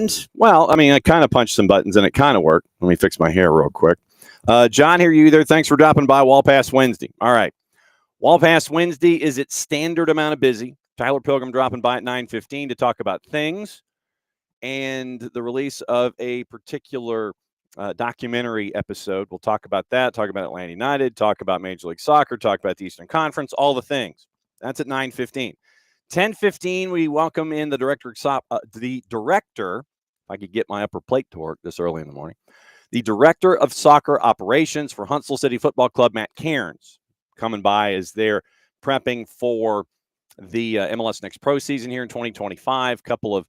And, well, I mean, I kind of punched some buttons and it kind of worked. Let me fix my hair real quick. John, here you there. Thanks for dropping by Wall Pass Wednesday. All right. Wall Pass Wednesday is its standard amount of busy. Tyler Pilgrim dropping by at 9:15 to talk about things and the release of a particular documentary episode. We'll talk about that, talk about Atlanta United, talk about Major League Soccer, talk about the Eastern Conference, all the things. That's at 9:15. 10:15, we welcome in the director, if I could get my upper plate to work this early in the morning, the director of soccer operations for Huntsville City Football Club, Matt Cairns, coming by as they're prepping for the MLS Next Pro season here in 2025. Couple of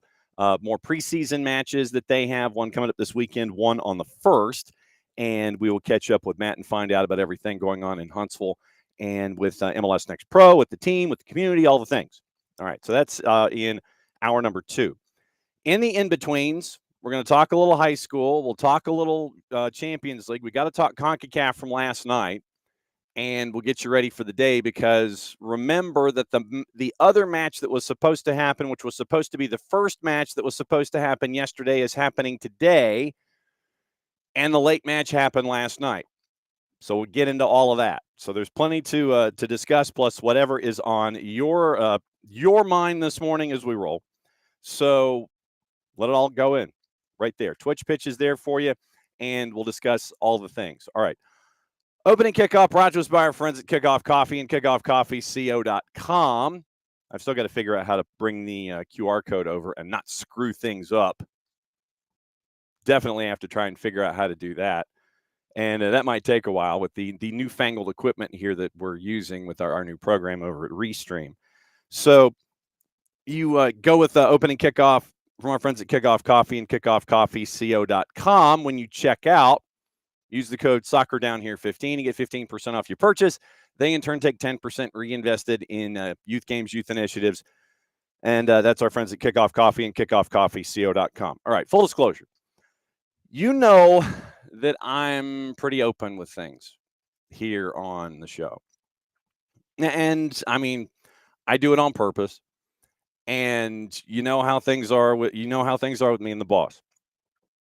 more preseason matches that they have, one coming up this weekend, one on the 1st, and we will catch up with Matt and find out about everything going on in Huntsville and with MLS Next Pro, with the team, with the community, all the things. All right, so that's in hour number 2. In the in-betweens, we're going to talk a little high school. We'll talk a little Champions League. We got to talk CONCACAF from last night, and we'll get you ready for the day because remember that the other match that was supposed to happen, which was supposed to be the first match that was supposed to happen yesterday, is happening today, and the late match happened last night. So we'll get into all of that. So there's plenty to discuss, plus whatever is on your mind this morning as we roll. So let it all go in right there. Twitch pitch is there for you, and we'll discuss all the things. All right. Opening kickoff brought to us by our friends at Kickoff Coffee and kickoffcoffeeco.com. I've still got to figure out how to bring the QR code over and not screw things up. Definitely have to try and figure out how to do that. And that might take a while with the newfangled equipment here that we're using with our new program over at Restream. So you go with the opening kickoff from our friends at Kickoff Coffee and kickoffcoffeeco.com. When you check out, use the code SoccerDownHere15. You get 15% off your purchase. They, in turn, take 10% reinvested in youth games, youth initiatives. And that's our friends at Kickoff Coffee and kickoffcoffeeco.com. All right, full disclosure. You know that I'm pretty open with things here on the show. And, I mean, I do it on purpose. And you know how things are with me and the boss.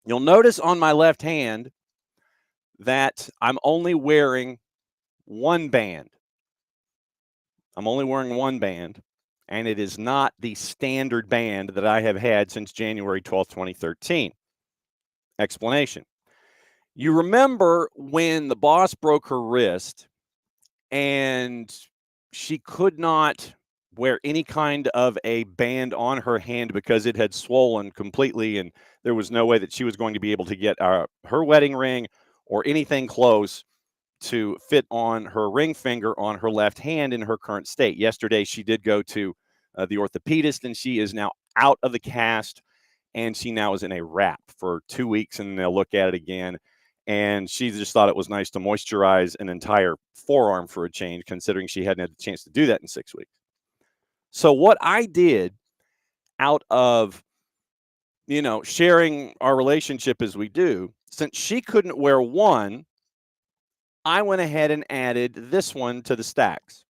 You'll notice on my left hand that I'm only wearing one band. I'm only wearing one band, and it is not the standard band that I have had since January 12th, 2013. Explanation. You remember when the boss broke her wrist and she could not wear any kind of a band on her hand because it had swollen completely, and there was no way that she was going to be able to get her wedding ring or anything close to fit on her ring finger on her left hand in her current state. Yesterday, she did go to the orthopedist, and she is now out of the cast, and she now is in a wrap for 2 weeks, and they'll look at it again. And she just thought it was nice to moisturize an entire forearm for a change, considering she hadn't had the chance to do that in 6 weeks. So what I did out of, sharing our relationship as we do, since she couldn't wear one, I went ahead and added this one to the stacks.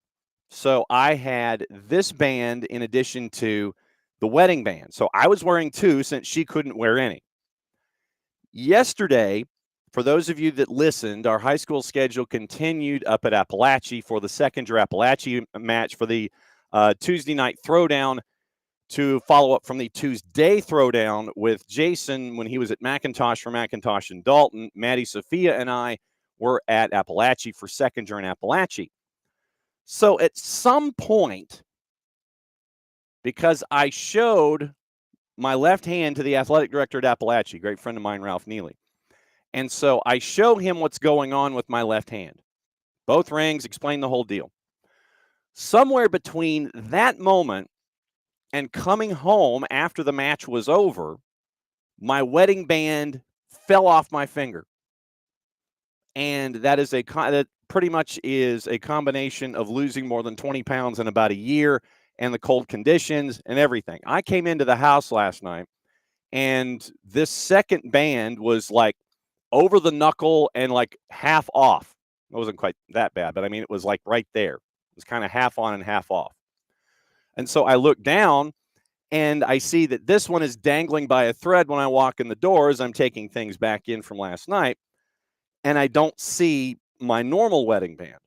So I had this band in addition to the wedding band. So I was wearing two since she couldn't wear any. Yesterday, for those of you that listened, our high school schedule continued up at Appalachia for the second-year Appalachia match for the Tuesday night throwdown to follow up from the Tuesday throwdown with Jason when he was at McIntosh for McIntosh and Dalton. Maddie, Sophia, and I were at Appalachia for second-year in Appalachia. So at some point, because I showed my left hand to the athletic director at Appalachia, great friend of mine, Ralph Neely. And so I show him what's going on with my left hand. Both rings, explain the whole deal. Somewhere between that moment and coming home after the match was over, my wedding band fell off my finger. And that pretty much is a combination of losing more than 20 pounds in about a year and the cold conditions and everything. I came into the house last night, and this second band was like over the knuckle and like half off. It wasn't quite that bad, but I mean, it was like right there. It was kind of half on and half off. And so I looked down, And I see that this one is dangling by a thread when I walk in the door as I'm taking things back in from last night. And I don't see my normal wedding band.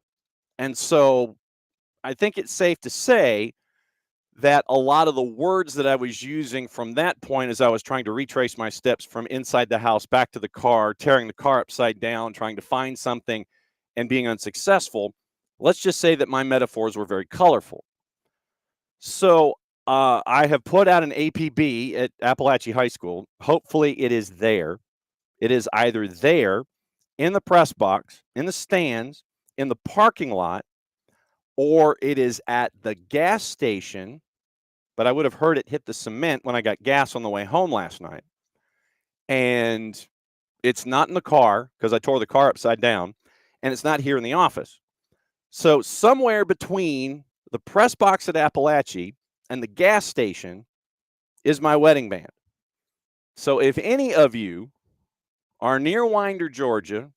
And so I think it's safe to say that a lot of the words that I was using from that point as I was trying to retrace my steps from inside the house back to the car, tearing the car upside down, trying to find something and being unsuccessful, let's just say that my metaphors were very colorful. So I have put out an APB at Appalachia High School. Hopefully it is there. It is either there, in the press box, in the stands, in the parking lot, or it is at the gas station. But I would have heard it hit the cement when I got gas on the way home last night. And it's not in the car because I tore the car upside down, and it's not here in the office. So somewhere between the press box at Appalachia and the gas station is my wedding band. So if any of you are near Winder, Georgia,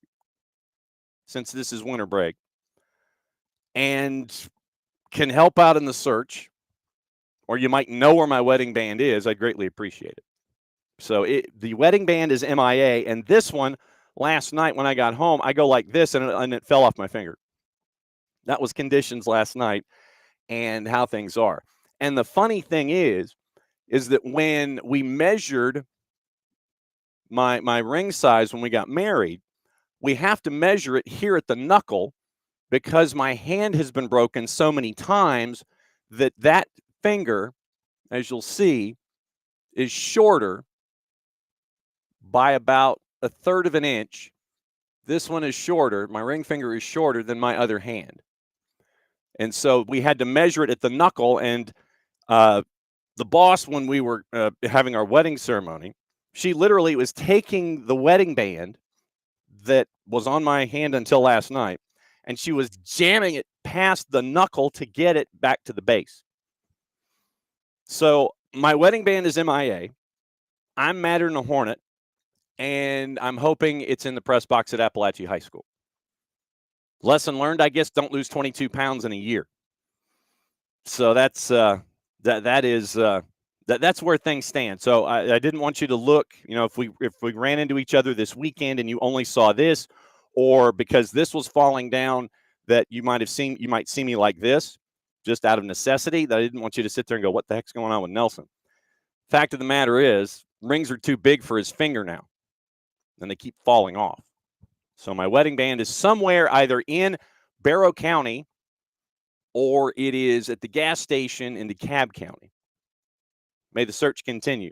since this is winter break, and can help out in the search, or you might know where my wedding band is, I'd greatly appreciate it. So the wedding band is MIA, and this one, last night when I got home, I go like this, and it fell off my finger. That was conditions last night and how things are. And the funny thing is that when we measured my ring size when we got married, we have to measure it here at the knuckle because my hand has been broken so many times that finger, as you'll see, is shorter by about a third of an inch. This one is shorter. My ring finger is shorter than my other hand. And so we had to measure it at the knuckle. And the boss, when we were having our wedding ceremony, she literally was taking the wedding band that was on my hand until last night, and she was jamming it past the knuckle to get it back to the base. So my wedding band is MIA. I'm madder than a hornet, and I'm hoping it's in the press box at Appalachia High School. Lesson learned, I guess, don't lose 22 pounds in a year. So that's that's where things stand. So I didn't want you to look, if we ran into each other this weekend and you only saw this, or because this was falling down, that you might see me like this, just out of necessity. That I didn't want you to sit there and go, what the heck's going on with Nelson? Fact of the matter is, rings are too big for his finger now, and they keep falling off. So my wedding band is somewhere either in Barrow County or it is at the gas station in DeKalb County. May the search continue.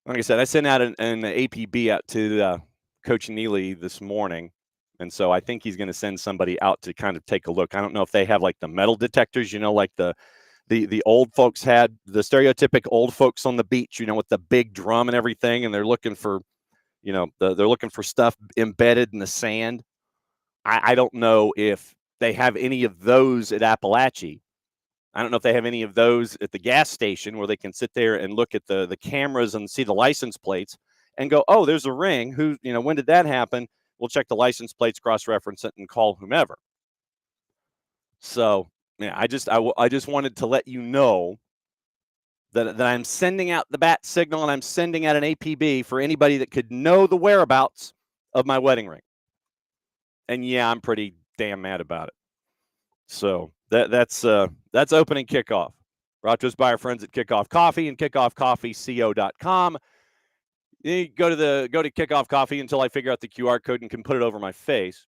Like I said, I sent out an APB out to Coach Neely this morning, and so I think he's going to send somebody out to kind of take a look. I don't know if they have like the metal detectors, like the old folks had, the stereotypic old folks on the beach, with the big drum and everything, and they're looking for, they're looking for stuff embedded in the sand. I don't know if they have any of those at Appalachia. I don't know if they have any of those at the gas station where they can sit there and look at the cameras and see the license plates and go, oh, there's a ring. When did that happen? We'll check the license plates, cross-reference it, and call whomever. So, yeah, I just wanted to let you know that I'm sending out the bat signal, and I'm sending out an APB for anybody that could know the whereabouts of my wedding ring. And yeah, I'm pretty damn mad about it. So that's opening kickoff. Brought to us by our friends at Kickoff Coffee and kickoffcoffeeco.com. You go to Kickoff Coffee until I figure out the QR code and can put it over my face.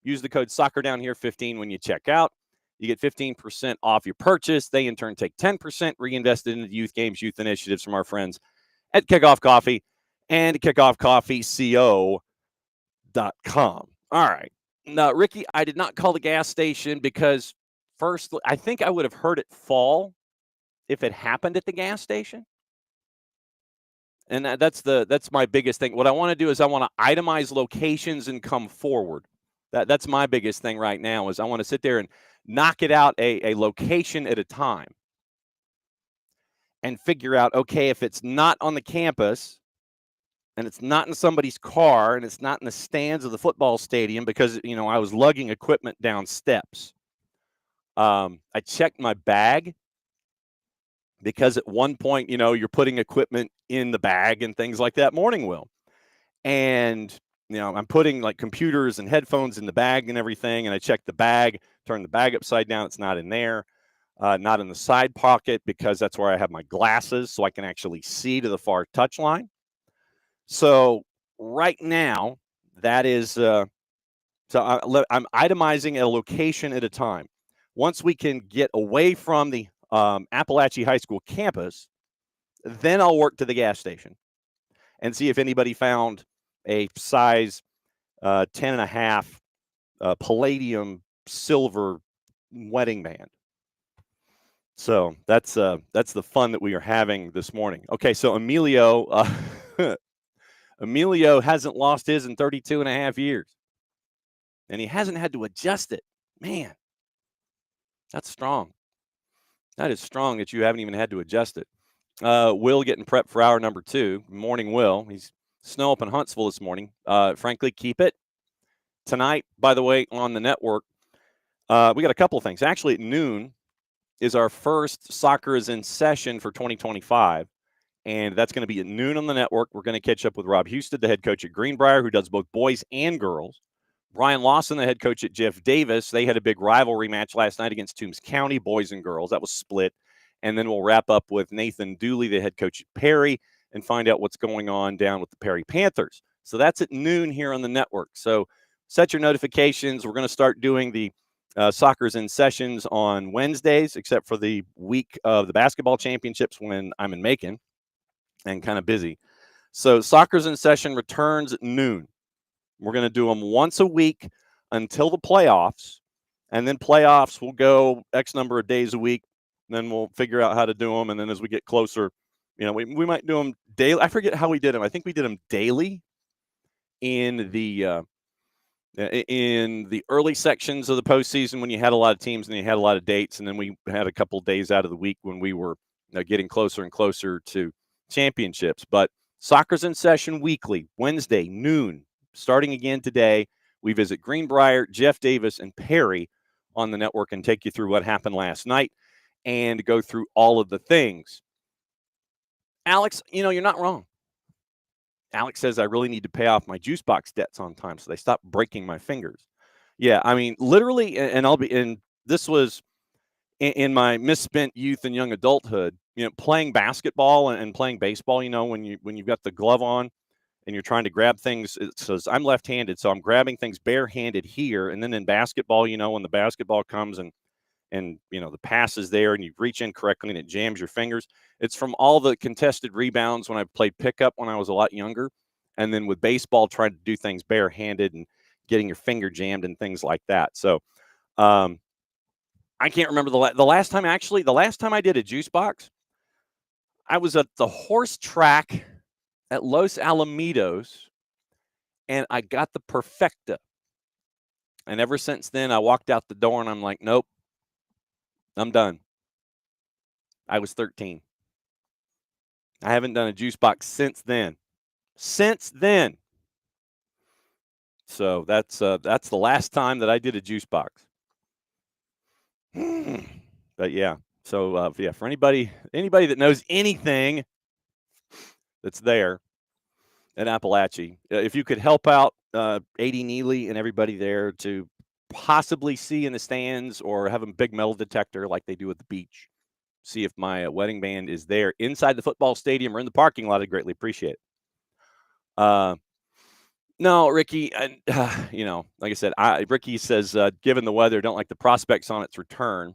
Use the code SoccerDownHere15 when you check out. You get 15% off your purchase. They in turn take 10% reinvested into youth games, youth initiatives from our friends at Kickoff Coffee and kickoffcoffeeco.com. All right. Now, Ricky, I did not call the gas station because first, I think I would have heard it fall if it happened at the gas station. And that's my biggest thing. What I want to do is I want to itemize locations and come forward. That's my biggest thing right now is I want to sit there and knock it out a location at a time and figure out, okay, if it's not on the campus and it's not in somebody's car and it's not in the stands of the football stadium because, I was lugging equipment down steps. I checked my bag because at one point, you're putting equipment in the bag and things like that. Morning, Will. And, I'm putting like computers and headphones in the bag and everything. And I check the bag, turn the bag upside down. It's not in there, not in the side pocket, because that's where I have my glasses so I can actually see to the far touch line. So right now, that is, so I'm itemizing a location at a time. Once we can get away from the Appalachia High School campus, then I'll work to the gas station and see if anybody found a size 10.5 palladium silver wedding band. So that's the fun that we are having this morning. Okay, so Emilio Emilio hasn't lost his in 32 and a half years, and he hasn't had to adjust it. Man, that's strong. That is strong that you haven't even had to adjust it. Will getting prepped for hour number 2. Morning, Will. He's snow up in Huntsville this morning. Frankly, keep it. Tonight, by the way, on the network, we got a couple of things. Actually, at noon is our first Soccer is in Session for 2025, and that's going to be at noon on the network. We're going to catch up with Rob Houston, the head coach at Greenbrier, who does both boys and girls. Brian Lawson, the head coach at Jeff Davis. They had a big rivalry match last night against Toombs County, boys and girls. That was split. And then we'll wrap up with Nathan Dooley, the head coach at Perry, and find out what's going on down with the Perry Panthers. So that's at noon here on the network. So set your notifications. We're going to start doing the Soccer's in Sessions on Wednesdays, except for the week of the basketball championships when I'm in Macon and kind of busy. So Soccer's in Session returns at noon. We're going to do them once a week until the playoffs, and then playoffs will go X number of days a week. Then we'll figure out how to do them, and then as we get closer, we might do them daily. I forget how we did them. I think we did them daily in the early sections of the postseason when you had a lot of teams and you had a lot of dates, and then we had a couple of days out of the week when we were getting closer and closer to championships. But Soccer's in Session weekly, Wednesday, noon. Starting again today, we visit Greenbrier, Jeff Davis, and Perry on the network and take you through what happened last night and go through all of the things. Alex, you're not wrong. Alex says I really need to pay off my juice box debts on time so they stop breaking my fingers. Yeah, I mean, literally, and this was in my misspent youth and young adulthood, playing basketball and playing baseball, when you've got the glove on and you're trying to grab things. It says I'm left-handed, so I'm grabbing things barehanded here. And then in basketball, when the basketball comes and the pass is there and you reach in correctly and it jams your fingers. It's from all the contested rebounds when I played pickup when I was a lot younger. And then with baseball, trying to do things barehanded and getting your finger jammed and things like that. So I can't remember the last time I did a juice box. I was at the horse track at Los Alamitos, and I got the perfecta. And ever since then, I walked out the door and I'm like, nope, I'm done. I was 13. I haven't done a juice box since then. So that's the last time that I did a juice box. But yeah, so for anybody that knows anything that's there at Appalachia, if you could help out AD Neely and everybody there to possibly see in the stands or have a big metal detector like they do at the beach, see if my wedding band is there inside the football stadium or in the parking lot, I'd greatly appreciate it. No, Ricky, like I said, Ricky says, given the weather, don't like the prospects on its return.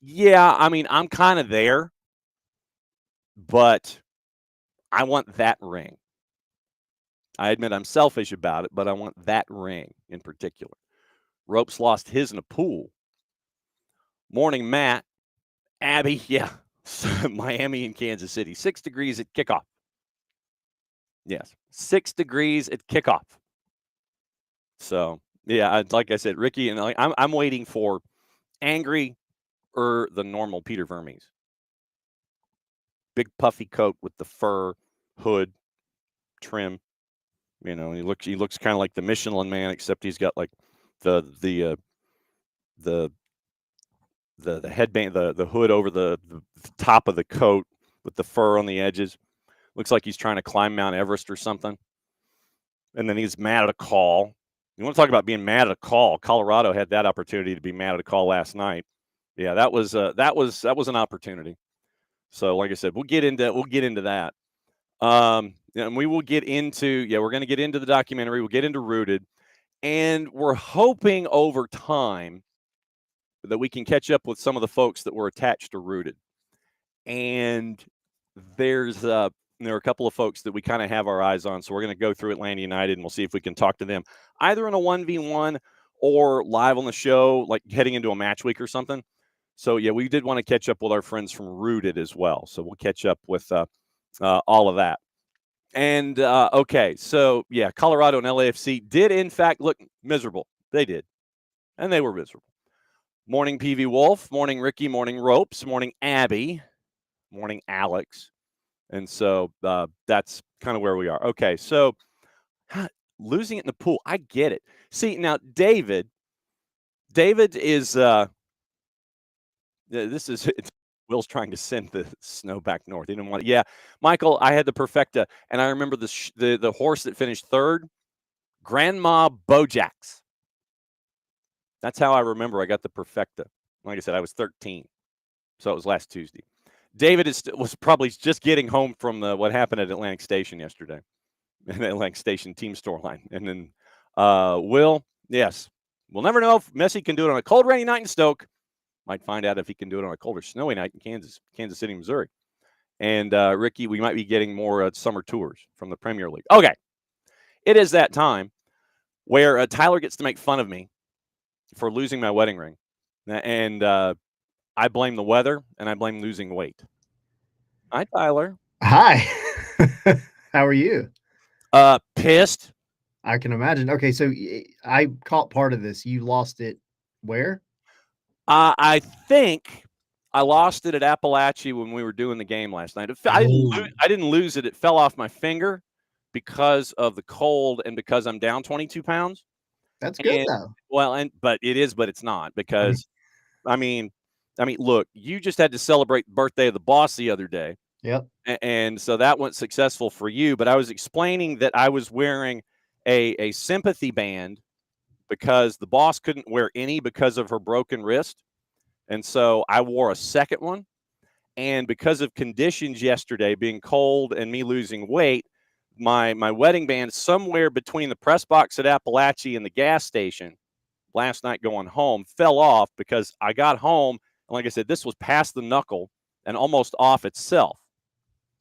Yeah, I mean, I'm kind of there, but I want that ring. I admit I'm selfish about it, but I want that ring in particular. Ropes lost his in a pool. Morning, Matt. Abby, yeah. Miami and Kansas City. 6 degrees at kickoff. Yes, 6 degrees at kickoff. So, yeah, like I said, Ricky, and I'm waiting for angry or the normal Peter Vermes. Big puffy coat with the fur hood trim. He looks kind of like the Michelin Man, except he's got like the the headband, the hood over the top of the coat with the fur on the edges. Looks like he's trying to climb Mount Everest or something. And then he's mad at a call. You want to talk about being mad at a call? Colorado had that opportunity to be mad at a call last night. Yeah, that was an opportunity. So, like I said, we'll get into that. And we will get into we're going to get into the documentary. We'll get into Rooted, and we're hoping over time that we can catch up with some of the folks that were attached to Rooted. And there are a couple of folks that we kind of have our eyes on. So we're going to go through Atlanta United and we'll see if we can talk to them either in a 1v1 or live on the show, like heading into a match week or something. So, yeah, we did want to catch up with our friends from Rooted as well. So we'll catch up with all of that. And, okay, so, yeah, Colorado and LAFC did, in fact, look miserable. They did. And they were miserable. Morning, PV Wolf. Morning, Ricky. Morning, Ropes. Morning, Abby. Morning, Alex. And so that's kind of where we are. Okay, so losing it in the pool, I get it. See, now David is Will's trying to send the snow back north. He didn't want it. Yeah, Michael, I had the Perfecta, and I remember the horse that finished third, Grandma Bojack's. That's how I remember I got the Perfecta. Like I said, I was 13, so it was last Tuesday. David was probably just getting home from what happened at Atlantic Station yesterday, in the Atlantic Station team storyline. And then Will, yes, we'll never know if Messi can do it on a cold, rainy night in Stoke. Might find out if he can do it on a cold or snowy night in Kansas City, Missouri. And Ricky, we might be getting more summer tours from the Premier League. Okay, it is that time where Tyler gets to make fun of me for losing my wedding ring. And I blame the weather, and I blame losing weight. Hi, Tyler. Hi. How are you? Pissed. I can imagine. Okay, so I caught part of this. You lost it where? I think I lost it at Appalachia when we were doing the game last night. I didn't lose it. It fell off my finger because of the cold and because I'm down 22 pounds. That's good And, though. well, but it's not because I mean, look, you just had to celebrate the birthday of the boss the other day. Yep. And so that went successful for you. But I was explaining that I was wearing a sympathy band because the boss couldn't wear any because of her broken wrist. And so I wore a second one. And because of conditions yesterday being cold and me losing weight, my wedding band somewhere between the press box at Appalachia and the gas station last night going home fell off because I got home. And like I said, this was past the knuckle and almost off itself.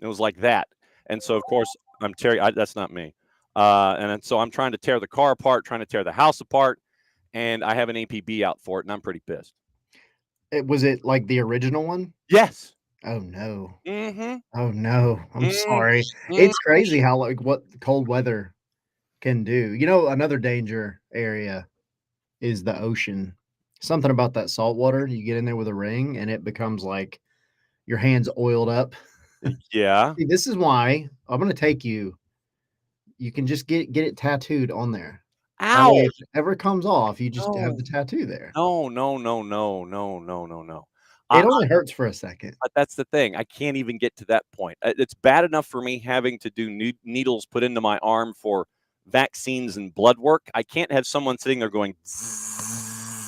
It was like that. And so, of course, I'm tearing. That's not me. And so I'm trying to tear the car apart, trying to tear the house apart. And I have an APB out for it, and I'm pretty pissed. Was it like the original one? Yes. Oh no. Mm-hmm. Oh no. I'm sorry. Mm-hmm. It's crazy how what cold weather can do. You know, another danger area is the ocean. Something about that salt water. You get in there with a ring and it becomes like your hands oiled up. Yeah. See, this is why I'm going to take you. You can just get it tattooed on there. That way, Ow. if it ever comes off, you just have No. the tattoo there. No. It only hurts for a second. That's the thing. I can't even get to that point. It's bad enough for me having to do needles put into my arm for vaccines and blood work. I can't have someone sitting there going.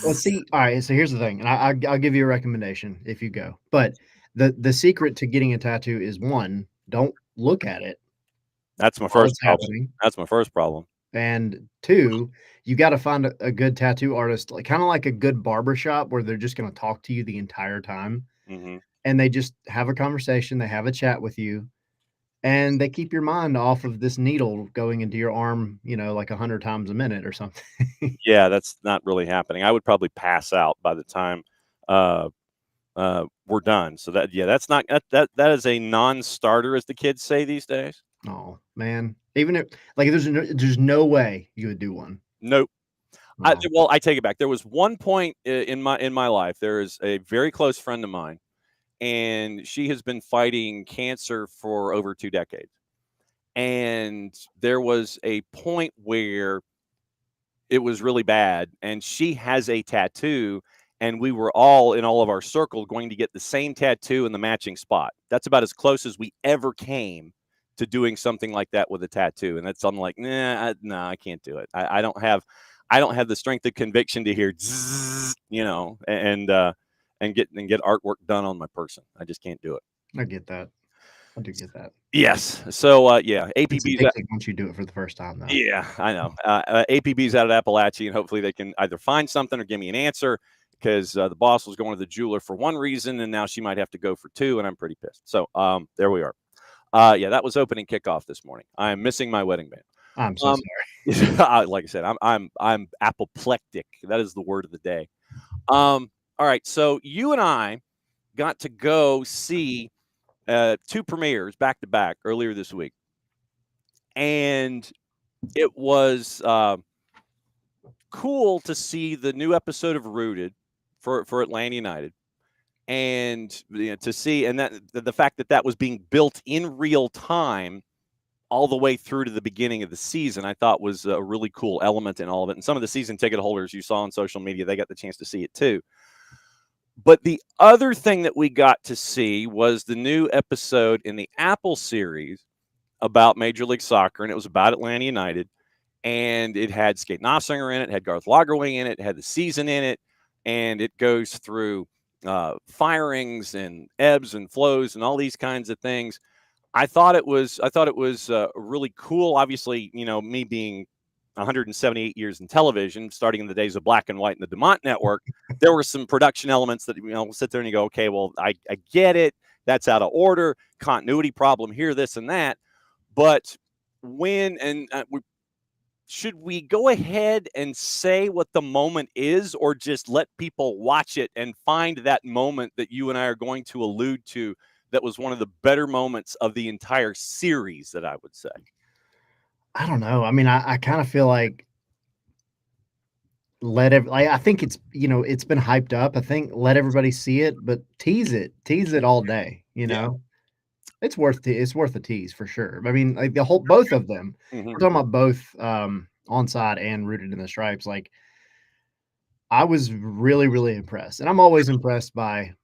Well, see, all right. So here's the thing, and I'll give you a recommendation if you go. But the secret to getting a tattoo is one, don't look at it. That's my while first it's problem. happening. That's my first problem. And two, you got to find a good tattoo artist, like kind of like a good barbershop where they're just going to talk to you the entire time. Mm-hmm. And they just have a conversation, they have a chat with you, and they keep your mind off of this needle going into your arm, like 100 times a minute or something. Yeah, that's not really happening. I would probably pass out by the time we're done. So that's not that is a non-starter, as the kids say these days. Oh man, even if there's no way you would do one. Nope. Oh. I take it back. There was one point in my life. There is a very close friend of mine, and she has been fighting cancer for over 2 decades. And there was a point where it was really bad, and she has a tattoo, and we were all in all of our circle going to get the same tattoo in the matching spot. That's about as close as we ever came to doing something like that with a tattoo. And that's, I'm like, I can't do it. I don't have the strength of conviction to hear, zzz, and get artwork done on my person. I just can't do it. I get that. I do get that. Yes. So It's APB's addicting once you do it for the first time, though. Yeah, I know. APB's out at Appalachia, and hopefully they can either find something or give me an answer, because the boss was going to the jeweler for one reason, and now she might have to go for two, and I'm pretty pissed. So there we are. Yeah, that was opening kickoff this morning. I am missing my wedding band. I'm so sorry. Like I said, I'm apoplectic. That is the word of the day. All right, so you and I got to go see two premieres back to back earlier this week, and it was cool to see the new episode of Rooted for Atlanta United, and to see, and that the fact that was being built in real time all the way through to the beginning of the season, I thought was a really cool element in all of it. And some of the season ticket holders you saw on social media, they got the chance to see it too. But the other thing that we got to see was the new episode in the Apple series about Major League Soccer, and it was about Atlanta United. And it had Skate Nossinger in it, had Garth Lagerwing in it, had the season in it, and it goes through firings and ebbs and flows and all these kinds of things. I thought it was really cool. Obviously, me being 178 years in television, starting in the days of Black and White and the DeMont Network, there were some production elements that sit there and you go, okay, well, I get it. That's out of order. Continuity problem here, this and that. But should we go ahead and say what the moment is, or just let people watch it and find that moment that you and I are going to allude to that was one of the better moments of the entire series, that I would say? I don't know. I mean, I kind of feel like I think it's it's been hyped up. I think let everybody see it, but tease it all day. Yeah. It's worth a tease for sure. I mean, like both of them. Mm-hmm. We're talking about both Onside and Rooted in the Stripes. Like, I was really, really impressed, and I'm always impressed by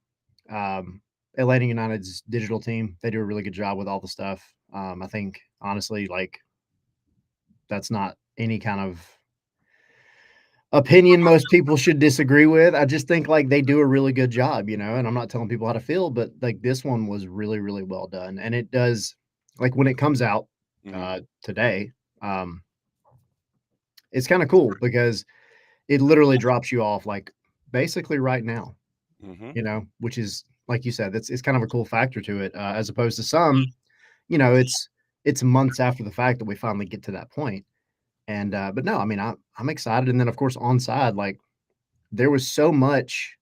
Atlanta United's digital team. They do a really good job with all the stuff. I think honestly, like, that's not any kind of opinion most people should disagree with. I just think like they do a really good job, and I'm not telling people how to feel, but like this one was really, really well done. And it does, like, when it comes out today, it's kind of cool because it literally drops you off like basically right now, which is, like you said, it's kind of a cool factor to it, as opposed to some, it's months after the fact that we finally get to that point. And but no, I mean, I'm excited. And then of course Onside, like, there was so much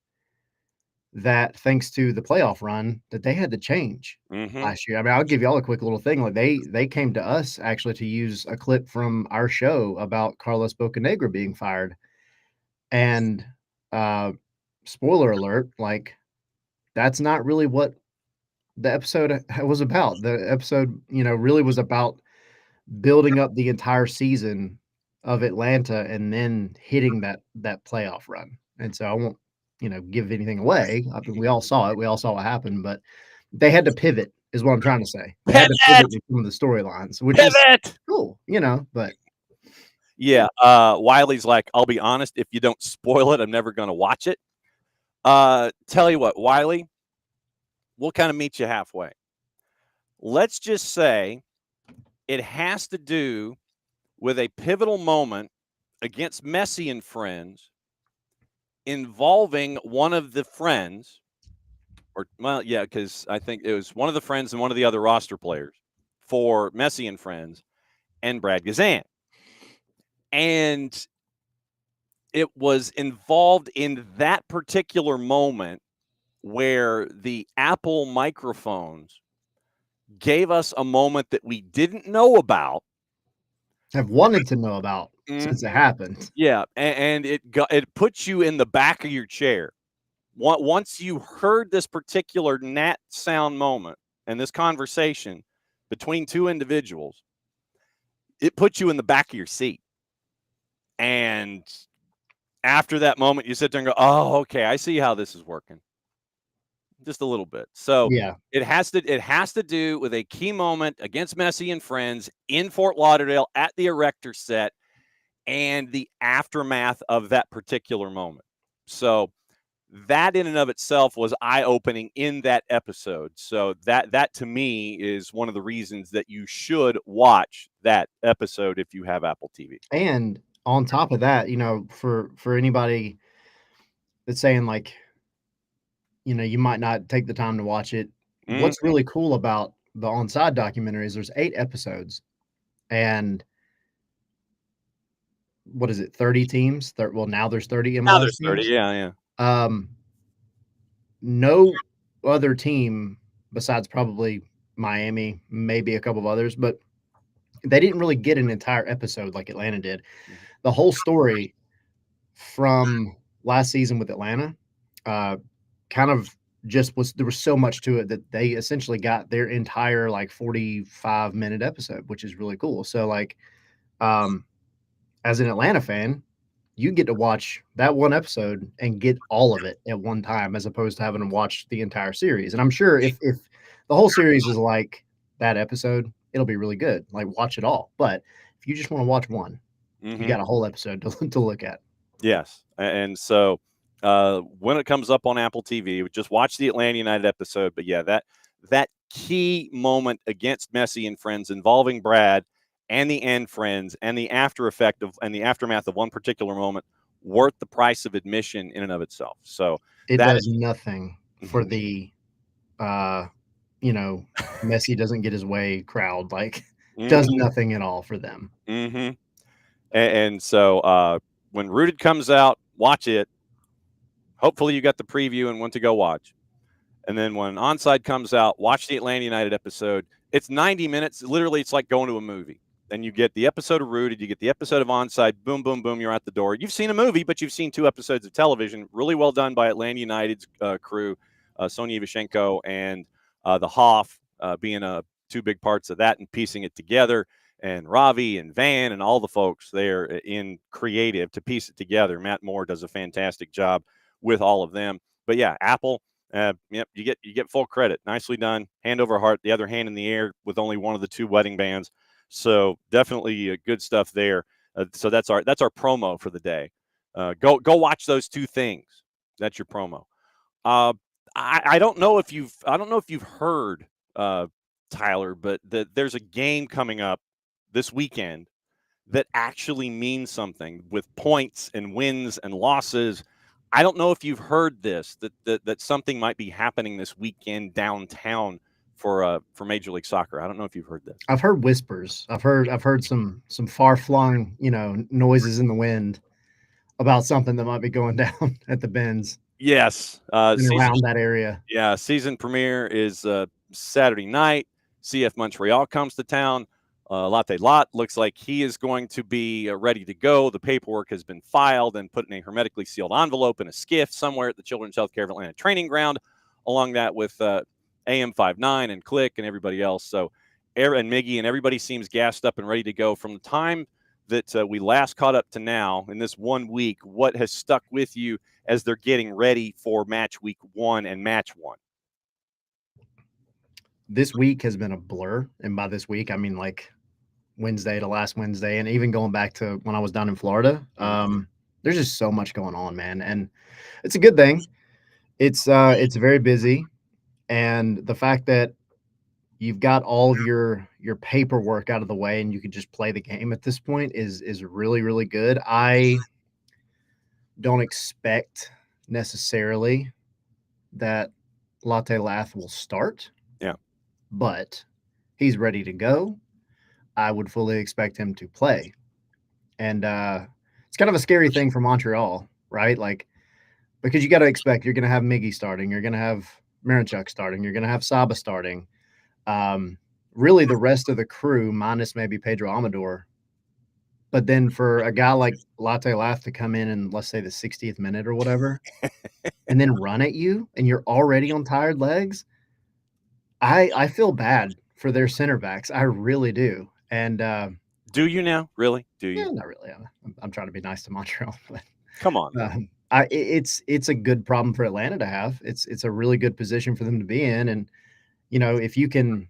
that, thanks to the playoff run, that they had to change last year. I mean, I'll give y'all a quick little thing. Like, they came to us actually to use a clip from our show about Carlos Bocanegra being fired. And spoiler alert, like, that's not really what the episode was about. The episode, really was about building up the entire season of Atlanta and then hitting that playoff run. And so I won't, give anything away. I mean, we all saw it. We all saw what happened, but they had to pivot, is what I'm trying to say. They had to pivot with some of the storylines, which is cool, but yeah. Wiley's like, I'll be honest, if you don't spoil it, I'm never going to watch it. Tell you what, Wiley, we'll kind of meet you halfway. Let's just say it has to do with a pivotal moment against Messi and friends, involving one of the friends, because I think it was one of the friends and one of the other roster players for Messi and friends and Brad Gazan. And it was involved in that particular moment where the Apple microphones gave us a moment that we didn't know about, have wanted to know about since it happened. Yeah, and it puts you in the back of your chair. Once you heard this particular Nat sound moment and this conversation between two individuals, it puts you in the back of your seat. And after that moment, you sit there and go, "Oh, okay, I see how this is working." Just a little bit. So Yeah. it has to do with a key moment against Messi and friends in Fort Lauderdale at the Erector set and the aftermath of that particular moment. So that in and of itself was eye-opening in that episode. So that to me is one of the reasons that you should watch that episode if you have Apple TV. And on top of that, for anybody that's saying like, you might not take the time to watch it. Mhm. What's really cool about the Onside documentary is there's 8 episodes, and what is it, 30 teams? Well, now there's 30 Now MLS there's 30. teams. Yeah, yeah. Um, no other team besides probably Miami, maybe a couple of others, but they didn't really get an entire episode like Atlanta did. Mhm. The whole story from last season with Atlanta, uh, kind of just was there was so much to it that they essentially got their entire like 45-minute episode, which is really cool. So like, um, as an Atlanta fan, you get to watch that one episode and get all of it at one time, as opposed to having to watch the entire series. And I'm sure if the whole series is like that episode, it'll be really good. Like watch it all. But if you just want to watch one, you Mhm. got a whole episode to look at. Yes, and so when it comes up on Apple TV, just watch the Atlanta United episode. But yeah, that key moment against Messi and friends involving Brad and the end friends and the after effect of and the aftermath of one particular moment worth the price of admission in and of itself. So It that does nothing for the uh Messi doesn't get his way crowd. Like does Mhm, nothing at all for them. mhm. And so when Rooted comes out, watch it. Hopefully you got the preview and want to go watch. And then when Onside comes out, watch the Atlanta United episode. It's 90 minutes. Literally, it's like going to a movie. Then you get the episode of Rooted, you get the episode of Onside. Boom, boom, boom. You're out the door. You've seen a movie, but you've seen 2 episodes of television. Really well done by Atlanta United's crew, Sonia Ivashenko and the Hoff being 2 big parts of that and piecing it together. And Ravi and Van and all the folks there in creative to piece it together. Matt Moore does a fantastic job with all of them. But yeah, Apple, yep, you get full credit. Nicely done. Hand over heart, the other hand in the air with only one of the 2 wedding bands. So definitely good stuff there. So that's our promo for the day. Go watch those 2 things. That's your promo. Uh, I don't know if you've heard Tyler, but there's a game coming up this weekend that actually means something with points and wins and losses. I don't know if you've heard this that something might be happening this weekend downtown for Major League Soccer. I don't know if you've heard this. I've heard whispers. I've heard some far flung, noises in the wind about something that might be going down at the bends Yes, and around that area. season premiere is Saturday night. CF Montreal comes to town. Latte Lot looks like he is going to be ready to go. The paperwork has been filed and put in a hermetically sealed envelope in a skiff somewhere at the Children's Healthcare of Atlanta training ground, along that with AM59 and Click and everybody else. So, and Miggy and everybody seems gassed up and ready to go. From the time that we last caught up to now in this 1 week, what has stuck with you as they're getting ready for match week 1 and match 1? This week has been a blur, and by this week I mean like Wednesday to last Wednesday, and even going back to when I was down in Florida. There's just so much going on, man, and it's a good thing. It's very busy, and the fact that you've got all of your paperwork out of the way and you can just play the game at this point is really really good. I don't expect necessarily that Latte Lath will start, Yeah. but he's ready to go. I would fully expect him to play. And it's kind of a scary thing for Montreal, right? Like, because you got to expect you're going to have Miggy starting, you're going to have Miranchuk starting, you're going to have Saba starting. Really, the rest of the crew, minus maybe Pedro Amador. But then for a guy like Latte Lath to come in let's say the 60th minute or whatever, and then run at you, and you're already on tired legs, I feel bad for their center backs. I really do. And Do you now? Really? Do yeah, you? not really. I'm trying to be nice to Montreal, but Come on. It's a good problem for Atlanta to have. It's a really good position for them to be in, and if you can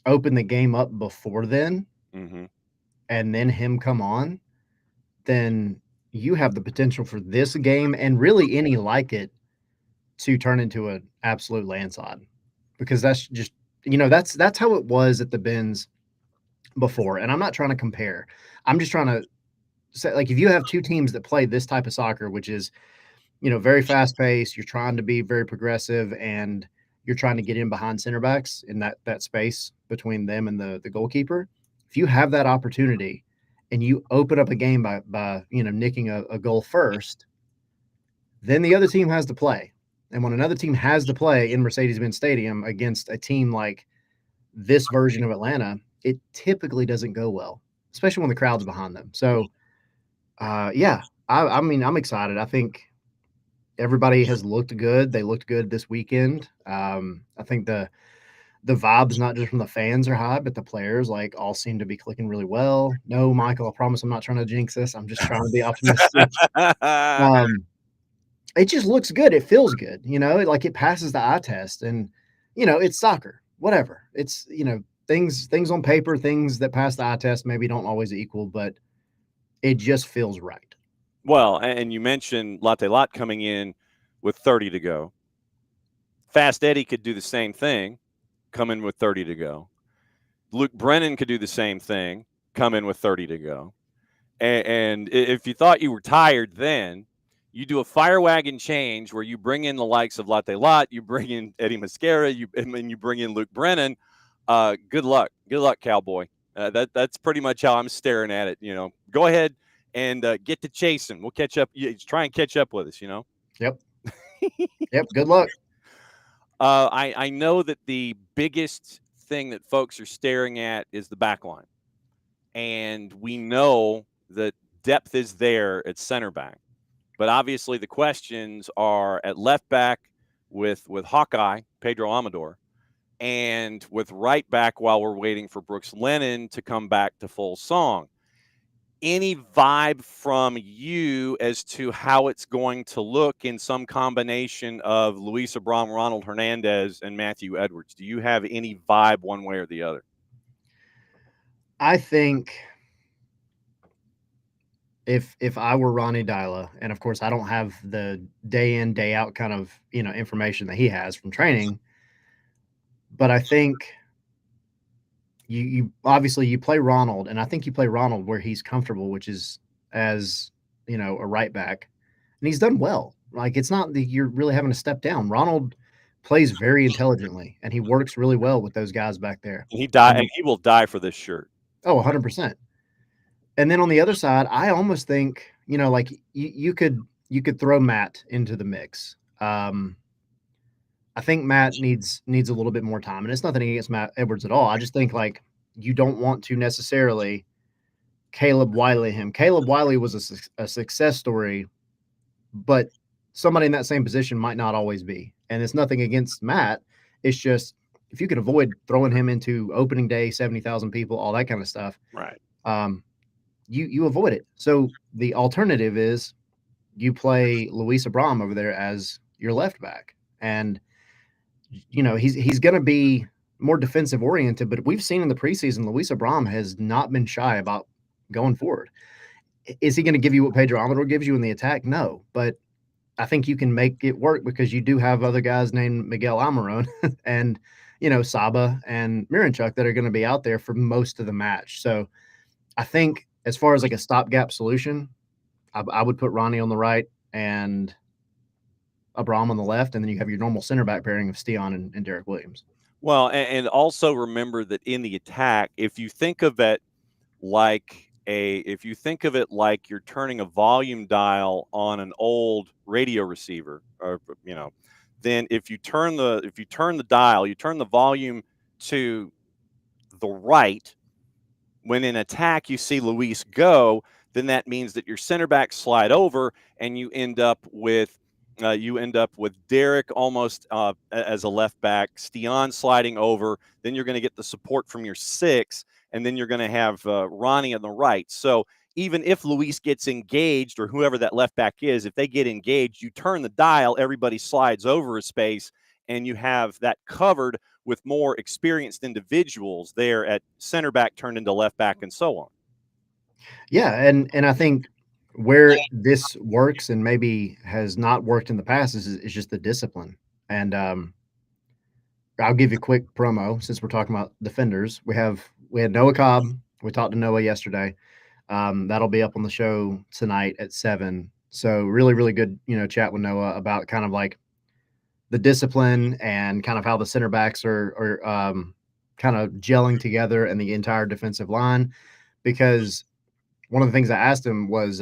open the game up before then, Mm-hmm. and then him come on, then you have the potential for this game and really any like it to turn into an absolute landslide, because that's just that's how it was at the Benz before. And I'm not trying to compare. I'm just trying to say, like, if you have two teams that play this type of soccer, which is very fast paced, you're trying to be very progressive, and you're trying to get in behind center backs in that space between them and the goalkeeper. If you have that opportunity and you open up a game by nicking a goal first, then the other team has to play. And when another team has to play in Mercedes-Benz Stadium against a team like this version of Atlanta, it typically doesn't go well, especially when the crowd's behind them. So, yeah, I mean, I'm excited. I think everybody has looked good. They looked good this weekend. I think the vibes, not just from the fans, are high, but the players all seem to be clicking really well. No, Michael, I promise I'm not trying to jinx this. I'm just trying to be optimistic. It just looks good. It feels good. It passes the eye test, and it's soccer. Whatever. It's things on paper, things that pass the eye test maybe don't always equal, but it just feels right. Well, and you mentioned Latte Lot coming in with 30 to go. Fast Eddie could do the same thing, come in with 30 to go. Luke Brennan could do the same thing, come in with 30 to go. And if you thought you were tired then, you do a fire wagon change where you bring in the likes of Latte Lot, you bring in Eddie Mascara, and then you bring in Luke Brennan. Good luck. Good luck, Cowboy. That's pretty much how I'm staring at it. Go ahead and get to chasing. We'll catch up. Try and catch up with us, Yep. Yep. Good luck. I know that the biggest thing that folks are staring at is the back line. And we know that depth is there at center back. But obviously the questions are at left back with Hawkeye, Pedro Amador, and with right back while we're waiting for Brooks Lennon to come back to full song. Any vibe from you as to how it's going to look in some combination of Luis Abram, Ronald Hernandez, and Matthew Edwards? Do you have any vibe one way or the other? I think if I were Ronnie Dyla, and of course I don't have the day in, day out kind of information that he has from training, but I think you obviously you play Ronald, and I think you play Ronald where he's comfortable, which is as a right back, and he's done well. Like, it's not that you're really having to step down. Ronald plays very intelligently, and he works really well with those guys back there. And he will die for this shirt. Oh, 100%. And then on the other side, I almost think, you could throw Matt into the mix. I think Matt needs a little bit more time, and it's nothing against Matt Edwards at all. I just think you don't want to necessarily Caleb Wiley him. Caleb Wiley was a success story, but somebody in that same position might not always be. And it's nothing against Matt. It's just, if you could avoid throwing him into opening day, 70,000 people, all that kind of stuff, right? You avoid it. So the alternative is you play Luis Abram over there as your left back, and he's going to be more defensive oriented. But we've seen in the preseason, Luis Abram has not been shy about going forward. Is he going to give you what Pedro Amador gives you in the attack? No, but I think you can make it work because you do have other guys named Miguel Almiron and Saba and Miranchuk that are going to be out there for most of the match. So I think, as far as a stopgap solution, I would put Ronnie on the right and Abram on the left, and then you have your normal center back pairing of Steon and Derek Williams. Well, and also remember that in the attack, if you think of it like you're turning a volume dial on an old radio receiver, or then if you turn the dial, you turn the volume to the right. When in attack you see Luis go, then that means that your center backs slide over, and you end up with Derek almost as a left back, Steon sliding over. Then you're going to get the support from your six, and then you're going to have Ronnie on the right. So even if Luis gets engaged or whoever that left back is, if they get engaged, you turn the dial, everybody slides over a space, and you have that covered with more experienced individuals there at center back turned into left back and so on. Yeah, and I think where this works and maybe has not worked in the past is just the discipline. And I'll give you a quick promo since we're talking about defenders. We had Noah Cobb. We talked to Noah yesterday. That'll be up on the show tonight at 7. So really, really good, chat with Noah about kind of like the discipline and kind of how the center backs are kind of gelling together and the entire defensive line. Because one of the things I asked him was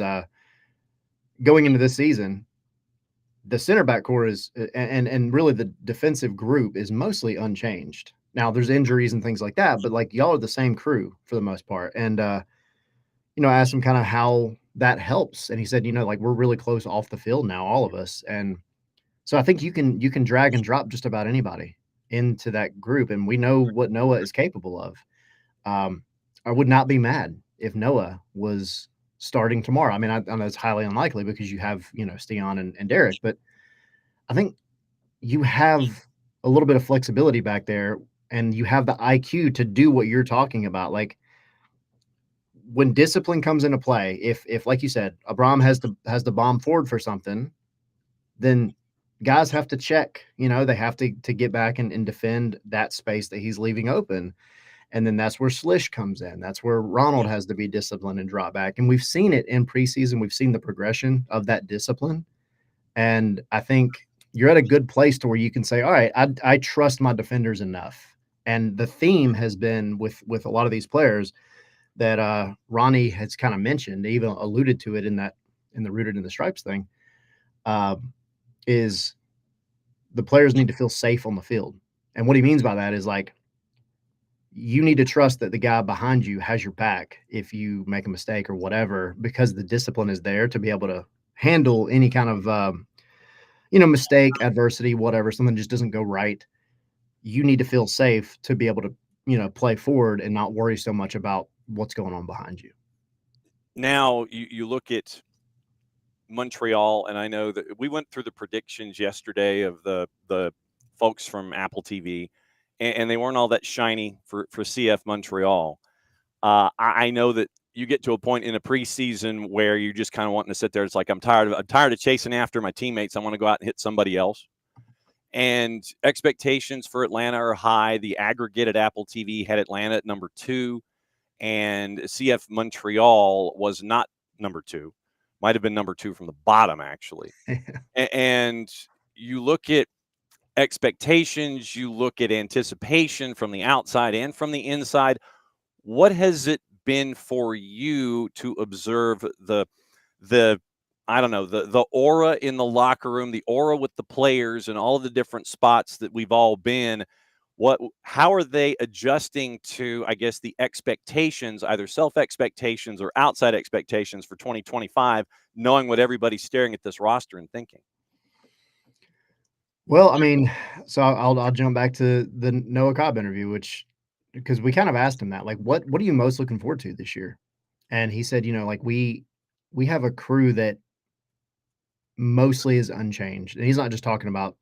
going into this season, the center back core is and really the defensive group is mostly unchanged. Now there's injuries and things like that, but like y'all are the same crew for the most part. And I asked him kind of how that helps, and he said, like we're really close off the field now, all of us. And so I think you can drag and drop just about anybody into that group, and we know what Noah is capable of. I would not be mad if Noah was starting tomorrow. I mean, I know it's highly unlikely because you have, Stian and Derek, but I think you have a little bit of flexibility back there and you have the IQ to do what you're talking about. Like when discipline comes into play, if like you said, Abram has the bomb forward for something, then guys have to check, they have to get back and defend that space that he's leaving open. And then that's where Slish comes in. That's where Ronald has to be disciplined and drop back. And we've seen it in preseason. We've seen the progression of that discipline. And I think you're at a good place to where you can say, all right, I trust my defenders enough. And the theme has been with a lot of these players that Ronnie has kind of mentioned, even alluded to it in the Rooted in the Stripes thing, is the players need to feel safe on the field. And what he means by that is like, you need to trust that the guy behind you has your back if you make a mistake or whatever, because the discipline is there to be able to handle any kind of, mistake, adversity, whatever, something just doesn't go right. You need to feel safe to be able to, play forward and not worry so much about what's going on behind you. Now you look at Montreal, and I know that we went through the predictions yesterday of the folks from Apple TV, and they weren't all that shiny for CF Montreal. I know that you get to a point in a preseason where you're just kind of wanting to sit there. It's like, I'm tired of chasing after my teammates. I want to go out and hit somebody else. And expectations for Atlanta are high. The aggregate at Apple TV had Atlanta at number 2, and CF Montreal was not number 2. Might have been number 2 from the bottom, actually. And you look at expectations, you look at anticipation from the outside and from the inside. What has it been for you to observe the I don't know, the aura in the locker room, the aura with the players and all the different spots that we've all been? How are they adjusting to, I guess, the expectations, either self-expectations or outside expectations for 2025, knowing what everybody's staring at this roster and thinking? Well, I mean, so I'll jump back to the Noah Cobb interview, because we kind of asked him that, like, what are you most looking forward to this year? And he said, like we have a crew that mostly is unchanged. And he's not just talking about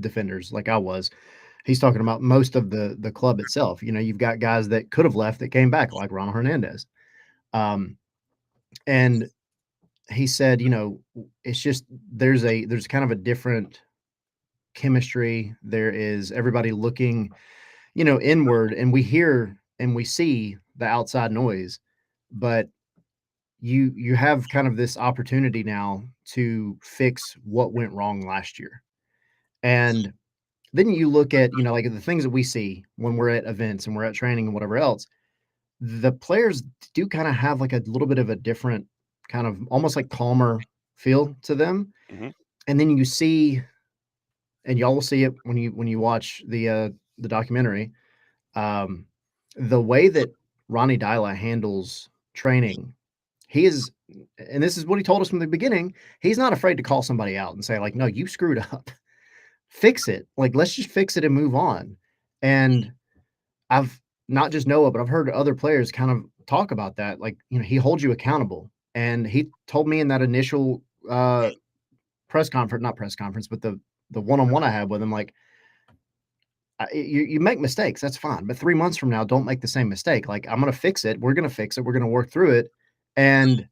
defenders like I was. He's talking about most of the club itself. You've got guys that could have left that came back, like Ronald Hernandez. And he said, it's just there's kind of a different chemistry. There is everybody looking, inward, and we hear and we see the outside noise, but you have kind of this opportunity now to fix what went wrong last year. And then you look at, like the things that we see when we're at events and we're at training and whatever else, the players do kind of have like a little bit of a different kind of almost like calmer feel to them. Mm-hmm. And then you see, and y'all will see it when you watch the documentary, the way that Ronnie Dyla handles training. He is, and this is what he told us from the beginning, he's not afraid to call somebody out and say, like, no, you screwed up. Fix it. Like, let's just fix it and move on. And I've not just Noah, but I've heard other players kind of talk about that. Like, he holds you accountable. And he told me in that initial press conference, not press conference, but the one-on-one I had with him, like, you make mistakes, that's fine. But 3 months from now, don't make the same mistake. Like, I'm going to fix it. We're going to fix it. We're going to work through it. And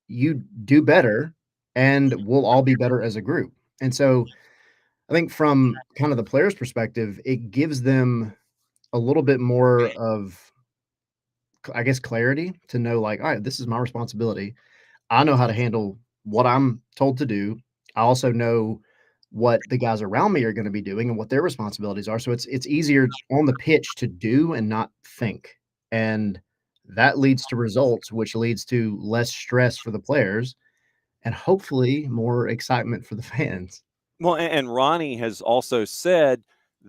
you do better, and we'll all be better as a group. And so I think from kind of the player's perspective, it gives them a little bit more of, I guess, clarity to know, like, all right, this is my responsibility. I know how to handle what I'm told to do. I also know what the guys around me are going to be doing and what their responsibilities are. So it's easier on the pitch to do and not think. And that leads to results, which leads to less stress for the players and hopefully more excitement for the fans. Well, and Ronnie has also said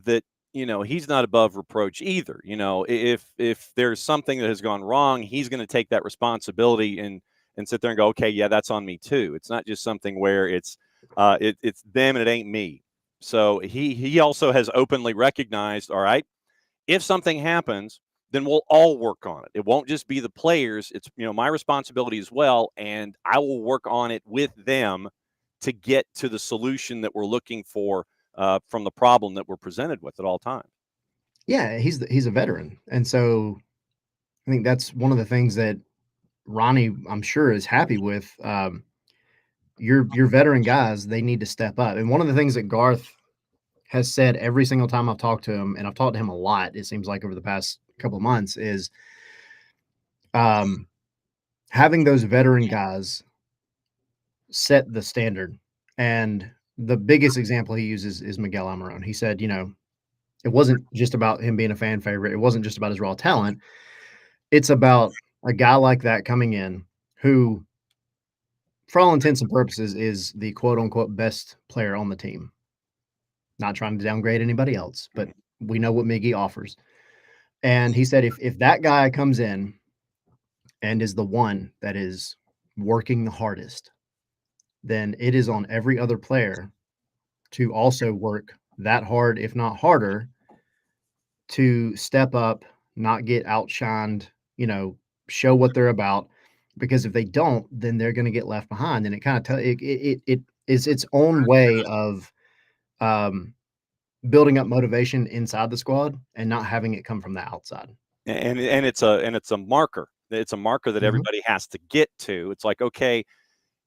that, he's not above reproach either. If there's something that has gone wrong, he's going to take that responsibility and sit there and go, okay, yeah, that's on me too. It's not just something where it's them and it ain't me. So he also has openly recognized, all right, if something happens, then we'll all work on it. It won't just be the players. It's, my responsibility as well. And I will work on it with them to get to the solution that we're looking for from the problem that we're presented with at all times. Yeah, he's a veteran. And so I think that's one of the things that Ronnie, I'm sure, is happy with. Your veteran guys, they need to step up. And one of the things that Garth has said every single time I've talked to him, and I've talked to him a lot, it seems like over the past couple of months, is having those veteran guys set the standard. And the biggest example he uses is Miguel Almiron. He said, it wasn't just about him being a fan favorite. It wasn't just about his raw talent. It's about a guy like that coming in who, for all intents and purposes, is the quote unquote best player on the team. Not trying to downgrade anybody else, but we know what Miggy offers. And he said if that guy comes in and is the one that is working the hardest, then it is on every other player to also work that hard, if not harder, to step up, not get outshined, show what they're about. Because if they don't, then they're going to get left behind. And it kind of it is its own way of building up motivation inside the squad and not having it come from the outside. And it's a marker. It's a marker that everybody has to get to. It's like, okay,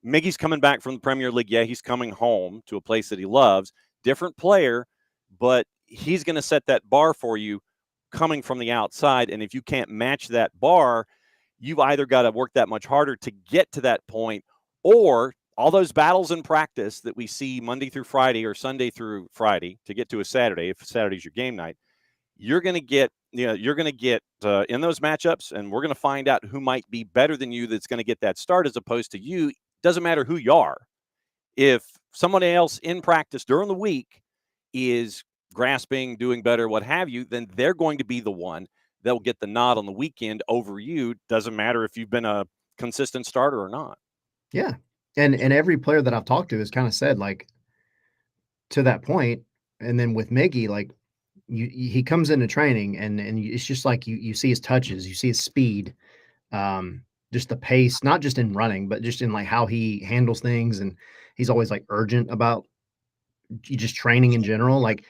Miggy's coming back from the Premier League. Yeah, he's coming home to a place that he loves. Different player, but he's going to set that bar for you coming from the outside. And if you can't match that bar, you've either got to work that much harder to get to that point, or all those battles in practice that we see Monday through Friday or Sunday through Friday to get to a Saturday, if Saturday's your game night, you're going to get in those matchups, and we're going to find out who might be better than you that's going to get that start as opposed to you. Doesn't matter who you are. If someone else in practice during the week is grasping, doing better, what have you, then they're going to be the one that'll get the nod on the weekend over you. Doesn't matter if you've been a consistent starter or not. Yeah. And every player that I've talked to has kind of said, like, to that point, and then with Miggy, like, he comes into training and it's just like you see his touches, you see his speed, just the pace, not just in running, but just in like how he handles things. And he's always like urgent about just training in general. Like,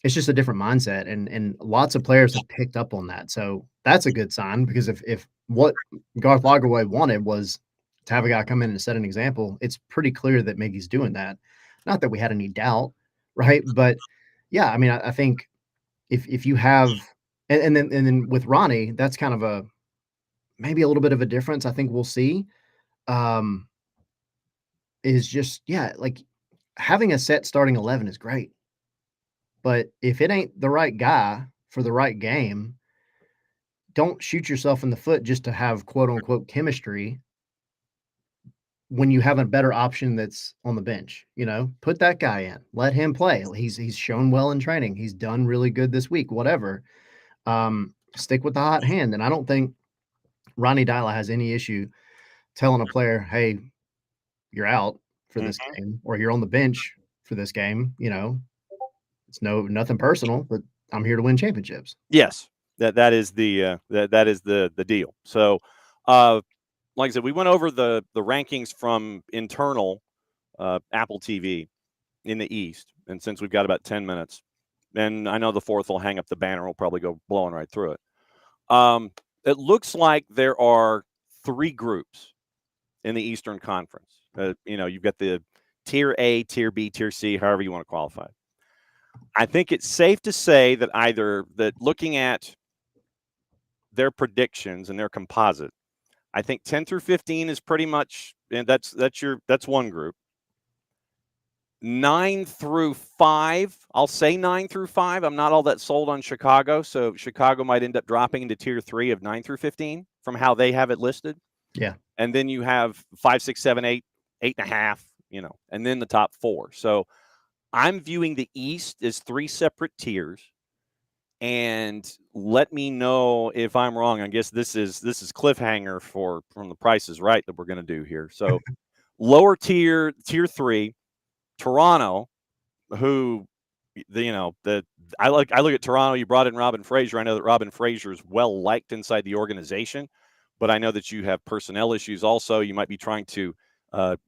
it's just a different mindset. And lots of players have picked up on that. So that's a good sign, because if what Garth Lagerwey wanted was to have a guy come in and set an example, it's pretty clear that Miggy's doing that. Not that we had any doubt, right? But yeah, I mean, I think if you have, and then with Ronnie, that's kind of a maybe a little bit of a difference. I think we'll see. Um, is just, yeah, like, having a set starting 11 is great, but if it ain't the right guy for the right game, don't shoot yourself in the foot just to have quote unquote chemistry when you have a better option that's on the bench. Put that guy in, let him play. He's shown well in training. He's done really good this week, whatever. Stick with the hot hand. And I don't think Ronnie Dyla has any issue telling a player, hey, you're out for this game, or you're on the bench for this game. It's nothing personal, but I'm here to win championships. Yes. that is the deal. So, like I said, we went over the rankings from internal Apple TV in the East, and since we've got about 10 minutes, and I know the fourth will hang up the banner, we'll probably go blowing right through it. It looks like there are 3 groups in the Eastern Conference. You've got the Tier A, Tier B, Tier C, however you want to qualify. I think it's safe to say that looking at their predictions and their composite, I think 10 through 15 is pretty much, and that's one group. 9 through 5, I'll say 9 through 5. I'm not all that sold on Chicago, so Chicago might end up dropping into Tier 3 of 9 through 15 from how they have it listed. Yeah. And then you have 5, 6, 7, 8, 8.5, and then the top 4. So I'm viewing the East as 3 separate tiers. And let me know if I'm wrong. I guess this is cliffhanger from The Price is Right that we're going to do here. So lower tier 3, Toronto, who I look at Toronto. You brought in Robin Fraser. I know that Robin Fraser is well liked inside the organization, but I know that you have personnel issues also. You might be trying to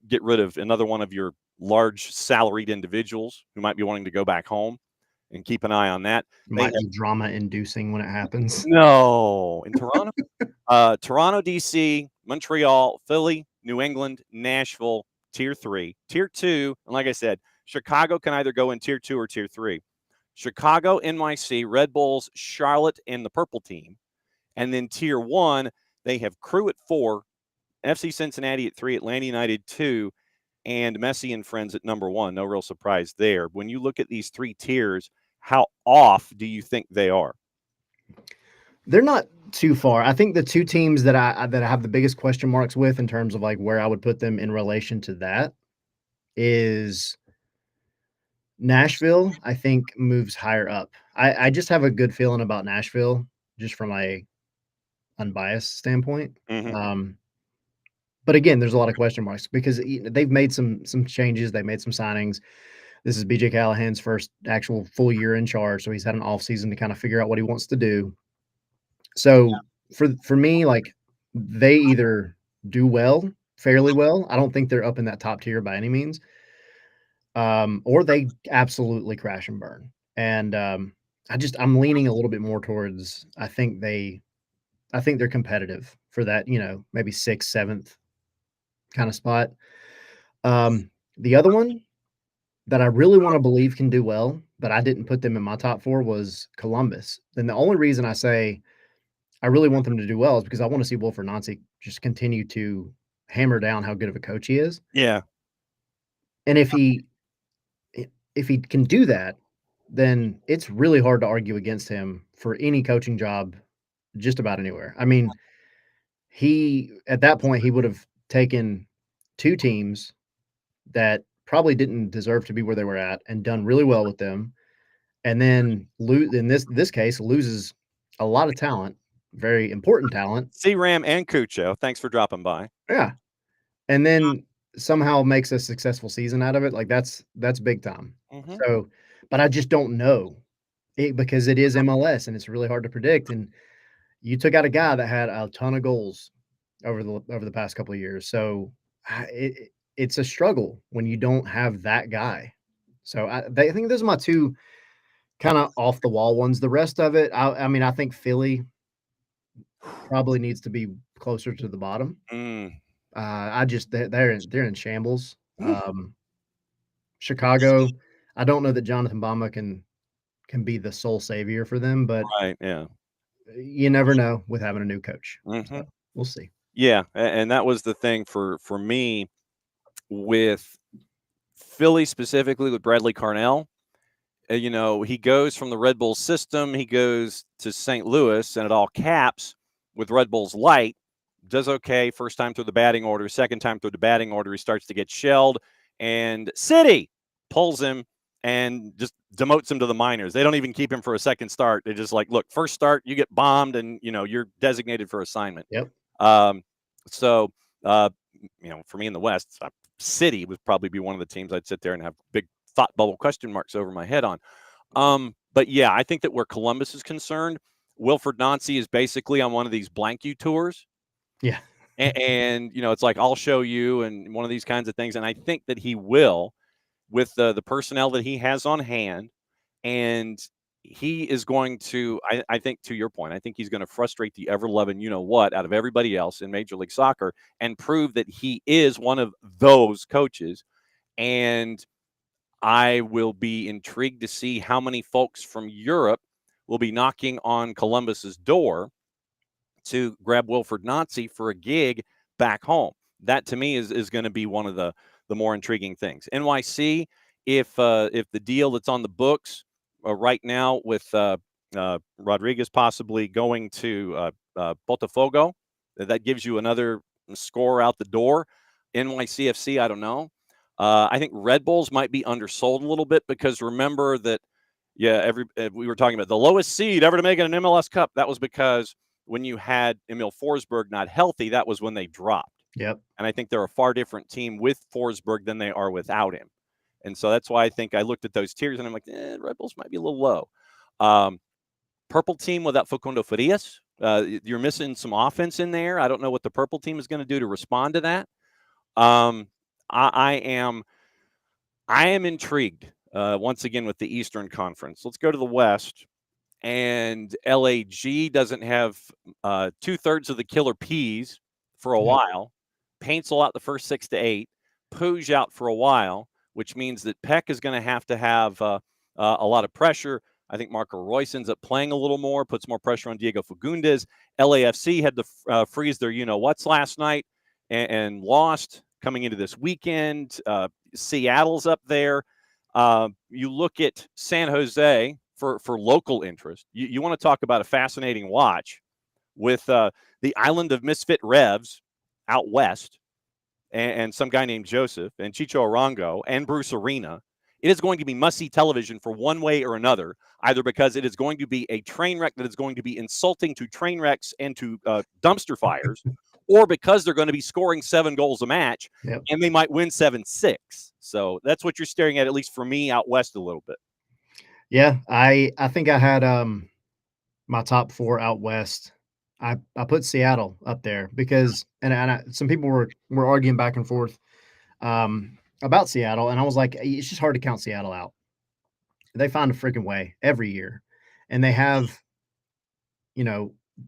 get rid of another one of your large salaried individuals who might be wanting to go back home, and keep an eye on that. Might be drama inducing when it happens. No, in Toronto, Toronto, DC, Montreal, Philly, New England, Nashville, Tier 3, Tier 2, and like I said, Chicago can either go in Tier 2 or Tier 3. Chicago, NYC, Red Bulls, Charlotte, and the Purple Team. And then Tier 1, they have Crew at 4, FC Cincinnati at 3, Atlanta United 2, and Messi and Friends at number 1. No real surprise there. When you look at these 3 tiers, how off do you think they are? They're not too far. I think the 2 teams that I have the biggest question marks with in terms of like where I would put them in relation to that is Nashville, I think, moves higher up. I just have a good feeling about Nashville just from a unbiased standpoint. Mm-hmm. But again, there's a lot of question marks because they've made some changes. They made some signings. This is BJ Callahan's first actual full year in charge, so he's had an off season to kind of figure out what he wants to do. So for me, like they either do well, fairly well. I don't think they're up in that top tier by any means. Or they absolutely crash and burn. And I'm leaning a little bit more towards I think they're competitive for that, maybe 6th, 7th kind of spot. The other one that I really want to believe can do well, but I didn't put them in my top 4 was Columbus. And the only reason I say I really want them to do well is because I want to see Wilfred Nancy just continue to hammer down how good of a coach he is. Yeah. And if he can do that, then it's really hard to argue against him for any coaching job just about anywhere. I mean, at that point, he would have taken 2 teams that probably didn't deserve to be where they were at and done really well with them. And then in this case, loses a lot of talent, very important talent. C-Ram and Cucho, thanks for dropping by. Yeah. And then somehow makes a successful season out of it. Like that's big time. Mm-hmm. So, but I just don't know because it is MLS and it's really hard to predict. And you took out a guy that had a ton of goals over the past couple of years. So it's a struggle when you don't have that guy. So I think those are my 2 kind of off the wall ones. The rest of it, I mean, I think Philly probably needs to be closer to the bottom. They're in shambles. Chicago, I don't know that Jonathan Bama can be the sole savior for them, but right, yeah, you never know with having a new coach. Mm-hmm. So we'll see. Yeah, and that was the thing for me with Philly specifically with Bradley Carnell. He goes from the Red Bull system, he goes to St. Louis, and it all caps with Red Bull's light. Does okay first time through the batting order, second time through the batting order, he starts to get shelled, and City pulls him and just demotes him to the minors. They don't even keep him for a second start. They're just like, look, first start, you get bombed, and you're designated for assignment. Yep. So for me in the West, City would probably be one of the teams I'd sit there and have big thought bubble question marks over my head on. But yeah, I think that where Columbus is concerned, Wilfred Nancy is basically on one of these blank you tours. Yeah. And it's like, I'll show you, and one of these kinds of things. And I think that he will, with the personnel that he has on hand. And he is going to, I think, to your point, I think he's going to frustrate the ever-loving you-know-what out of everybody else in Major League Soccer and prove that he is one of those coaches. And I will be intrigued to see how many folks from Europe will be knocking on Columbus's door to grab Wilfred Nancy for a gig back home. That to me is going to be one of the more intriguing things. NYC, if the deal that's on the books right now with Rodriguez possibly going to Botafogo, that gives you another score out the door. NYCFC, I don't know. I think Red Bulls might be undersold a little bit, because remember that, we were talking about the lowest seed ever to make it an MLS Cup. That was because when you had Emil Forsberg not healthy, that was when they dropped. Yep. And I think they're a far different team with Forsberg than they are without him. And so that's why I think I looked at those tiers and I'm like, Red Bulls might be a little low. Purple team without Facundo Farias. You're missing some offense in there. I don't know what the purple team is going to do to respond to that. I am intrigued once again with the Eastern Conference. Let's go to the West. And LAG doesn't have 2/3 of the killer P's for a while. Paintsel out the first 6 to 8. Puig out for a while, which means that Peck is going to have a lot of pressure. I think Marco Reus ends up playing a little more, puts more pressure on Diego Fagundes. LAFC had to freeze their you-know-whats last night and lost coming into this weekend. Seattle's up there. You look at San Jose for local interest. You want to talk about a fascinating watch with the island of misfit Revs out west, and some guy named Joseph and Chicho Arango and Bruce Arena. It is going to be must-see television for one way or another, either because it is going to be a train wreck that is going to be insulting to train wrecks and to dumpster fires, or because they're going to be scoring 7 goals a match, and they might win 7-6. So that's what you're staring at least for me out west a little bit. Yeah, I think I had my top 4 out west. I put Seattle up there because some people were arguing back and forth about Seattle, and I was like, it's just hard to count Seattle out. They find a freaking way every year, and they have,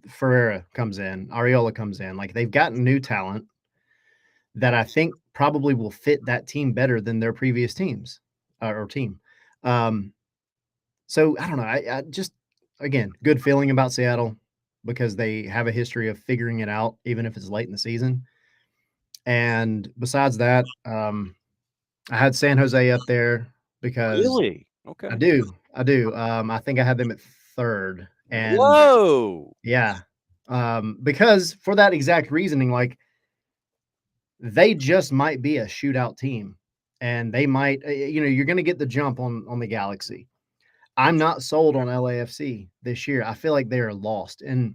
Ferreira comes in, Areola comes in, like they've gotten new talent that I think probably will fit that team better than their previous teams or team. So I don't know. I just, again, good feeling about Seattle because they have a history of figuring it out, even if it's late in the season. And besides that, I had San Jose up there because Really? Okay. I do. I think I had them at 3rd. And whoa, yeah, because for that exact reasoning, like they just might be a shootout team, and they might, you're going to get the jump on the Galaxy. I'm not sold on LAFC this year. I feel like they are lost, and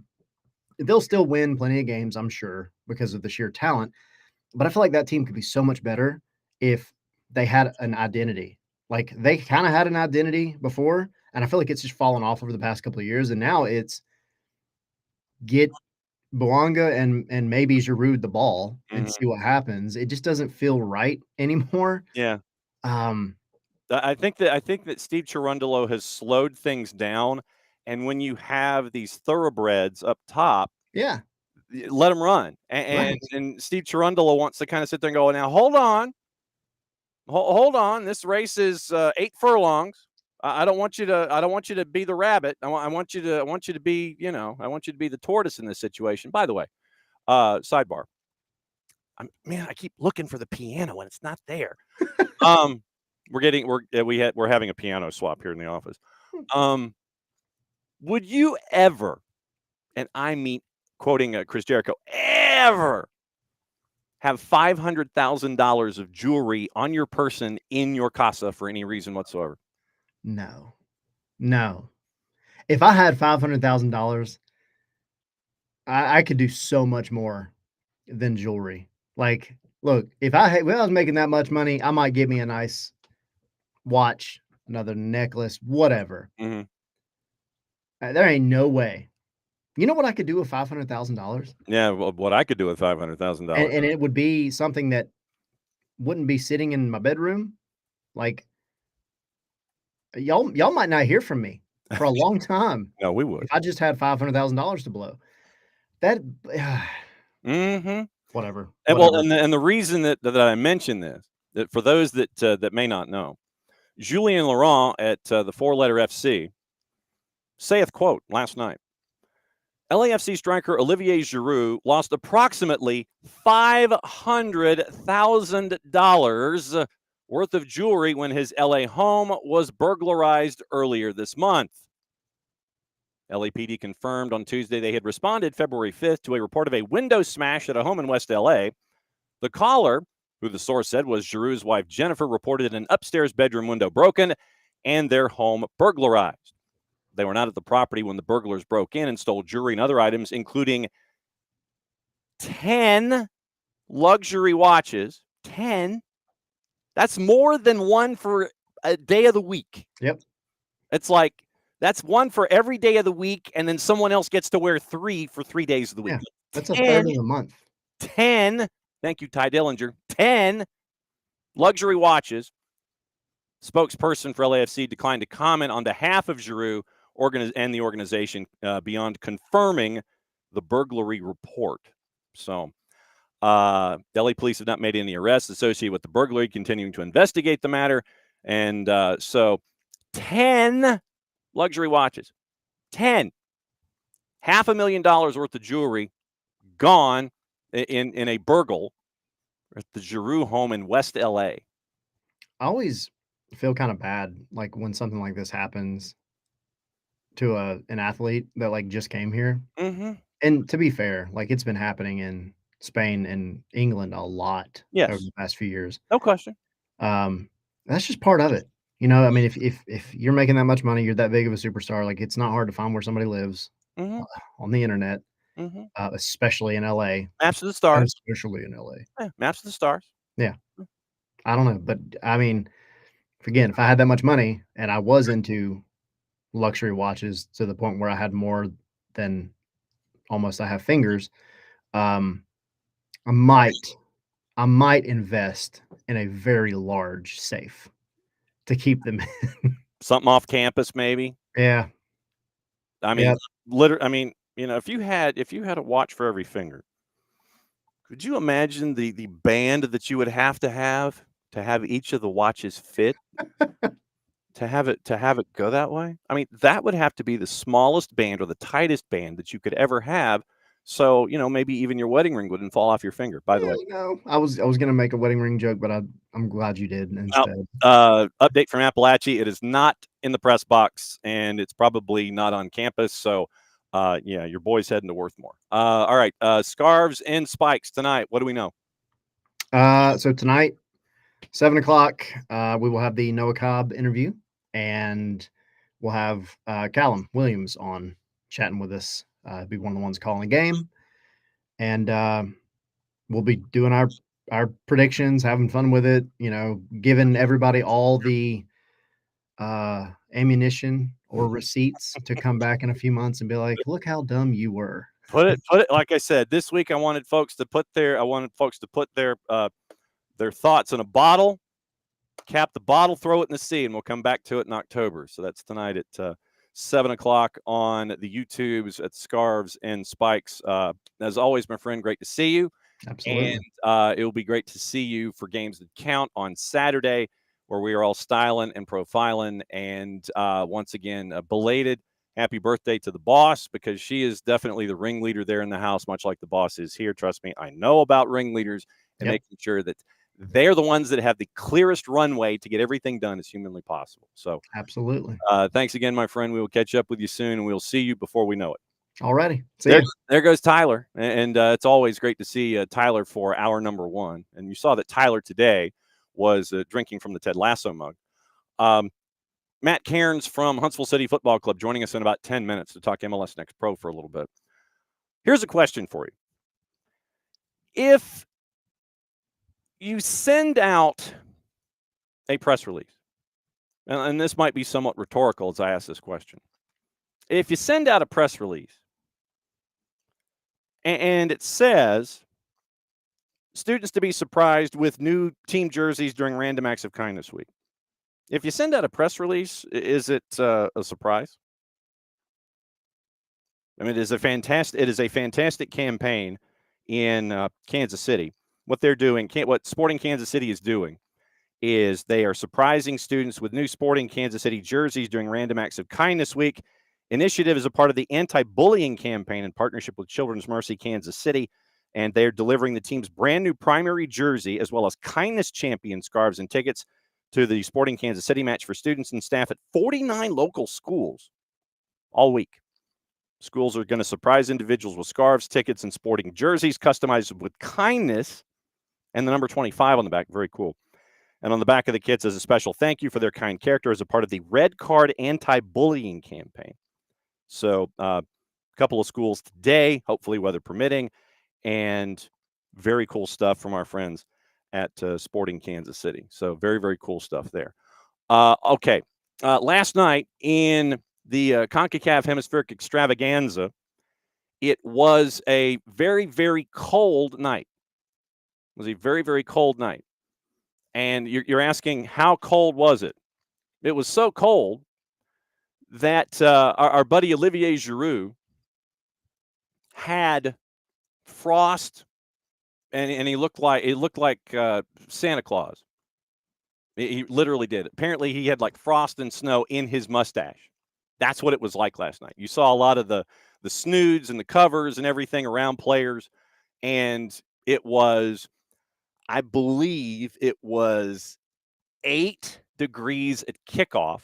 they'll still win plenty of games, I'm sure, because of the sheer talent. But I feel like that team could be so much better if they had an identity. Like they kind of had an identity before, and I feel like it's just fallen off over the past couple of years. And now it's get Bouanga and maybe Giroud the ball and see what happens. It just doesn't feel right anymore. Yeah. I think that Steve Cherundolo has slowed things down, and when you have these thoroughbreds up top, let them run. And Steve Cherundolo wants to kind of sit there and go, now hold on, this race is 8 furlongs. I don't want you to be the rabbit. I want you to be the tortoise in this situation. By the way, sidebar. I keep looking for the piano and it's not there. We're having a piano swap here in the office. Would you ever, and I mean quoting Chris Jericho, ever have $500,000 of jewelry on your person in your casa for any reason whatsoever? No. If I had $500,000, I could do so much more than jewelry. Like, look, if I was making that much money, I might get me a nice watch, another necklace, whatever. There ain't no way You know what I could do with $500,000? Yeah, well, what I could do with $500,000. And it would be something that wouldn't be sitting in my bedroom. Like, y'all might not hear from me for a long time No, we if would. I just had $500,000 to blow. That Mm-hmm. whatever, And well, whatever. and the reason that I mention this, that for those that may not know, Julien Laurent at the four-letter FC saith, quote, last night, LAFC striker Olivier Giroud lost approximately $500,000 worth of jewelry when his LA home was burglarized earlier this month. LAPD confirmed on Tuesday they had responded February 5th to a report of a window smash at a home in West LA. The caller, who the source said was Giroud's wife Jennifer, reported an upstairs bedroom window broken and their home burglarized. They were not at the property when the burglars broke in and stole jewelry and other items, including 10 luxury watches. 10. That's more than one for a day of the week. Yep. It's like that's one for every day of the week, and then someone else gets to wear 3 for 3 days of the week. Yeah, that's a 10, third of the month. 10. Thank you, Ty Dillinger. 10 luxury watches. Spokesperson for LAFC declined to comment on behalf of Giroud and the organization beyond confirming the burglary report. So, LA police have not made any arrests associated with the burglary, continuing to investigate the matter. And so 10 luxury watches, 10, $500,000 worth of jewelry gone in a burgle at the Giroud home in West LA. I always feel kind of bad, like, when something like this happens to an athlete that, like, just came here. Mm-hmm. And to be fair, like, it's been happening in Spain and England a lot over Yes, the past few years. no question. That's just part of it. You know, I mean, if you're making that much money, you're that big of a superstar, like, it's not hard to find where somebody lives Mm-hmm. on the internet, Mm-hmm. especially in LA. Maps of the stars. Especially in LA. Yeah, maps of the stars. Yeah. I don't know, but, I mean, again, if I had that much money and I was into luxury watches to the point where I had more than almost I have fingers, um, I might invest in a very large safe to keep them in. Something off campus, maybe. Yeah. I mean, Yep. literally. I mean, if you had a watch for every finger, could you imagine the band that you would have to have each of the watches fit? To have it go that way? I mean, that would have to be the smallest band or the tightest band that you could ever have. So, maybe even your wedding ring wouldn't fall off your finger, by the way. No, I was gonna make a wedding ring joke, but I'm glad you did Now, instead. update from ATLUTD. It is not in the press box, and it's probably not on campus. So, yeah, your boy's heading to Worthmore. All right, Scarves and Spikes tonight. What do we know? So tonight, 7:00, we will have the Noah Cobb interview, and we'll have Callum Williams on chatting with us. Be one of the ones calling the game, and we'll be doing our predictions, having fun with it. You know, giving everybody all the ammunition or receipts to come back in a few months and be like, "Look how dumb you were." Put it. Like I said, this week I wanted folks to put their thoughts in a bottle, cap the bottle, throw it in the sea, and we'll come back to it in October. So that's tonight at 7:00 on the YouTubes at Scarves and Spikes. As always, my friend, great to see you. Absolutely. And it will be great to see you for games that count on Saturday, where we are all styling and profiling. And once again, belated happy birthday to the boss, because she is definitely the ringleader there in the house, much like the boss is here. Trust me, I know about ringleaders and making sure that they're the ones that have the clearest runway to get everything done as humanly possible. So Absolutely. thanks again, my friend. We will catch up with you soon, and we'll see you before we know it. Alrighty. See ya. There goes Tyler. And it's always great to see Tyler for hour number 1. And you saw that Tyler today was drinking from the Ted Lasso mug. Matt Cairns from Huntsville City Football Club joining us in about 10 minutes to talk MLS Next Pro for a little bit. Here's a question for you. If you send out a press release, and this might be somewhat rhetorical as I ask this question. If you send out a press release And it says students to be surprised with new team jerseys during Random Acts of Kindness Week. If you send out a press release, is it a surprise? I mean, it is a fantastic campaign in Kansas City. What they're doing, what Sporting Kansas City is doing, is they are surprising students with new Sporting Kansas City jerseys during Random Acts of Kindness Week. Initiative is a part of the anti-bullying campaign in partnership with Children's Mercy Kansas City, and they're delivering the team's brand new primary jersey as well as Kindness Champion scarves and tickets to the Sporting Kansas City match for students and staff at 49 local schools all week. Schools are going to surprise individuals with scarves, tickets, and sporting jerseys customized with kindness and the number 25 on the back. Very cool. And on the back of the kits is a special thank you for their kind character as a part of the Red Card anti-bullying campaign. So a couple of schools today, hopefully weather permitting, and very cool stuff from our friends at Sporting Kansas City. So very, very cool stuff there. Okay. Last night in the CONCACAF Hemispheric Extravaganza, it was a very, very cold night. It was a very, very cold night. And you're asking, how cold was it? It was so cold that our buddy Olivier Giroux had frost, and he looked like Santa Claus. He literally did. Apparently, he had like frost and snow in his mustache. That's what it was like last night. You saw a lot of the snoods and the covers and everything around players, and it was, I believe, it was 8 degrees at kickoff,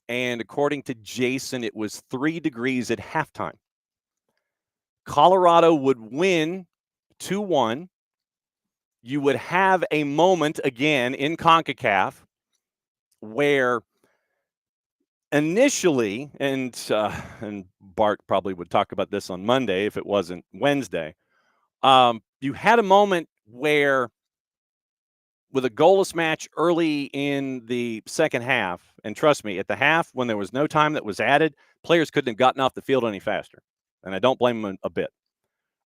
and according to Jason, it was 3 degrees at halftime. Colorado would win 2-1. You would have a moment again in CONCACAF where initially, and Bart probably would talk about this on Monday if it wasn't Wednesday, you had a moment where, with a goalless match early in the second half, and trust me, at the half, when there was no time that was added, players couldn't have gotten off the field any faster, and I don't blame them a bit.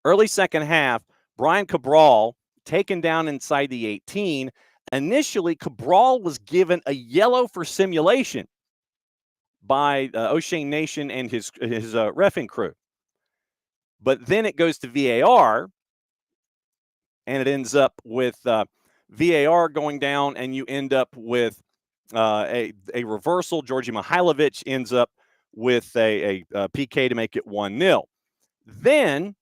Early second half, Brian Cabral taken down inside the 18. Initially, Cabral was given a yellow for simulation by O'Shane Nation and his reffing crew. But then it goes to VAR, and it ends up with VAR going down, and you end up with a reversal. Georgi Mihailovic ends up with a PK to make it 1-0. Then,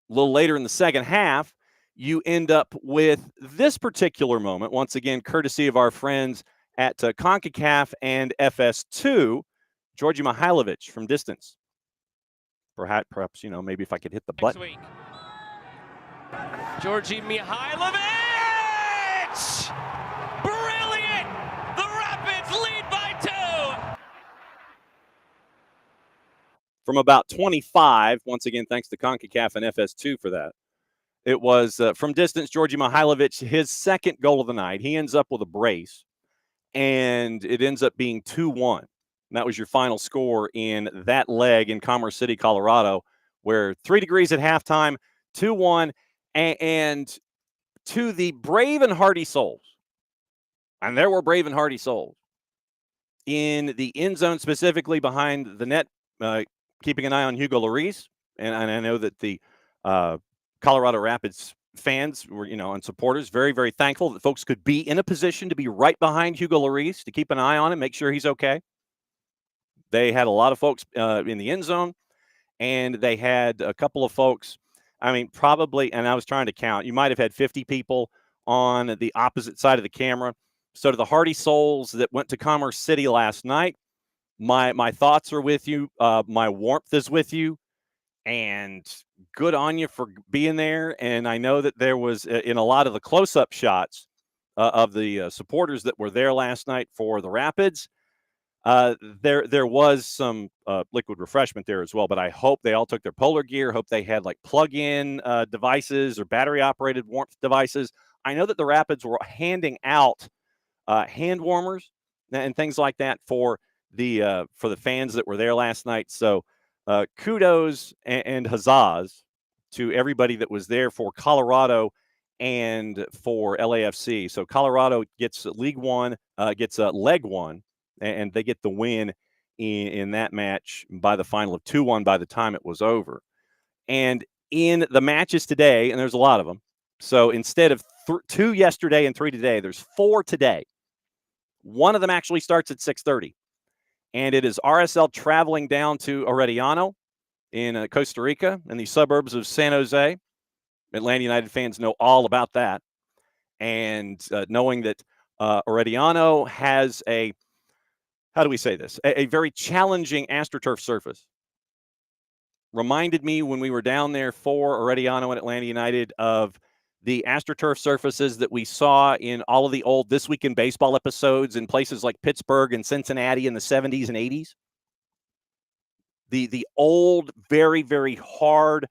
a little later in the second half, you end up with this particular moment, once again, courtesy of our friends at CONCACAF and FS2, Georgi Mihailovic from distance. Perhaps, maybe if I could hit the button. Next week. Georgi Mihailovic! Brilliant! The Rapids lead by 2! From about 25, once again, thanks to CONCACAF and FS2 for that. It was, from distance, Georgi Mihailovic, his second goal of the night. He ends up with a brace, and it ends up being 2-1. And that was your final score in that leg in Commerce City, Colorado, where 3 degrees at halftime, 2-1, and to the brave and hardy souls, and there were brave and hardy souls, in the end zone, specifically behind the net, keeping an eye on Hugo Lloris, and I know that the Colorado Rapids fans were, and supporters, very, very thankful that folks could be in a position to be right behind Hugo Lloris to keep an eye on him, make sure he's okay. They had a lot of folks in the end zone, and they had a couple of folks, probably, and I was trying to count, you might have had 50 people on the opposite side of the camera. So to the hardy souls that went to Commerce City last night, my thoughts are with you. My warmth is with you. And good on you for being there. And I know that there was, in a lot of the close-up shots of the supporters that were there last night for the Rapids, there was some liquid refreshment there as well. But I hope they all took their polar gear. Hope they had like plug-in devices or battery-operated warmth devices. I know that the Rapids were handing out hand warmers and things like that for the fans that were there last night. So kudos and huzzahs to everybody that was there for Colorado and for LAFC. So Colorado gets League One, gets Leg One, and they get the win in that match by the final of 2-1 by the time it was over. And in the matches today, and there's a lot of them, so instead of 2 yesterday and 3 today, there's 4 today. One of them actually starts at 6:30, and it is RSL traveling down to Arellano in Costa Rica in the suburbs of San Jose. Atlanta United fans know all about that. And knowing that Arellano has a, how do we say this, a very challenging AstroTurf surface. Reminded me when we were down there for Arellano and Atlanta United of the AstroTurf surfaces that we saw in all of the old This Week in Baseball episodes in places like Pittsburgh and Cincinnati in the 70s and 80s. The old, very, very hard,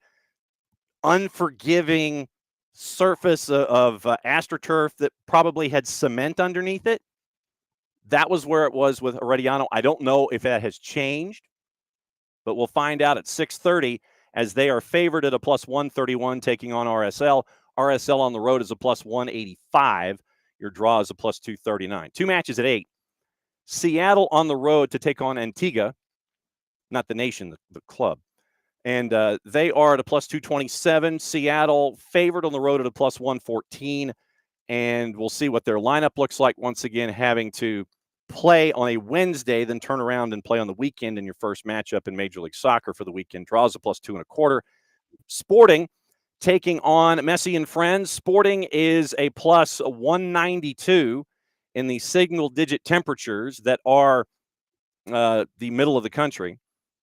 unforgiving surface of AstroTurf that probably had cement underneath it. That was where it was with Arellano. I don't know if that has changed, but we'll find out at 6:30 as they are favored at a plus 131 taking on RSL. RSL on the road is a plus 185. Your draw is a plus 239. 2 matches at 8. Seattle on the road to take on Antigua, not the nation, the club. And they are at a plus 227. Seattle favored on the road at a plus 114. And we'll see what their lineup looks like. Once again, having to play on a Wednesday, then turn around and play on the weekend in your first matchup in Major League Soccer for the weekend. Draws a plus 2.25. Sporting taking on Messi and Friends. Sporting is a plus 192 in the single-digit temperatures that are the middle of the country.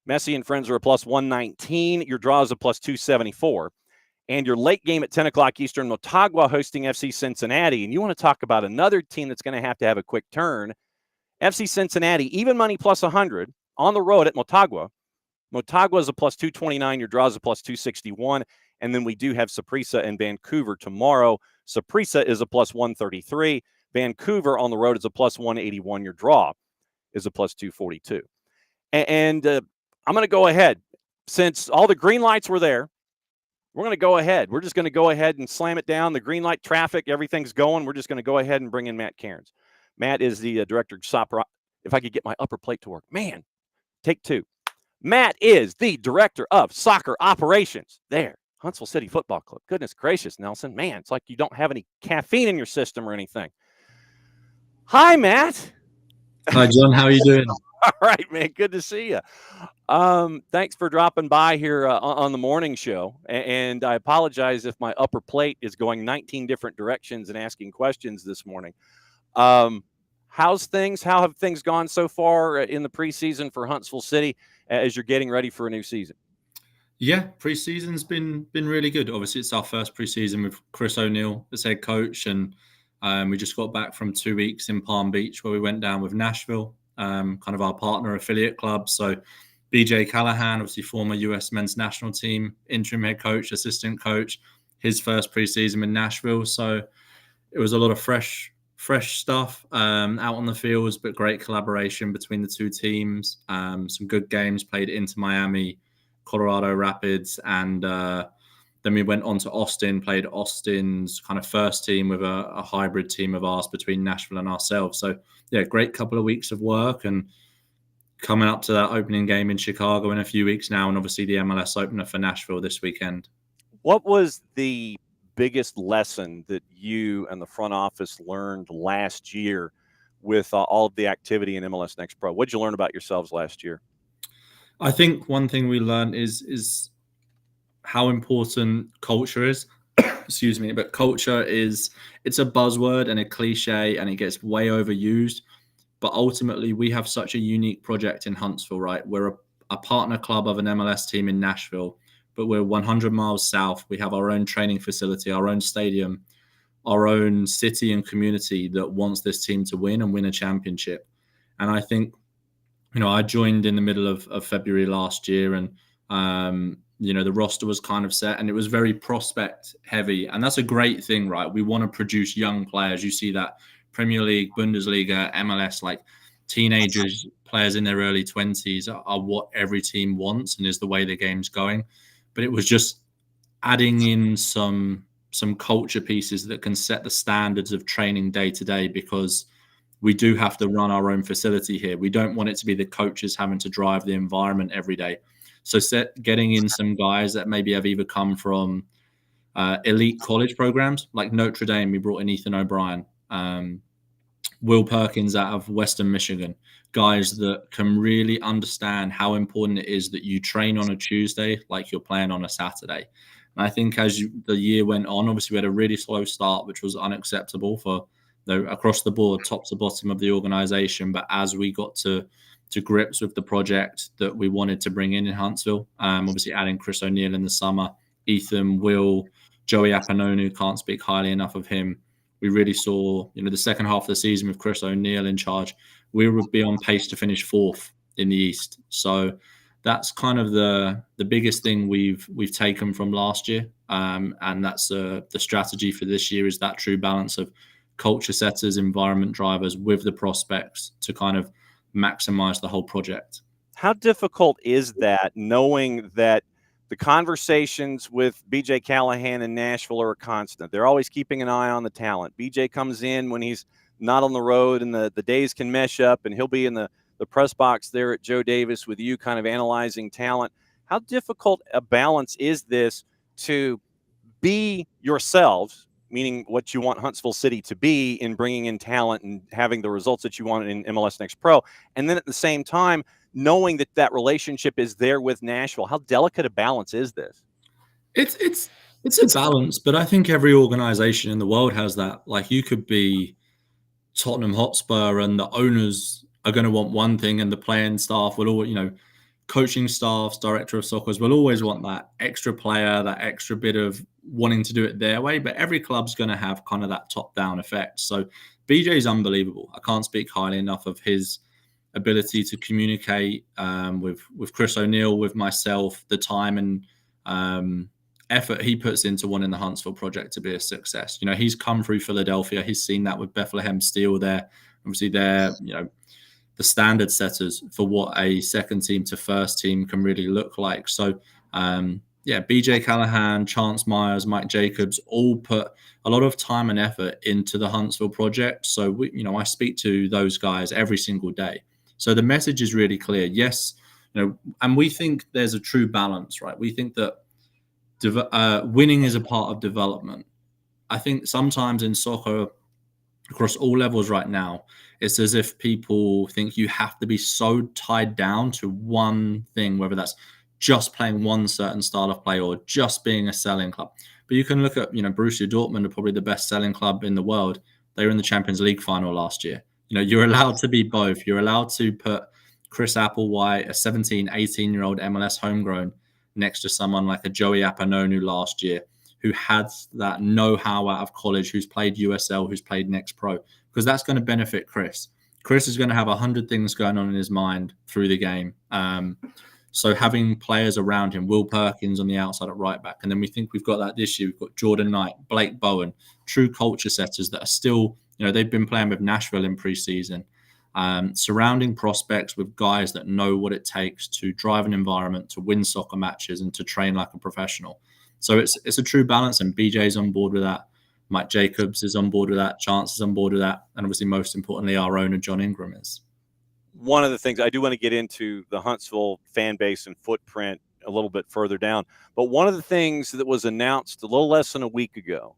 Messi and Friends are a plus 119. Your draw is a plus 274. And your late game at 10 o'clock Eastern, Motagua hosting FC Cincinnati. And you want to talk about another team that's going to have a quick turn. FC Cincinnati, even money plus 100 on the road at Motagua. Motagua is a plus 229. Your draw is a plus 261. And then we do have Saprissa and Vancouver tomorrow. Saprissa is a plus 133. Vancouver on the road is a plus 181. Your draw is a plus 242. And I'm going to go ahead. Since all the green lights were there, we're going to go ahead. We're just going to go ahead and slam it down. The green light traffic, everything's going. We're just going to go ahead and bring in Matt Cairns. Matt is the director of soccer. If I could get my upper plate to work. Man, take 2. Matt is the director of soccer operations there. Huntsville City Football Club. Goodness gracious, Nelson. Man, it's like you don't have any caffeine in your system or anything. Hi, Matt. Hi, John. How are you doing? All right, man. Good to see you. Thanks for dropping by here on the morning show. And I apologize if my upper plate is going 19 different directions and asking questions this morning. How's things? How have things gone so far in the preseason for Huntsville City as you're getting ready for a new season? Yeah, preseason's been really good. Obviously, it's our first preseason with Chris O'Neill as head coach, and we just got back from 2 weeks in Palm Beach where we went down with Nashville, kind of our partner affiliate club. So BJ Callahan, obviously former US men's national team, interim head coach, assistant coach, his first preseason in Nashville. So it was a lot of fresh stuff out on the fields, but great collaboration between the two teams. Some good games played into Miami, Colorado Rapids, and then we went on to Austin, played Austin's kind of first team with a hybrid team of ours between Nashville and ourselves. So, yeah, great couple of weeks of work, and coming up to that opening game in Chicago in a few weeks now, and obviously the MLS opener for Nashville this weekend. What was the biggest lesson that you and the front office learned last year with all of the activity in MLS Next Pro? What did you learn about yourselves last year? I think one thing we learned is how important culture is. Excuse me, but culture it's a buzzword and a cliche, and it gets way overused. But ultimately, we have such a unique project in Huntsville, right? We're a partner club of an MLS team in Nashville, but we're 100 miles south. We have our own training facility, our own stadium, our own city and community that wants this team to win and win a championship. And I think, I joined in the middle of February last year, and, the roster was kind of set, and it was very prospect heavy. And that's a great thing, right? We want to produce young players. You see that Premier League, Bundesliga, MLS, like teenagers, players in their early 20s are what every team wants and is the way the game's going. But it was just adding in some culture pieces that can set the standards of training day to day, because we do have to run our own facility here. We don't want it to be the coaches having to drive the environment every day. So getting in some guys that maybe have either come from elite college programs like Notre Dame. We brought in Ethan O'Brien, Will Perkins out of Western Michigan, guys that can really understand how important it is that you train on a Tuesday like you're playing on a Saturday. And I think as the year went on, obviously we had a really slow start, which was unacceptable for across the board, top to bottom of the organization. But as we got to grips with the project that we wanted to bring in Huntsville, obviously adding Chris O'Neill in the summer, Ethan, Will, Joey Apanonu, can't speak highly enough of him. We really saw, the second half of the season with Chris O'Neill in charge, we would be on pace to finish 4th in the East. So that's kind of the biggest thing we've taken from last year, and that's the strategy for this year, is that true balance of culture setters, environment drivers with the prospects to kind of maximize the whole project. How difficult is that, knowing that the conversations with BJ Callahan in Nashville are constant? They're always keeping an eye on the talent. BJ comes in when he's not on the road, and the days can mesh up, and he'll be in the press box there at Joe Davis with you kind of analyzing talent. How difficult a balance is this to be yourselves, meaning what you want Huntsville City to be in bringing in talent and having the results that you want in MLS Next Pro, and then at the same time knowing that relationship is there with Nashville? How delicate a balance is this? It's a balance, but I think every organization in the world has that. Like, you could be Tottenham Hotspur and the owners are going to want one thing, and the playing staff will always, coaching staffs, director of soccer will always want that extra player, that extra bit of wanting to do it their way. But every club's going to have kind of that top-down effect. So BJ's unbelievable. I can't speak highly enough of his ability to communicate with Chris O'Neill, with myself, the time and effort he puts into wanting the Huntsville project to be a success. He's come through Philadelphia. He's seen that with Bethlehem Steel there. Obviously, they're, the standard setters for what a second team to first team can really look like. So, BJ Callahan, Chance Myers, Mike Jacobs all put a lot of time and effort into the Huntsville project. So, I speak to those guys every single day. So the message is really clear. Yes, and we think there's a true balance, right? We think that winning is a part of development. I think sometimes in soccer, across all levels right now, it's as if people think you have to be so tied down to one thing, whether that's just playing one certain style of play or just being a selling club. But you can look at, Borussia Dortmund are probably the best selling club in the world. They were in the Champions League final last year. You're allowed to be both. You're allowed to put Chris Applewhite, a 17, 18-year-old MLS homegrown, next to someone like a Joey Apanonu last year, who had that know-how out of college, who's played USL, who's played Next Pro, because that's going to benefit Chris. Chris is going to have 100 things going on in his mind through the game. So having players around him, Will Perkins on the outside at right back, and then we think we've got that this year. We've got Jordan Knight, Blake Bowen, true culture setters that are still, they've been playing with Nashville in preseason, surrounding prospects with guys that know what it takes to drive an environment, to win soccer matches, and to train like a professional. So it's a true balance, and BJ's on board with that. Mike Jacobs is on board with that. Chance is on board with that. And obviously, most importantly, our owner, John Ingram, is. One of the things I do want to get into the Huntsville fan base and footprint a little bit further down. But one of the things that was announced a little less than a week ago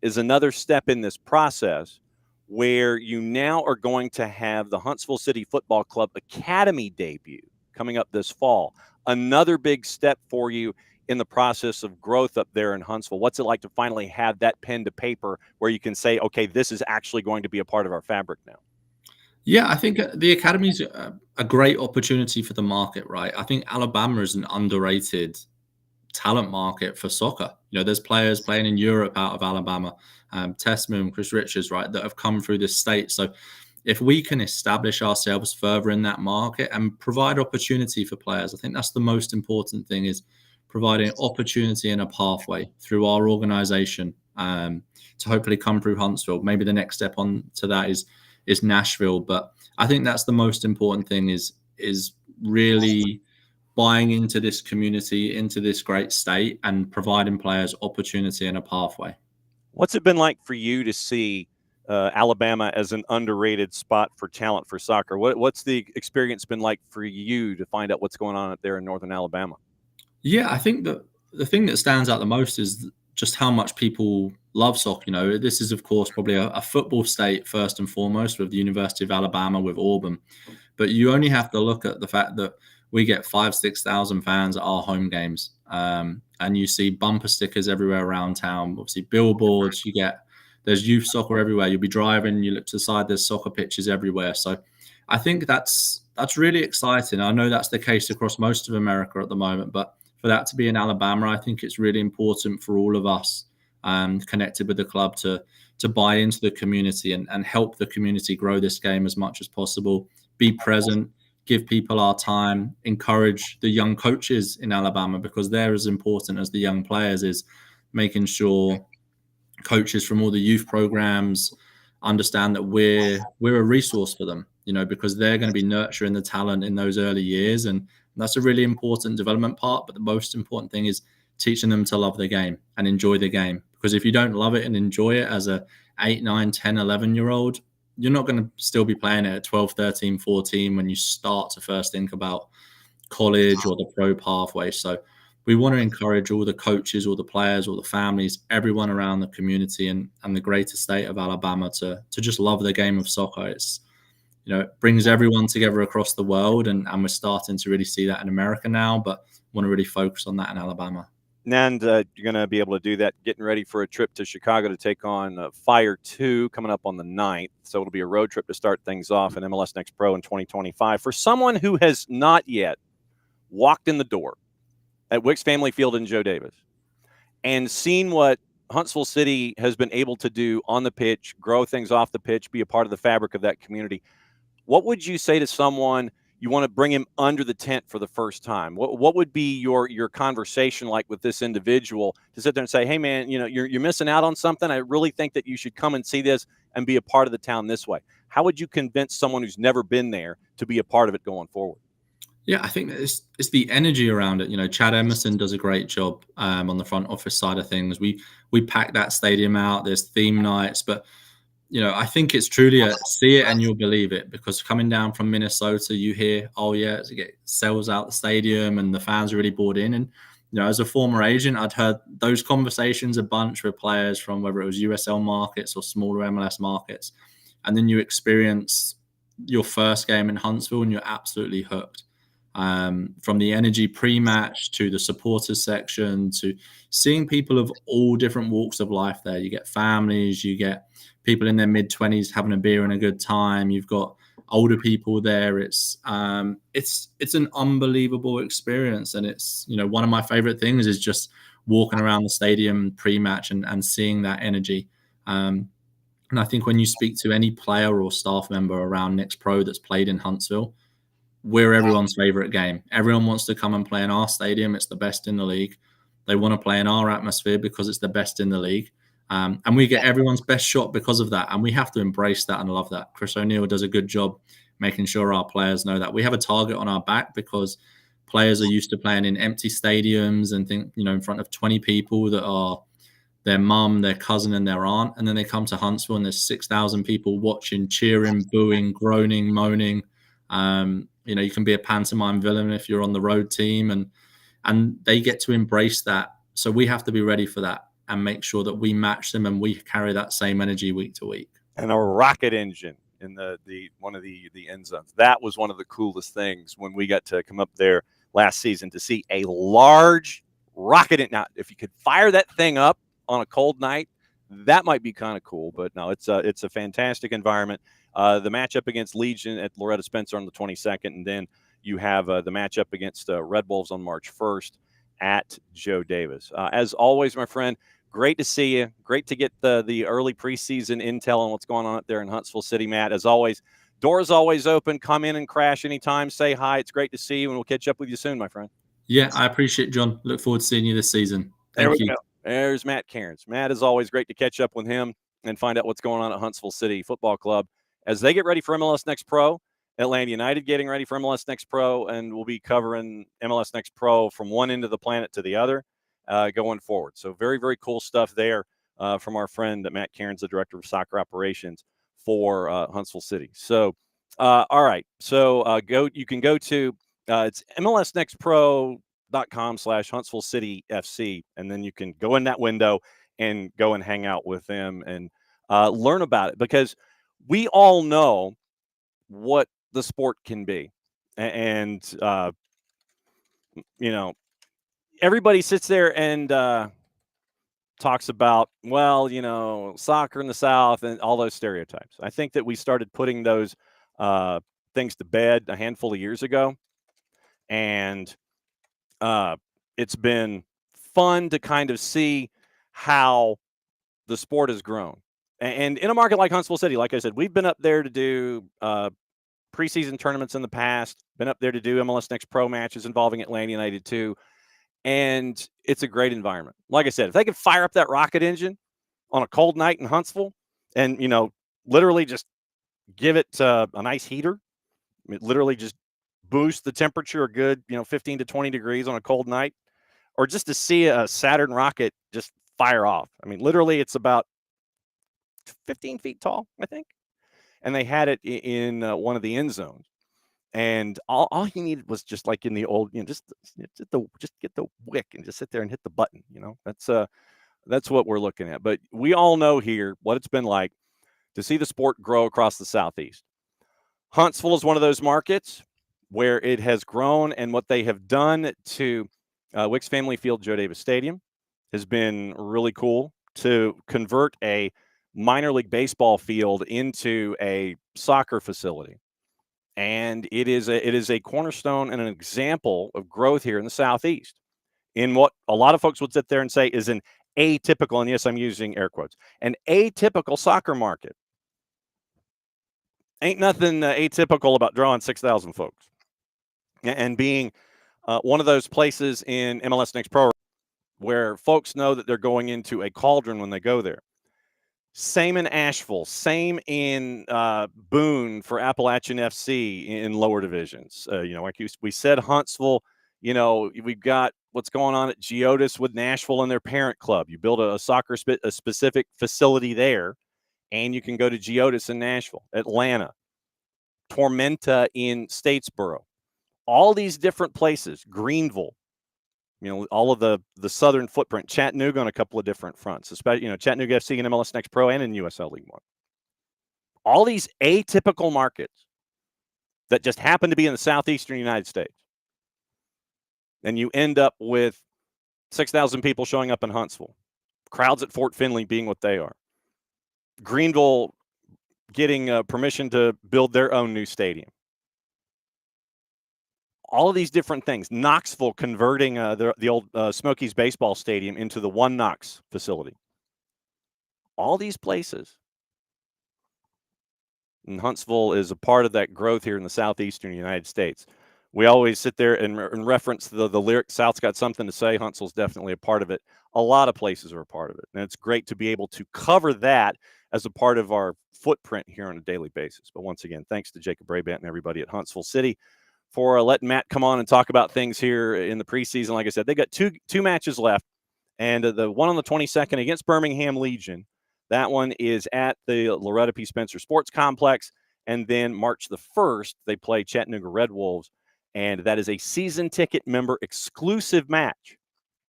is another step in this process, where you now are going to have the Huntsville City Football Club Academy debut coming up this fall. Another big step for you in the process of growth up there in Huntsville. What's it like to finally have that pen to paper where you can say, okay, this is actually going to be a part of our fabric now? Yeah, I think the academy is a great opportunity for the market, right? I think Alabama is an underrated talent market for soccer. There's players playing in Europe out of Alabama, Tessman, Chris Richards, right, that have come through this state. So if we can establish ourselves further in that market and provide opportunity for players, I think that's the most important thing, is providing opportunity and a pathway through our organization to hopefully come through Huntsville. Maybe the next step on to that is Nashville. But I think that's the most important thing, is really buying into this community, into this great state, and providing players opportunity and a pathway. What's it been like for you to see Alabama as an underrated spot for talent for soccer? What's the experience been like for you to find out what's going on up there in northern Alabama? Yeah, I think that the thing that stands out the most is just how much people love soccer. This is, of course, probably a football state first and foremost, with the University of Alabama, with Auburn. But you only have to look at the fact that we get 5,000-6,000 fans at our home games. And you see bumper stickers everywhere around town, obviously billboards, there's youth soccer everywhere. You'll be driving, you look to the side, there's soccer pitches everywhere. So I think that's really exciting. I know that's the case across most of America at the moment, but for that to be in Alabama, I think it's really important for all of us connected with the club to buy into the community and help the community grow this game as much as possible. Be present, give people our time, encourage the young coaches in Alabama, because they're as important as the young players, is making sure coaches from all the youth programs understand that we're a resource for them, because they're going to be nurturing the talent in those early years. And that's a really important development part. But the most important thing is teaching them to love the game and enjoy the game. Because if you don't love it and enjoy it as a 8, 9, 10, 11-year-old, you're not going to still be playing it at 12, 13, 14 when you start to first think about college or the pro pathway. So we want to encourage all the coaches, all the players, all the families, everyone around the community and the greater state of Alabama to just love the game of soccer. It's, it brings everyone together across the world, and we're starting to really see that in America now, but want to really focus on that in Alabama. And you're going to be able to do that getting ready for a trip to Chicago to take on Fire 2 coming up on the 9th. So it'll be a road trip to start things off in MLS Next Pro in 2025. For someone who has not yet walked in the door at Wicks Family Field in Joe Davis and seen what Huntsville City has been able to do on the pitch, grow things off the pitch, be a part of the fabric of that community, what would you say to someone you want to bring him under the tent for the first time? What would be your conversation like with this individual to sit there and say, hey, man, you're missing out on something. I really think that you should come and see this and be a part of the town this way. How would you convince someone who's never been there to be a part of it going forward? Yeah, I think it's the energy around it. Chad Emerson does a great job on the front office side of things. We pack that stadium out. There's theme nights, but I think it's truly a see it and you'll believe it, because coming down from Minnesota, you hear, oh yeah, it sells out the stadium and the fans are really bought in. And as a former agent, I'd heard those conversations a bunch with players from whether it was USL markets or smaller MLS markets, and then you experience your first game in Huntsville and you're absolutely hooked. From the energy pre-match to the supporters section to seeing people of all different walks of life there. You get families, you get people in their mid-20s having a beer and a good time. You've got older people there. It's an unbelievable experience. And it's, one of my favorite things is just walking around the stadium pre-match and seeing that energy. And I think when you speak to any player or staff member around Next Pro that's played in Huntsville, we're everyone's favorite game. Everyone wants to come and play in our stadium. It's the best in the league. They want to play in our atmosphere because it's the best in the league. And we get everyone's best shot because of that. And we have to embrace that and love that. Chris O'Neill does a good job making sure our players know that. We have a target on our back because players are used to playing in empty stadiums and think, in front of 20 people that are their mum, their cousin, and their aunt. And then they come to Huntsville and there's 6,000 people watching, cheering, booing, groaning, moaning. You can be a pantomime villain if you're on the road team, and they get to embrace that. So we have to be ready for that and make sure that we match them and we carry that same energy week to week. And a rocket engine in the one of the end zones. That was one of the coolest things when we got to come up there last season to see a large rocket. Now, if you could fire that thing up on a cold night, that might be kind of cool. But no, it's a fantastic environment. The matchup against Legion at Loretta Spencer on the 22nd, and then you have the matchup against Red Wolves on March 1st at Joe Davis. As always, my friend, great to see you. Great to get the early preseason intel on what's going on up there in Huntsville City, Matt. As always, doors always open. Come in and crash anytime. Say hi. It's great to see you, and we'll catch up with you soon, my friend. Yeah, I appreciate it, John. Look forward to seeing you this season. Thank you. Go. There's Matt Cairns. Matt, is always great to catch up with him and find out what's going on at Huntsville City Football Club as they get ready for MLS Next Pro Atlanta United getting ready for MLS Next Pro, and we'll be covering MLS Next Pro from one end of the planet to the other going forward. So very, very cool stuff there from our friend Matt Cairns, the Director of Soccer Operations for Huntsville City. So, all right. So you can go to it's MLSNextPro.com/Huntsville City FC, and then you can go in that window and go and hang out with them and learn about it, because we all know what the sport can be. And, everybody sits there and talks about, well, soccer in the South and all those stereotypes. I think that we started putting those things to bed a handful of years ago. And it's been fun to kind of see how the sport has grown. And in a market like Huntsville City, like I said, we've been up there to do preseason tournaments in the past, been up there to do MLS Next Pro matches involving Atlanta United too. And it's a great environment. Like I said, if they could fire up that rocket engine on a cold night in Huntsville and, literally just give it a nice heater, literally just boost the temperature a good, 15 to 20 degrees on a cold night, or just to see a Saturn rocket just fire off. I mean, literally it's about 15 feet tall, I think. And they had it in one of the end zones. And all he needed was just like in the old, just get the wick and just sit there and hit the button. That's what we're looking at. But we all know here what it's been like to see the sport grow across the Southeast. Huntsville is one of those markets where it has grown, and what they have done to Wicks Family Field, Joe Davis Stadium, has been really cool to convert a minor league baseball field into a soccer facility. And it is a cornerstone and an example of growth here in the Southeast, in what a lot of folks would sit there and say is an atypical, and yes, I'm using air quotes, an atypical soccer market. Ain't nothing atypical about drawing 6,000 folks and being one of those places in MLS Next Pro where folks know that they're going into a cauldron when they go there. Same in Asheville, same in Boone for Appalachian FC in lower divisions. Like we said, Huntsville, we've got what's going on at Geodis with Nashville and their parent club. You build a specific facility there, and you can go to Geodis in Nashville, Atlanta, Tormenta in Statesboro, all these different places, Greenville, all of the southern footprint, Chattanooga on a couple of different fronts, especially, Chattanooga FC in MLS Next Pro and in USL League One. All these atypical markets that just happen to be in the southeastern United States. And you end up with 6,000 people showing up in Huntsville, crowds at Fort Finley being what they are, Greenville getting permission to build their own new stadium. All of these different things. Knoxville converting the old Smokies baseball stadium into the One Knox facility. All these places. And Huntsville is a part of that growth here in the southeastern United States. We always sit there and reference the lyric, South's got something to say. Huntsville's definitely a part of it. A lot of places are a part of it. And it's great to be able to cover that as a part of our footprint here on a daily basis. But once again, thanks to Jacob Brabant and everybody at Huntsville City for letting Matt come on and talk about things here in the preseason. Like I said, they got two matches left, and the one on the 22nd against Birmingham Legion, that one is at the Loretta P. Spencer Sports Complex, and then March the 1st, they play Chattanooga Red Wolves, and that is a season ticket member exclusive match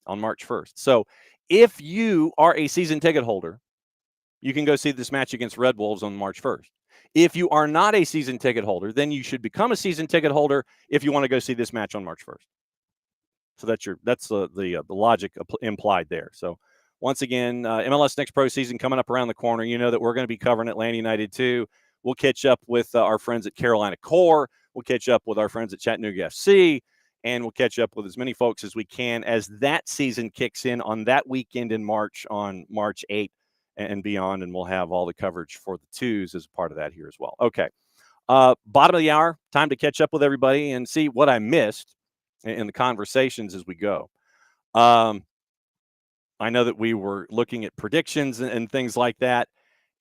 on March 1st. So if you are a season ticket holder, you can go see this match against Red Wolves on March 1st. If you are not a season ticket holder, then you should become a season ticket holder if you want to go see this match on March 1st. So that's the logic implied there. So once again, MLS Next Pro season coming up around the corner. You know that we're going to be covering Atlanta United too. We'll catch up with our friends at Carolina Core. We'll catch up with our friends at Chattanooga FC, and we'll catch up with as many folks as we can as that season kicks in on that weekend in March, on March 8th. And beyond, and we'll have all the coverage for the twos as part of that here as well. Okay. Bottom of the hour, time to catch up with everybody and see what I missed in the conversations as we go. I know that we were looking at predictions and things like that.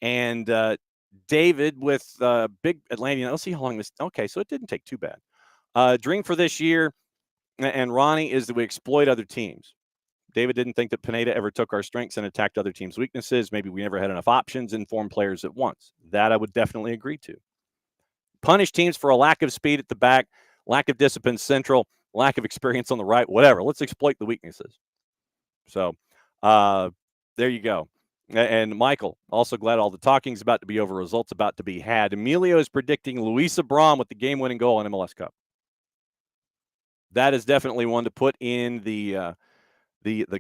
And David with Big Atlantean. Let's see how long this. Okay, so it didn't take too bad. Dream for this year, and Ronnie, is that we exploit other teams. David didn't think that Pineda ever took our strengths and attacked other teams' weaknesses. Maybe we never had enough options and formed players at once. That I would definitely agree to. Punish teams for a lack of speed at the back, lack of discipline central, lack of experience on the right, whatever. Let's exploit the weaknesses. So there you go. And Michael, also glad all the talking's about to be over, results about to be had. Emilio is predicting Luisa Braun with the game-winning goal in MLS Cup. That is definitely one to put in the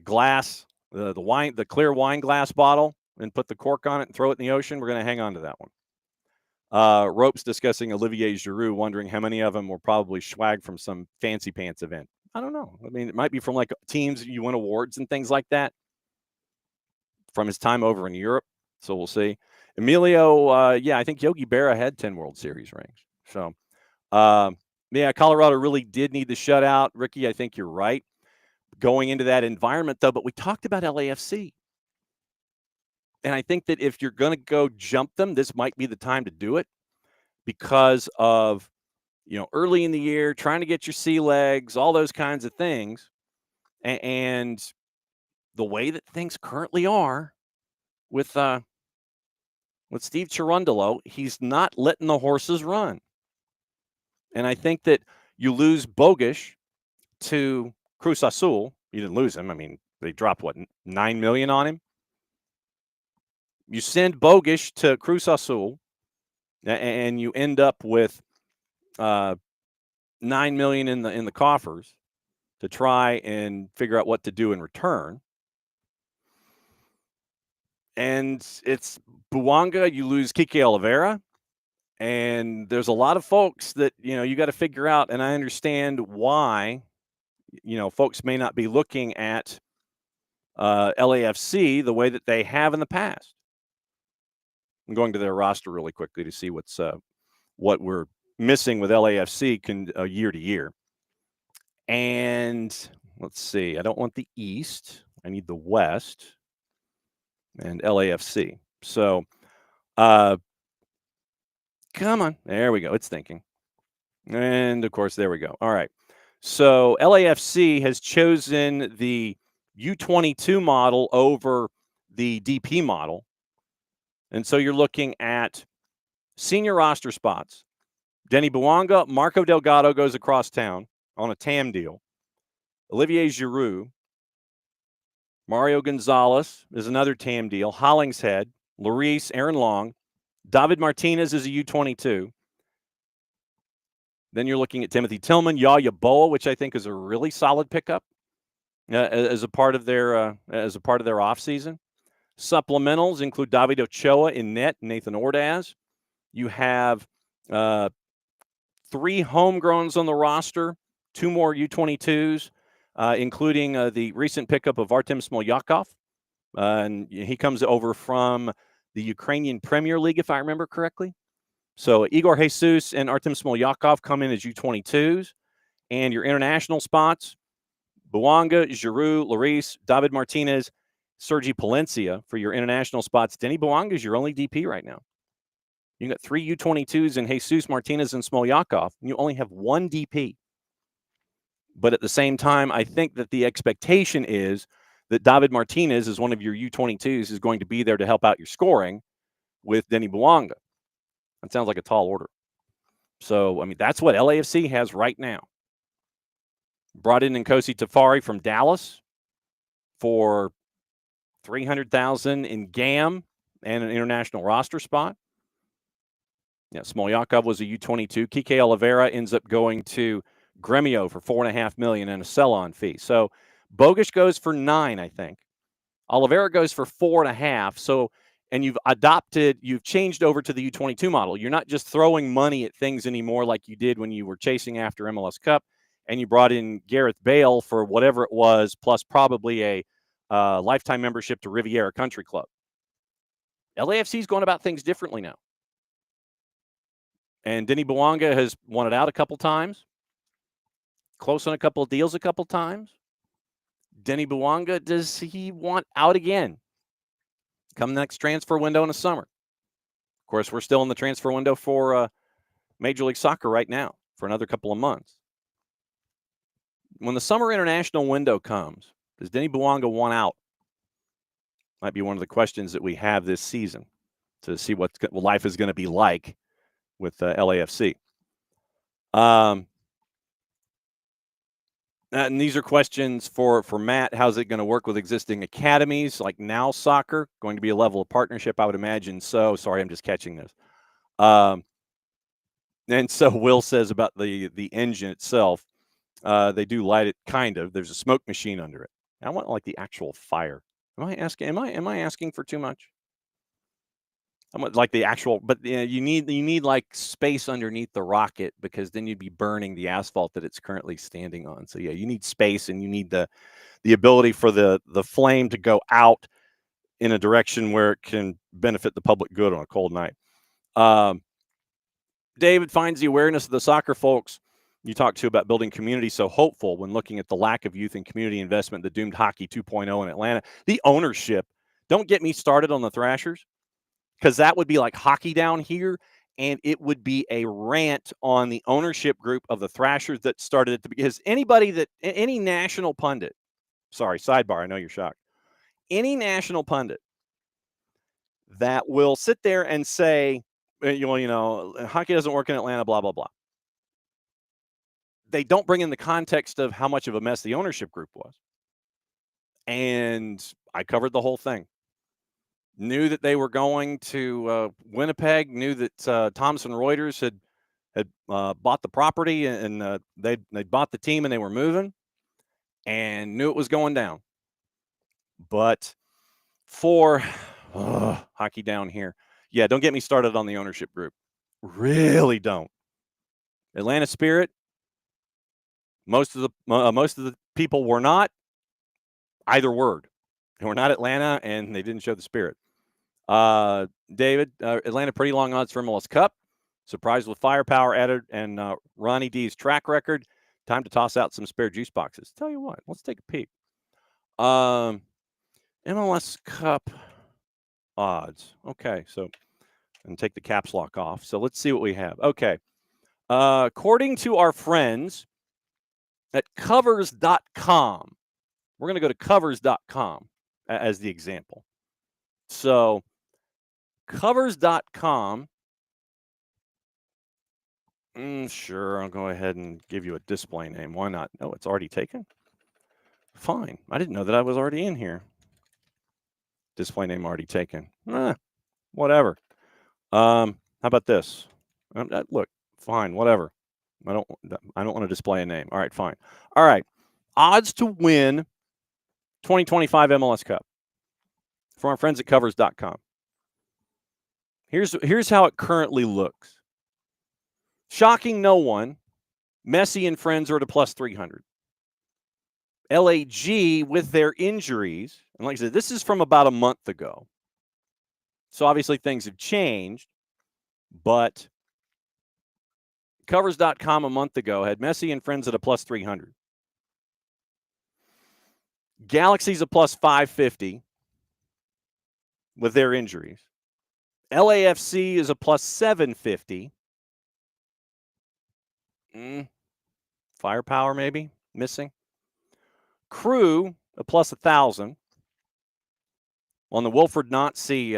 glass, the wine, the clear wine glass bottle, and put the cork on it and throw it in the ocean. We're going to hang on to that one. Ropes discussing Olivier Giroud, wondering how many of them were probably swag from some fancy pants event. I don't know. I mean, it might be from like teams you win awards and things like that from his time over in Europe. So we'll see. Emilio, yeah, I think Yogi Berra had 10 World Series rings. So, yeah, Colorado really did need the shutout. Ricky, I think you're right. Going into that environment, though, but we talked about LAFC. And I think that if you're going to go jump them, this might be the time to do it because of, early in the year, trying to get your sea legs, all those kinds of things. And the way that things currently are with Steve Cherundolo, he's not letting the horses run. And I think that you lose Bogish to Cruz Azul. You didn't lose him. I mean, they dropped, what, $9 million on him? You send Bogish to Cruz Azul, and you end up with $9 million in the coffers to try and figure out what to do in return. And it's Buanga, you lose Kike Oliveira, and there's a lot of folks that, you got to figure out, and I understand why, folks may not be looking at LAFC the way that they have in the past. I'm going to their roster really quickly to see what we're missing with LAFC year to year. And let's see, I don't want the East. I need the West and LAFC. So, come on. There we go. It's thinking. And, of course, there we go. All right. So, LAFC has chosen the U22 model over the DP model. And so you're looking at senior roster spots. Denny Buanga, Marco Delgado goes across town on a TAM deal. Olivier Giroud, Mario Gonzalez is another TAM deal. Hollingshead, Lloris, Aaron Long, David Martinez is a U22. Then you're looking at Timothy Tillman, Yaya Boa, which I think is a really solid pickup as a part of their offseason. Supplementals include David Ochoa in net, Nathan Ordaz. You have 3 homegrowns on the roster, 2 more U22s, including the recent pickup of Artem Smolyakov. And he comes over from the Ukrainian Premier League, if I remember correctly. So Igor Jesus and Artem Smolyakov come in as U22s. And your international spots, Buanga, Giroud, Lloris, David Martinez, Sergi Palencia for your international spots. Denny Buanga is your only DP right now. You got 3 U22s in Jesus, Martinez, and Smolyakov, and you only have 1 DP. But at the same time, I think that the expectation is that David Martinez is one of your U22s is going to be there to help out your scoring with Denny Buanga. That sounds like a tall order. So, I mean, that's what LAFC has right now. Brought in Nkosi Tafari from Dallas for $300,000 in GAM and an international roster spot. Yeah, Smolyakov was a U22. Kike Oliveira ends up going to Gremio for $4.5 million and a sell-on fee. So Bogish goes for $9 million, I think. Oliveira goes for $4.5 million. So, and you've changed over to the U22 model. You're not just throwing money at things anymore like you did when you were chasing after MLS Cup, and you brought in Gareth Bale for whatever it was, plus probably a lifetime membership to Riviera Country Club. LAFC is going about things differently now. And Denny Buanga has wanted out a couple times. Close on a couple of deals a couple times. Denny Buanga, does he want out again? Come next transfer window in the summer. course, we're still in the transfer window for Major League Soccer right now for another couple of months. When the summer international window comes, does Denny Bouanga want out? Might be one of the questions that we have this season to see what life is going to be like with LAFC. And these are questions for Matt. How's it going to work with existing academies like Now Soccer? Going to be a level of partnership, I would imagine. So, sorry, I'm just catching this. And so Will says about the engine itself, they do light it kind of. There's a smoke machine under it. I want like the actual fire. Am I asking for too much? I want like the actual, but you need like space underneath the rocket, because then you'd be burning the asphalt that it's currently standing on. So yeah, you need space, and you need the ability for the flame to go out in a direction where it can benefit the public good on a cold night. David finds the awareness of the soccer folks you talked to about building community so hopeful when looking at the lack of youth and community investment that doomed Hockey 2.0 in Atlanta. The ownership, don't get me started on the Thrashers, because that would be like hockey down here, and it would be a rant on the ownership group of the Thrashers that started it. Because any national pundit, sorry, sidebar, I know you're shocked, any national pundit that will sit there and say, hockey doesn't work in Atlanta, blah, blah, blah. They don't bring in the context of how much of a mess the ownership group was. And I covered the whole thing. Knew that they were going to Winnipeg, knew that Thomson Reuters had bought the property, and they bought the team, and they were moving, and knew it was going down. But for hockey down here, yeah, don't get me started on the ownership group. Really don't. Atlanta Spirit, most of the people were not either word. They were not Atlanta, and they didn't show the spirit. David, Atlanta pretty long odds for MLS Cup. Surprised with firepower added and Ronnie D's track record. Time to toss out some spare juice boxes. Tell you what, let's take a peek. MLS Cup odds. Okay, so and take the caps lock off. So let's see what we have. Okay. According to our friends at covers.com, we're going to go to covers.com as the example. So covers.com, sure, I'll go ahead and give you a display name. Why not? Oh, it's already taken? Fine. I didn't know that I was already in here. Display name already taken. Whatever. How about this? Look, fine, whatever. I don't want to display a name. All right, fine. All right. Odds to win 2025 MLS Cup from our friends at covers.com. Here's how it currently looks. Shocking no one, Messi and friends are at a plus 300. LAG with their injuries, and like I said, this is from about a month ago. So obviously things have changed, but covers.com a month ago had Messi and friends at a plus 300. Galaxy's a plus 550 with their injuries. LAFC is a plus 750. Firepower maybe missing. Crew a plus 1,000 on the Wilfred Nazi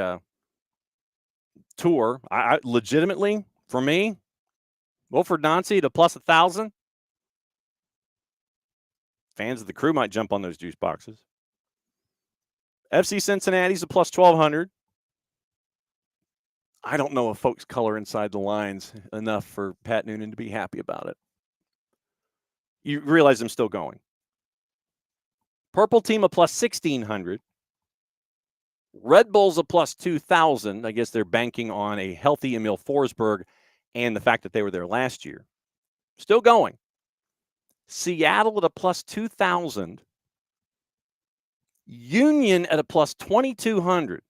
tour. I legitimately, for me, Wilfred Nazi at a plus 1,000. Fans of the Crew might jump on those juice boxes. FC Cincinnati's a plus 1,200. I don't know if folks color inside the lines enough for Pat Noonan to be happy about it. You realize I'm still going. Purple Team a plus 1,600. Red Bull's a plus 2,000. I guess they're banking on a healthy Emil Forsberg and the fact that they were there last year. Still going. Seattle at a plus 2,000. Union at a plus 2,200.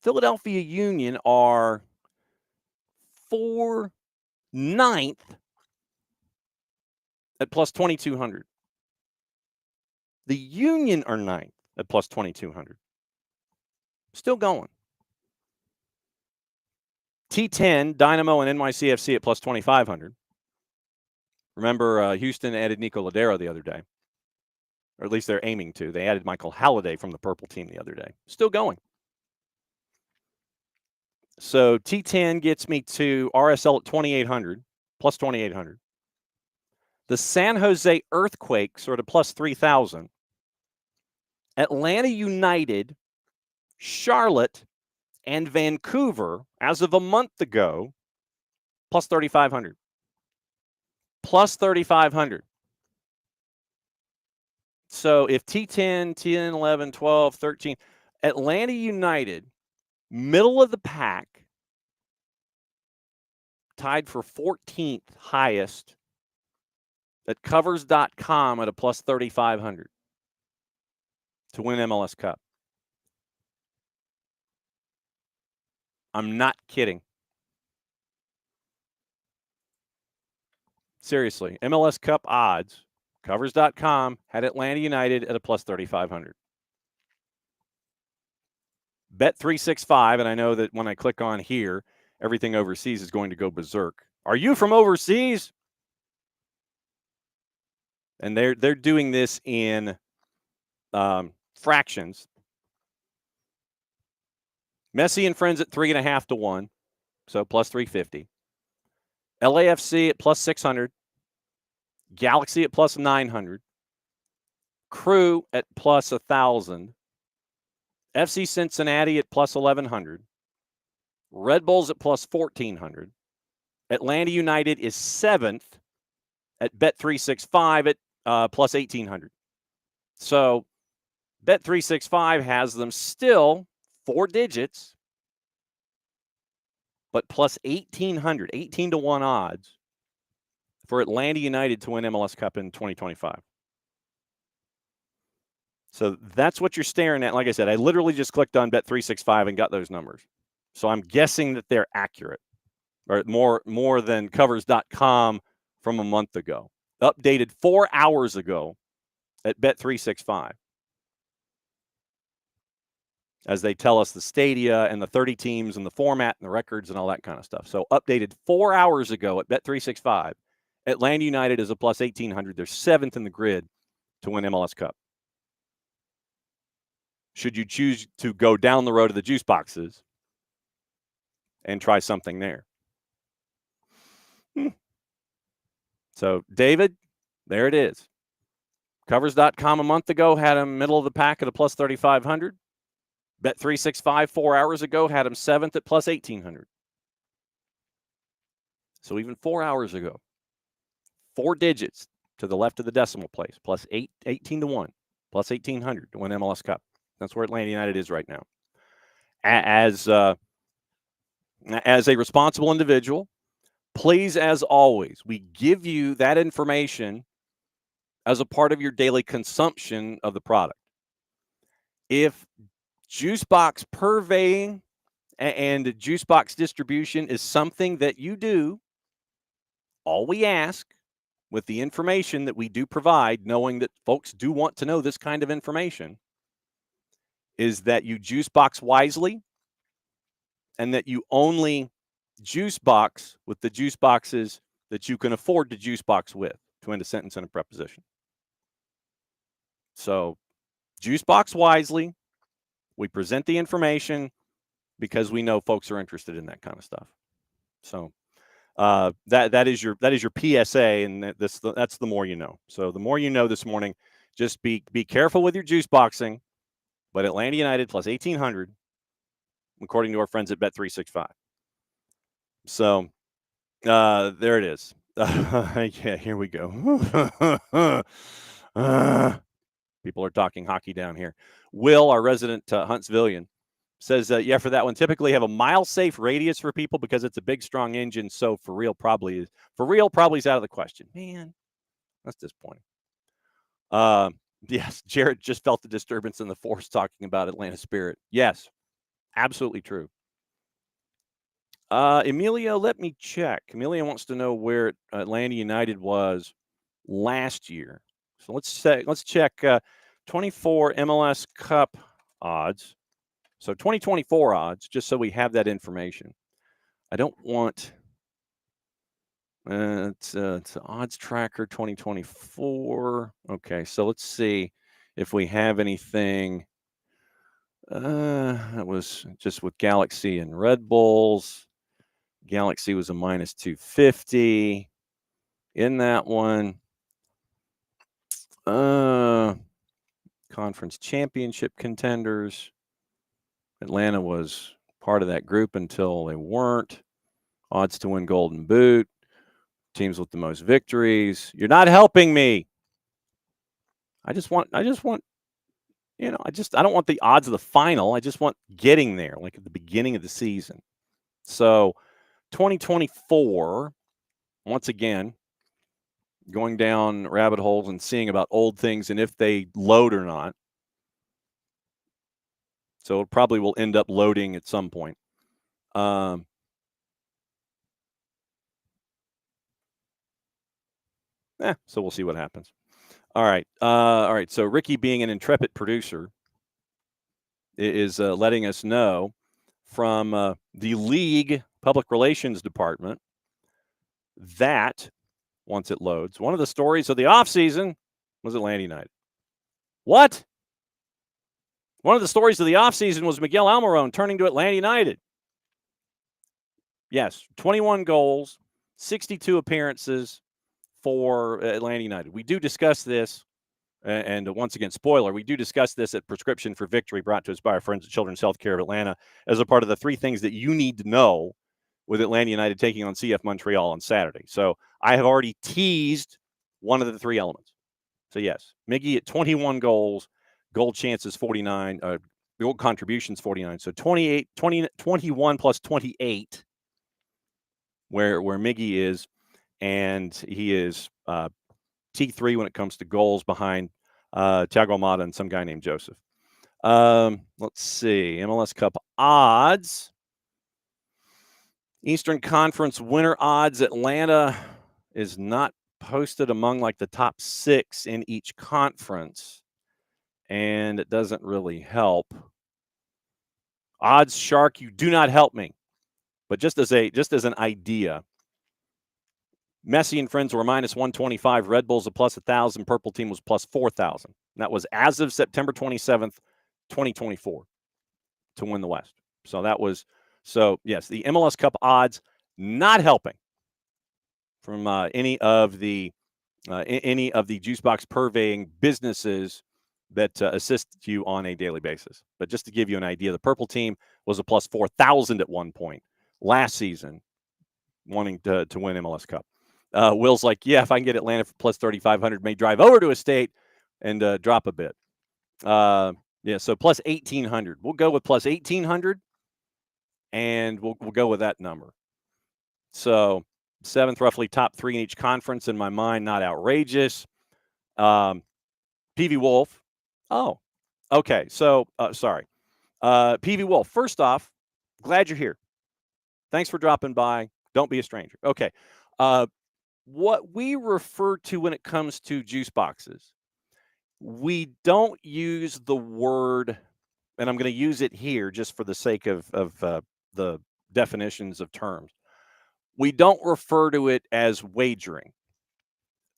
Philadelphia Union are 9th at plus 2,200. The Union are 9th at plus 2,200. Still going. T10, Dynamo, and NYCFC at plus 2,500. Remember, Houston added Nico Ladero the other day. Or at least they're aiming to. They added Michael Halliday from the purple team the other day. Still going. So T10 gets me to RSL at 2,800, plus 2,800. The San Jose Earthquakes are at a plus 3,000. Atlanta United, Charlotte, and Vancouver, as of a month ago, plus 3,500. Plus 3,500. So if T10, 10, 11, 12, 13, Atlanta United, middle of the pack, tied for 14th highest at covers.com at a plus 3,500 to win MLS Cup. I'm not kidding. Seriously, MLS Cup odds, covers.com had Atlanta United at a plus 3,500. Bet365, and I know that when I click on here, everything overseas is going to go berserk. Are you from overseas? And they're doing this in fractions. Messi and friends at 3.5 to 1, so plus 350. LAFC at plus 600. Galaxy at plus 900. Crew at plus 1,000. FC Cincinnati at plus 1,100. Red Bulls at plus 1,400. Atlanta United is 7th at Bet365 at plus 1,800. So Bet365 has them still 4 digits, but plus 1,800, 18 to 1 odds for Atlanta United to win MLS Cup in 2025. So that's what you're staring at. Like I said, I literally just clicked on Bet365 and got those numbers. So I'm guessing that they're accurate, or more than covers.com from a month ago. Updated 4 hours ago at Bet365. As they tell us the stadia and the 30 teams and the format and the records and all that kind of stuff. So updated 4 hours ago at Bet365. Atlanta United is a plus 1,800. They're 7th in the grid to win MLS Cup. Should you choose to go down the road of the juice boxes and try something there. So, David, there it is. Covers.com a month ago had him middle of the pack at a plus 3,500. Bet365 4 hours ago had him 7th at plus 1,800. So even 4 hours ago, 4 digits to the left of the decimal place, plus 18 to 1, plus 1,800 to win MLS Cup. That's where Atlanta United is right now. As a responsible individual, please, as always, we give you that information as a part of your daily consumption of the product. If juice box purveying and juice box distribution is something that you do, all we ask with the information that we do provide, knowing that folks do want to know this kind of information, is that you juice box wisely and that you only juice box with the juice boxes that you can afford to juice box with, to end a sentence and a preposition. So juice box wisely. We present the information because we know folks are interested in that kind of stuff. So that is your PSA, and that's the more you know. So the more you know this morning, just be careful with your juice boxing. But Atlanta United plus 1,800, according to our friends at Bet365. So there it is. Yeah, here we go. People are talking hockey down here. Will, our resident Huntsvillian, says, yeah, for that one, typically have a mile-safe radius for people because it's a big, strong engine. So for real probably is out of the question. Man, that's disappointing. Yes, Jared just felt the disturbance in the force talking about Atlanta Spirit. Yes, absolutely true. Emilio, let me check. Emilio wants to know where Atlanta United was last year. So let's check 24 MLS Cup odds. So 2024 odds, just so we have that information. I don't want. It's odds tracker 2024. Okay, so let's see if we have anything. That was just with Galaxy and Red Bulls. Galaxy was a minus 250 in that one. Conference championship contenders. Atlanta was part of that group until they weren't. Odds to win Golden Boot. Teams with the most victories. You're not helping me. I just want, I don't want the odds of the final. I just want getting there, like at the beginning of the season. So 2024, once again, going down rabbit holes and seeing about old things and if they load or not. So it probably will end up loading at some point. So we'll see what happens. All right. So Ricky, being an intrepid producer, is letting us know from the league public relations department that once it loads, one of the stories of the offseason was Atlanta United. What? One of the stories of the offseason was Miguel Almiron turning to Atlanta United. Yes, 21 goals, 62 appearances for Atlanta United. We do discuss this, and once again, spoiler, we do discuss this at Prescription for Victory, brought to us by our friends at Children's Healthcare of Atlanta, as a part of the 3 things that you need to know with Atlanta United taking on CF Montreal on Saturday. So I have already teased one of the 3 elements. So yes, Miggy at 21 goals, goal chances 49, goal contributions 49. So 21 plus 28, where Miggy is, and he is T3 when it comes to goals behind Thiago Almada and some guy named Joseph. Let's see. MLS Cup odds. Eastern Conference winner odds. Atlanta is not posted among like the top 6 in each conference, and it doesn't really help. Odds Shark, you do not help me. But just as an idea, Messi and friends were minus 125. Red Bulls a plus 1,000. Purple team was plus 4,000. That was as of September 27th, 2024, to win the West. So yes, the MLS Cup odds not helping from any of the juice box purveying businesses that assist you on a daily basis. But just to give you an idea, the purple team was a plus 4,000 at one point last season, wanting to win MLS Cup. Will's like, yeah, if I can get Atlanta for plus 3,500, may drive over to a state and drop a bit. So plus 1,800. We'll go with plus 1,800, and we'll go with that number. So 7th, roughly top 3 in each conference in my mind, not outrageous. PV Wolf. Oh, okay. So, sorry. PV Wolf, first off, glad you're here. Thanks for dropping by. Don't be a stranger. Okay. What we refer to when it comes to juice boxes, we don't use the word, and I'm going to use it here just for the sake of the definitions of terms. We don't refer to it as wagering.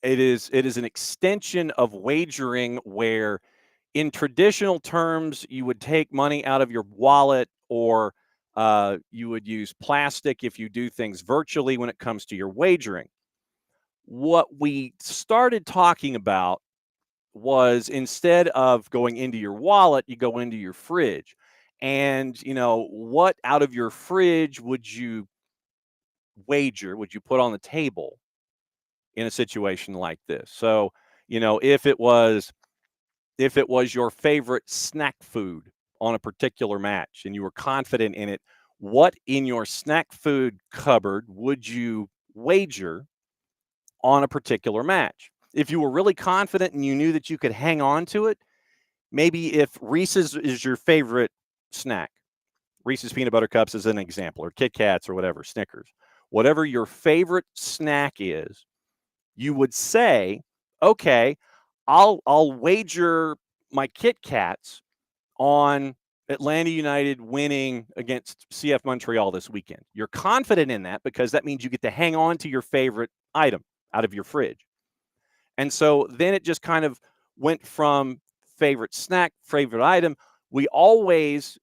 It is an extension of wagering where, in traditional terms, you would take money out of your wallet, or you would use plastic if you do things virtually when it comes to your wagering. What we started talking about was, instead of going into your wallet, you go into your fridge. And, what out of your fridge would you wager, would you put on the table in a situation like this? So, if it was your favorite snack food on a particular match and you were confident in it, what in your snack food cupboard would you wager on a particular match? If you were really confident and you knew that you could hang on to it, maybe if Reese's is your favorite snack, Reese's Peanut Butter Cups is an example, or Kit Kats or whatever, Snickers, whatever your favorite snack is, you would say, okay, I'll wager my Kit Kats on Atlanta United winning against CF Montreal this weekend. You're confident in that because that means you get to hang on to your favorite item out of your fridge. And so then it just kind of went from favorite snack, favorite item. We always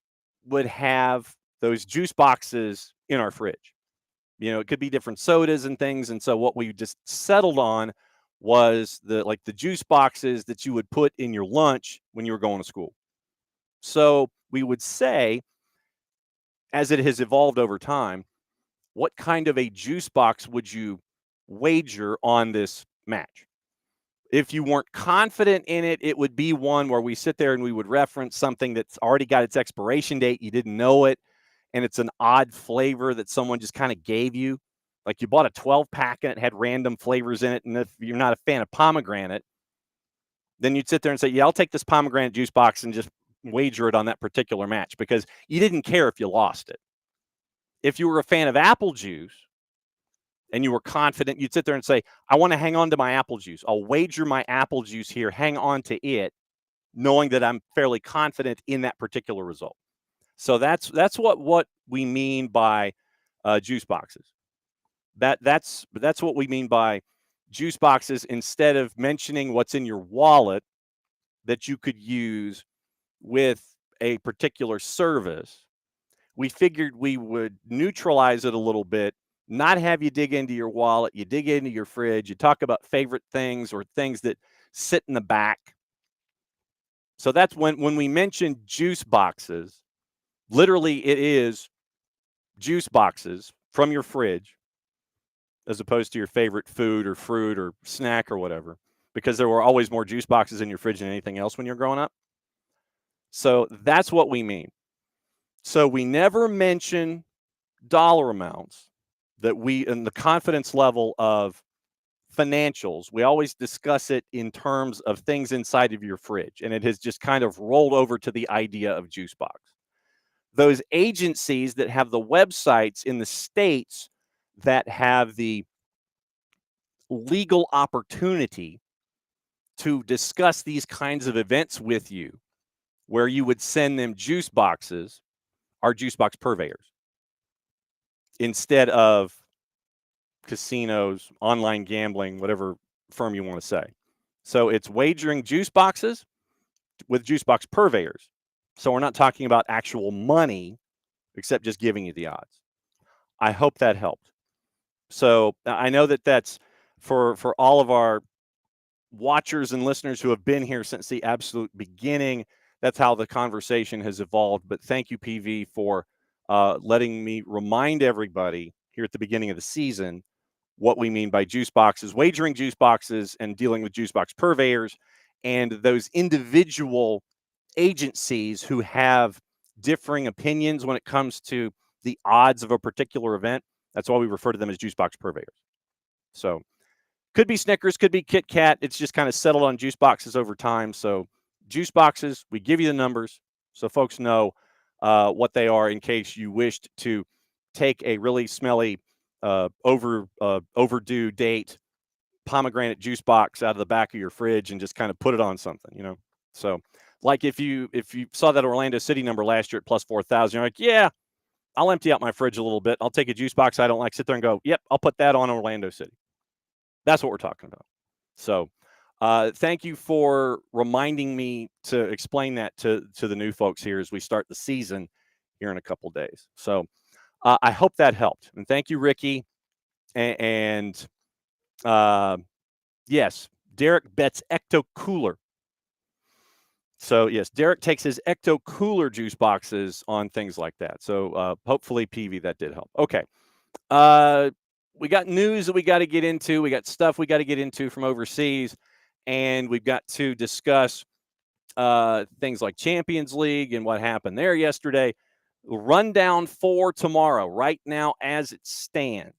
would have those juice boxes in our fridge. You know, it could be different sodas and things. And so what we just settled on was the juice boxes that you would put in your lunch when you were going to school. So we would say, as it has evolved over time, what kind of a juice box would you wager on this match? If you weren't confident in it, it would be one where we sit there and we would reference something that's already got its expiration date. You didn't know it, and it's an odd flavor that someone just kind of gave you. Like you bought a 12-pack and it had random flavors in it, and if you're not a fan of pomegranate, then you'd sit there and say, yeah, I'll take this pomegranate juice box and just wager it on that particular match because you didn't care if you lost it. If you were a fan of apple juice and you were confident, you'd sit there and say, I want to hang on to my apple juice. I'll wager my apple juice here, hang on to it, knowing that I'm fairly confident in that particular result. So that's what we mean by juice boxes. That's what we mean by juice boxes. Instead of mentioning what's in your wallet that you could use with a particular service, we figured we would neutralize it a little bit, not have you dig into your wallet, you dig into your fridge, you talk about favorite things or things that sit in the back. So that's when we mention juice boxes, literally it is juice boxes from your fridge as opposed to your favorite food or fruit or snack or whatever, because there were always more juice boxes in your fridge than anything else when you're growing up. So that's what we mean. So we never mention dollar amounts and the confidence level of financials. We always discuss it in terms of things inside of your fridge. And it has just kind of rolled over to the idea of juice box. Those agencies that have the websites in the states that have the legal opportunity to discuss these kinds of events with you, where you would send them juice boxes, are juice box purveyors instead of casinos, online gambling, whatever firm you want to say. So it's wagering juice boxes with juice box purveyors. So we're not talking about actual money, except just giving you the odds. I hope that helped. So I know that that's for all of our watchers and listeners who have been here since the absolute beginning. That's how the conversation has evolved. But thank you, PV, for letting me remind everybody here at the beginning of the season what we mean by juice boxes, wagering juice boxes, and dealing with juice box purveyors, and those individual agencies who have differing opinions when it comes to the odds of a particular event. That's why we refer to them as juice box purveyors. So could be Snickers, could be Kit Kat. It's just kind of settled on juice boxes over time. So juice boxes, we give you the numbers so folks know what they are in case you wished to take a really smelly overdue date pomegranate juice box out of the back of your fridge and just kind of put it on something, you know. So like if you saw that Orlando City number last year at plus 4,000, you're like, yeah, I'll empty out my fridge a little bit. I'll take a juice box I don't like, sit there and go, yep, I'll put that on Orlando City. That's what we're talking about. So thank you for reminding me to explain that to the new folks here as we start the season here in a couple days. So I hope that helped. And thank you, Ricky. And yes, Derek bets Ecto Cooler. So yes, Derek takes his Ecto Cooler juice boxes on things like that. So hopefully, PV, that did help. Okay. We got news that we got to get into. We got stuff we got to get into from overseas. And we've got to discuss things like Champions League and what happened there yesterday. Rundown for tomorrow, right now as it stands.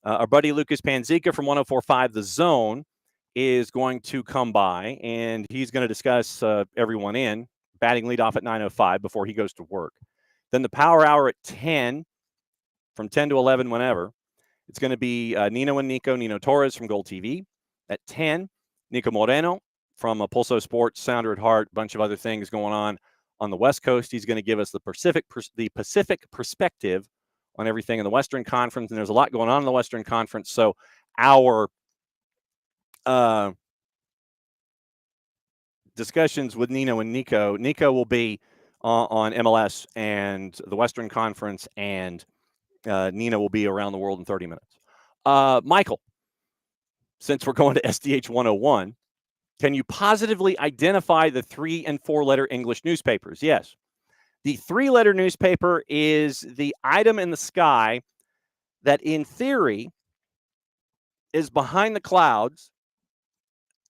Our buddy Lucas Panzica from 104.5 The Zone is going to come by, and he's going to discuss everyone in, batting leadoff at 9:05 before he goes to work. Then the Power Hour at 10, from 10 to 11, whenever. It's going to be Nino and Nico, Nino Torres from Gold TV. At 10, Nico Moreno from Pulso Sports, Sounder at Heart, a bunch of other things going on on the West Coast. He's going to give us the Pacific perspective on everything in the Western Conference, and there's a lot going on in the Western Conference. So our discussions with Nino and Nico. Nico will be on MLS and the Western Conference, and Nino will be around the world in 30 minutes. Michael, since we're going to SDH 101, can you positively identify the 3- and 4-letter English newspapers? Yes. The 3-letter newspaper is the item in the sky that, in theory, is behind the clouds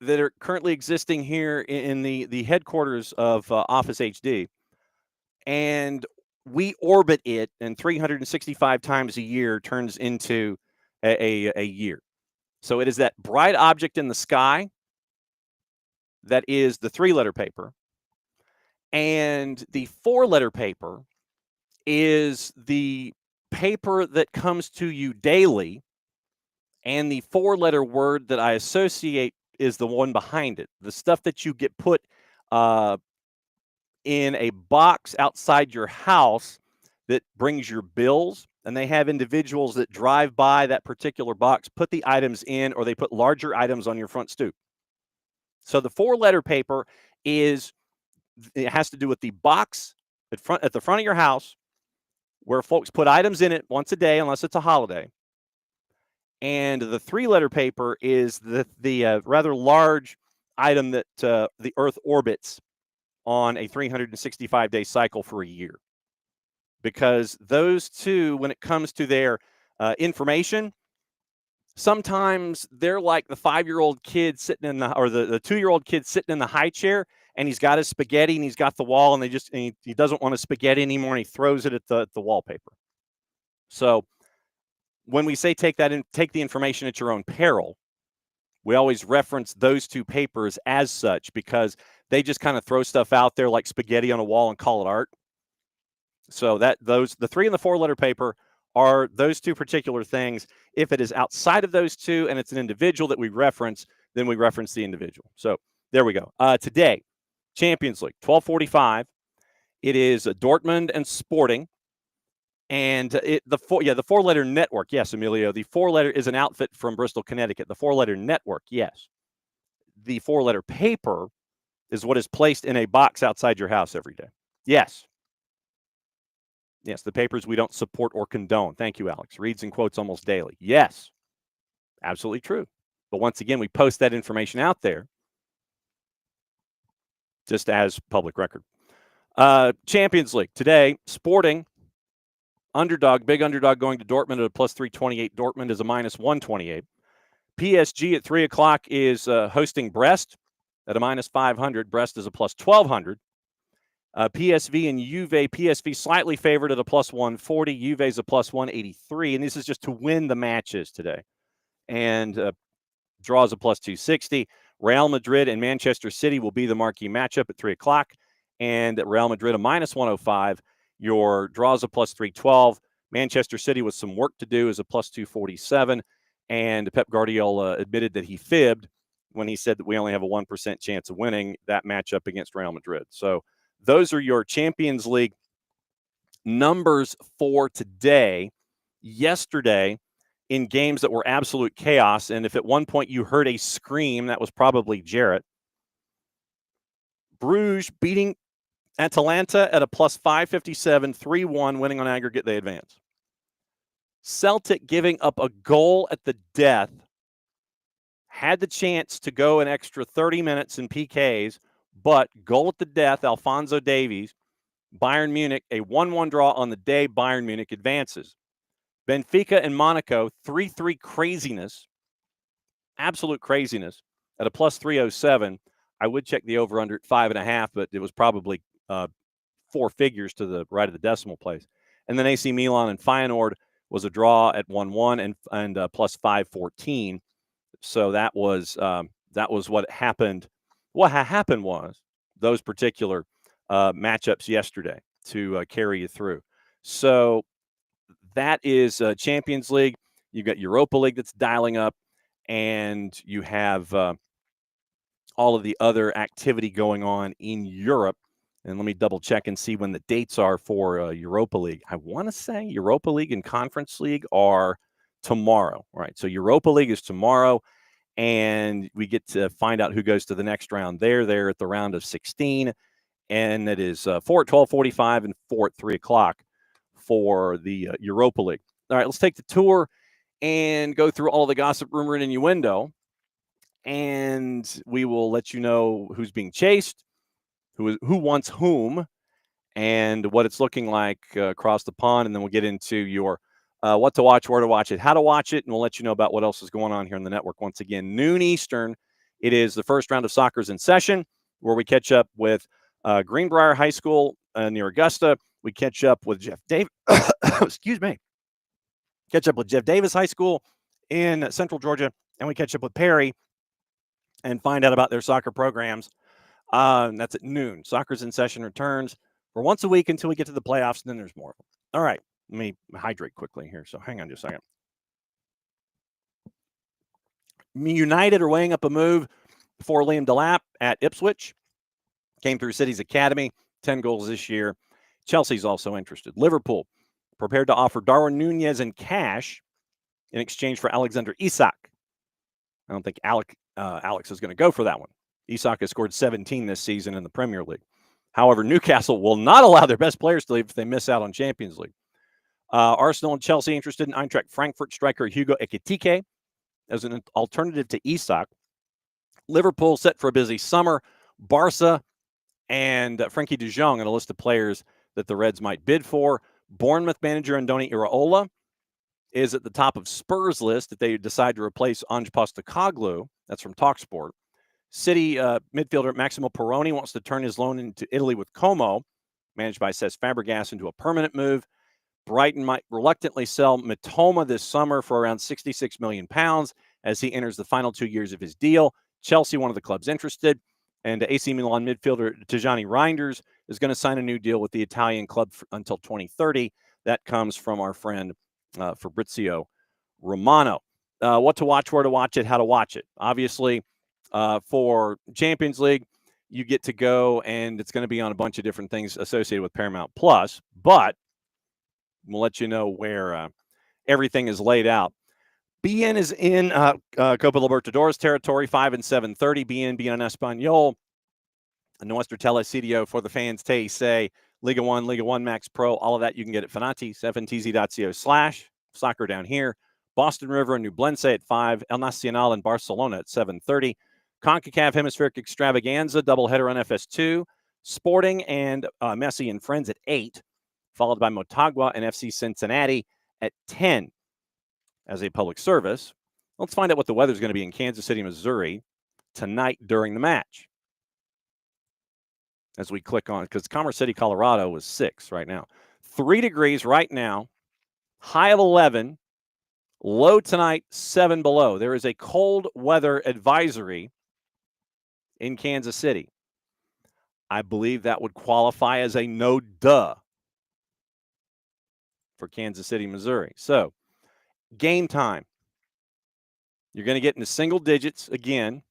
that are currently existing here in the headquarters of Office HD. And we orbit it, and 365 times a year turns into a year. So it is that bright object in the sky that is the 3-letter paper. And the 4-letter paper is the paper that comes to you daily. And the 4-letter word that I associate is the one behind it. The stuff that you get put in a box outside your house that brings your bills. And they have individuals that drive by that particular box, put the items in, or they put larger items on your front stoop. So the 4-letter paper it has to do with the box at the front of your house where folks put items in it once a day, unless it's a holiday. And the 3-letter paper is the rather large item that the Earth orbits on a 365-day cycle for a year. Because those two, when it comes to their information, sometimes they're like the 5-year-old kid sitting the 2-year-old kid sitting in the high chair, and he's got his spaghetti and he's got the wall, and he doesn't want a spaghetti anymore, and he throws it at the wallpaper. So when we say take the information at your own peril, we always reference those two papers as such, because they just kind of throw stuff out there like spaghetti on a wall and call it art. So the 3- and the 4-letter paper are those two particular things. If it is outside of those two and it's an individual that we reference, then we reference the individual. So there we go. Today, Champions League, 12:45. It is Dortmund and Sporting. And the 4-letter network. Yes, Emilio. The 4-letter is an outfit from Bristol, Connecticut. The 4-letter network. Yes. The 4-letter paper is what is placed in a box outside your house every day. Yes. Yes, the papers we don't support or condone. Thank you, Alex. Reads and quotes almost daily. Yes, absolutely true. But once again, we post that information out there just as public record. Champions League. Today, Sporting, big underdog going to Dortmund at a plus 328. Dortmund is a minus 128. PSG at 3 o'clock is hosting Brest at a minus 500. Brest is a plus 1200. PSV and Juve. PSV slightly favored at a plus 140. Juve is a plus 183. And this is just to win the matches today. And draws a plus 260. Real Madrid and Manchester City will be the marquee matchup at 3 o'clock. And Real Madrid a minus 105. Your draws a plus 312. Manchester City with some work to do is a plus 247. And Pep Guardiola admitted that he fibbed when he said that we only have a 1% chance of winning that matchup against Real Madrid. So those are your Champions League numbers for today. Yesterday, in games that were absolute chaos, and if at one point you heard a scream, that was probably Jarrett. Bruges beating Atalanta at a plus 557, 3-1, winning on aggregate, they advance. Celtic giving up a goal at the death, had the chance to go an extra 30 minutes in PKs, but goal at the death, Alphonso Davies. Bayern Munich, a 1-1 draw on the day. Bayern Munich advances. Benfica and Monaco, 3-3 craziness. Absolute craziness at a plus 307. I would check the over-under at 5.5, but it was probably 4 figures to the right of the decimal place. And then AC Milan and Feyenoord was a draw at 1-1 and plus 514. So that was what happened. What happened was those particular matchups yesterday to carry you through. So that is Champions League. You've got Europa League that's dialing up, and you have all of the other activity going on in Europe And let me double check and see when the dates are for Europa League. I want to say Europa League and Conference League are tomorrow. All right, so Europa League is tomorrow, and we get to find out who goes to the next round. They're at the round of 16, and it is 4 at 12:45 and 4 at 3 o'clock for the Europa League. All right, let's take the tour and go through all the gossip, rumor, and innuendo, and we will let you know who's being chased, who wants whom, and what it's looking like across the pond. And then we'll get into your what to watch, where to watch it, how to watch it, and we'll let you know about what else is going on here on the network. Once again, noon Eastern, it is the first round of Soccer's in session, where we catch up with Greenbrier High School near Augusta. We catch up with Jeff Davis. Excuse me. Catch up with Jeff Davis High School in Central Georgia, and we catch up with Perry and find out about their soccer programs. That's at noon. Soccer's in session returns for once a week until we get to the playoffs, and then there's more. All right, let me hydrate quickly here. So hang on just a second. United are weighing up a move for Liam Delap at Ipswich. Came through City's Academy, 10 goals this year. Chelsea's also interested. Liverpool prepared to offer Darwin Nunez in cash in exchange for Alexander Isak. I don't think Alex is going to go for that one. Isak has scored 17 this season in the Premier League. However, Newcastle will not allow their best players to leave if they miss out on Champions League. Arsenal and Chelsea interested in Eintracht Frankfurt striker Hugo Ekitike as an alternative to Isak. Liverpool set for a busy summer. Barca and Frankie de Jong on a list of players that the Reds might bid for. Bournemouth manager Andoni Iraola is at the top of Spurs' list if they decide to replace Ange Postecoglou. That's from TalkSport. City midfielder Maximo Perroni wants to turn his loan into Italy with Como, managed by Cesc Fabregas, into a permanent move. Brighton might reluctantly sell Mitoma this summer for around £66 million as he enters the final 2 years of his deal. Chelsea, one of the clubs interested. And AC Milan midfielder Tijani Reinders is going to sign a new deal with the Italian club until 2030. That comes from our friend Fabrizio Romano. What to watch, where to watch it, how to watch it. Obviously, for Champions League, you get to go, and it's going to be on a bunch of different things associated with Paramount Plus, but we'll let you know where everything is laid out. BN is in Copa Libertadores territory, 5 and 7:30. BN en Español. Nuestro telesitio for the fans, TIC, Liga 1 Max Pro, all of that you can get at Fanati, 7tz.co/soccer down here. Boston River and Nublense at 5. El Nacional in Barcelona at 7:30. CONCACAF Hemispheric Extravaganza, doubleheader on FS2. Sporting and Messi and Friends at 8, followed by Motagua and FC Cincinnati at 10. As a public service, let's find out what the weather is going to be in Kansas City, Missouri tonight during the match. As we click on, because Commerce City, Colorado is 6 right now. 3 degrees right now, high of 11, low tonight, 7 below. There is a cold weather advisory in Kansas City. I believe that would qualify as a no-duh for Kansas City, Missouri. So, game time. You're going to get into single digits again.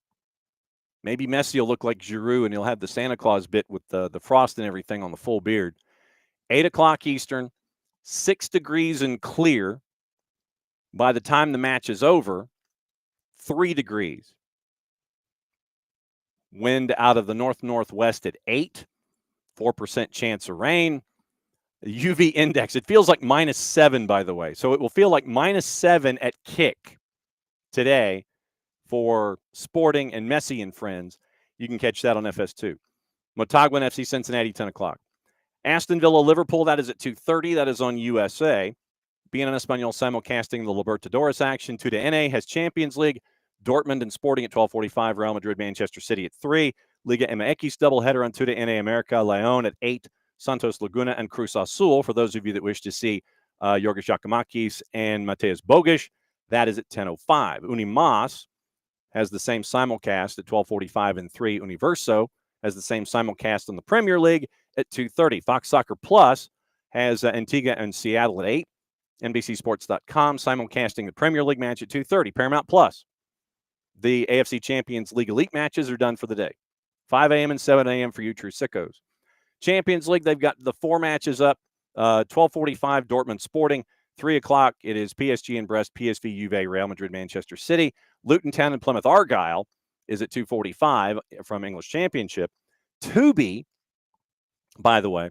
Maybe Messi will look like Giroud, and he'll have the Santa Claus bit with the frost and everything on the full beard. 8 o'clock Eastern, 6 degrees and clear. By the time the match is over, 3 degrees. Wind out of the north-northwest at 8, 4% chance of rain. The UV index, it feels like -7, by the way. So it will feel like -7 at kick today for Sporting and Messi and Friends. You can catch that on FS2. Motagua and FC Cincinnati, 10 o'clock. Aston Villa, Liverpool, that is at 2:30. That is on USA. BN en Español simulcasting the Libertadores action. 2 has Champions League. Dortmund and Sporting at 12:45. Real Madrid, Manchester City at 3. Liga MX doubleheader on 2 America. León at 8. Santos Laguna and Cruz Azul, for those of you that wish to see Yorgos Giacomakis and Mateusz Bogic. That is at 10:05. Unimas has the same simulcast at 12:45 and 3. Universo has the same simulcast on the Premier League at 2:30. Fox Soccer Plus has Antigua and Seattle at 8. NBCSports.com simulcasting the Premier League match at 2:30. Paramount Plus. The AFC Champions League Elite matches are done for the day. 5 a.m. and 7 a.m. for you true sickos. Champions League, they've got the 4 matches up. 12:45, Dortmund Sporting. 3 o'clock, it is PSG and Brest, PSV, Juve, Real Madrid, Manchester City. Luton Town and Plymouth Argyle is at 2:45 from English Championship. Tubi, by the way,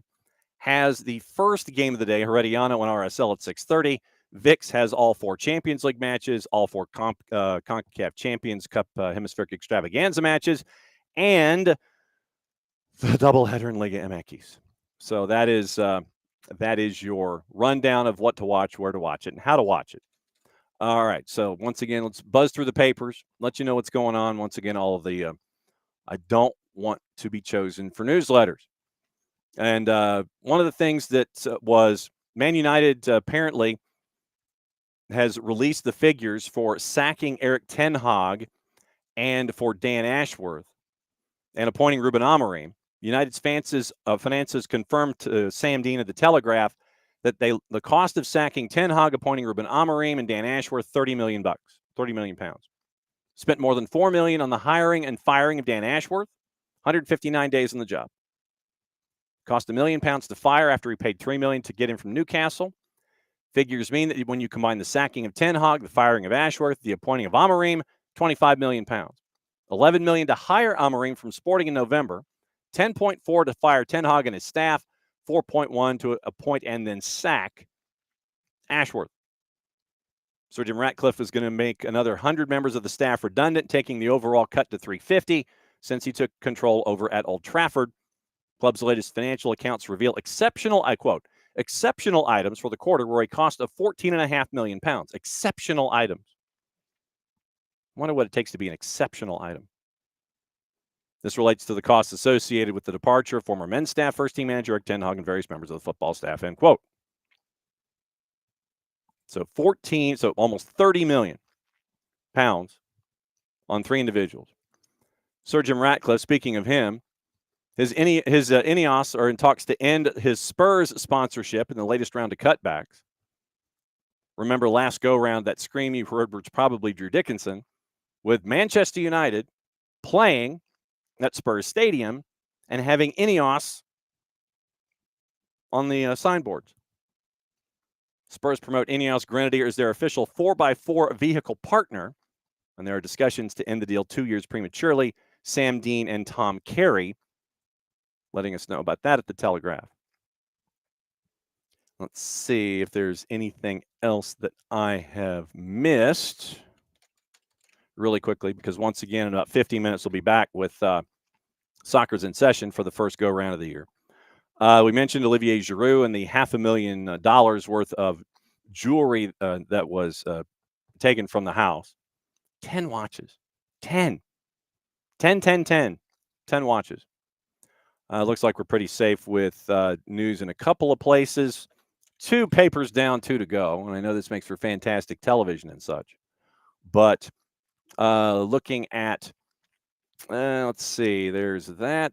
has the first game of the day, Herediano and RSL at 6:30. VIX has all 4 Champions League matches, all 4 CONCACAF Champions Cup Hemispheric Extravaganza matches, and the doubleheader in Liga MX. So that is your rundown of what to watch, where to watch it, and how to watch it. All right. So once again, let's buzz through the papers, let you know what's going on. Once again, all of the I don't want to be chosen for newsletters. And one of the things that was Man United apparently has released the figures for sacking Eric Ten Hag and for Dan Ashworth and appointing Ruben Amorim. United's finances confirmed to Sam Dean of the Telegraph that the cost of sacking Ten Hag, appointing Ruben Amorim, and Dan Ashworth, $30 million, £30 million. Spent more than $4 million on the hiring and firing of Dan Ashworth, 159 days on the job. Cost £1 million to fire after he paid $3 million to get him from Newcastle. Figures mean that when you combine the sacking of Ten Hag, the firing of Ashworth, the appointing of Amorim, £25 million. $11 million to hire Amorim from Sporting in November. 10.4 to fire Ten Hag and his staff. 4.1 to appoint and then sack Ashworth. Sir Jim Ratcliffe is going to make another 100 members of the staff redundant, taking the overall cut to 350 since he took control over at Old Trafford. Club's latest financial accounts reveal exceptional, I quote, exceptional items for the quarter were a cost of £14.5 million. Exceptional items. I wonder what it takes to be an exceptional item. This relates to the costs associated with the departure of former men's staff, first-team manager Eric Ten Hag, and various members of the football staff, end quote. So almost £30 million on 3 individuals. Sir Jim Ratcliffe, speaking of him, his Ineos are in talks to end his Spurs sponsorship in the latest round of cutbacks. Remember last go-round, that scream you heard was probably Drew Dickinson, with Manchester United playing at Spurs Stadium and having Ineos on the signboards. Spurs promote Ineos Grenadier as their official 4x4 vehicle partner, and there are discussions to end the deal 2 years prematurely. Sam Dean and Tom Carey letting us know about that at the Telegraph. Let's see if there's anything else that I have missed really quickly, because once again, in about 15 minutes, we'll be back with Soccer's in Session for the first go-round of the year. We mentioned Olivier Giroud and the $500,000 worth of jewelry that was taken from the house. 10 watches. 10 watches. Looks like we're pretty safe with news in a couple of places. 2 papers down, 2 to go. And I know this makes for fantastic television and such. But looking at, let's see, there's that.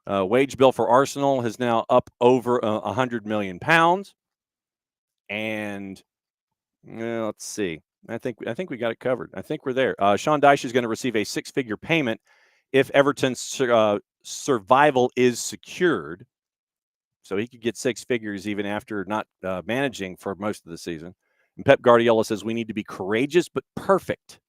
Wage bill for Arsenal is now up over £100 million. And let's see. I think we got it covered. I think we're there. Sean Dyche is going to receive a 6-figure payment if Everton's survival is secured. So he could get 6 figures even after not managing for most of the season. And Pep Guardiola says we need to be courageous but perfect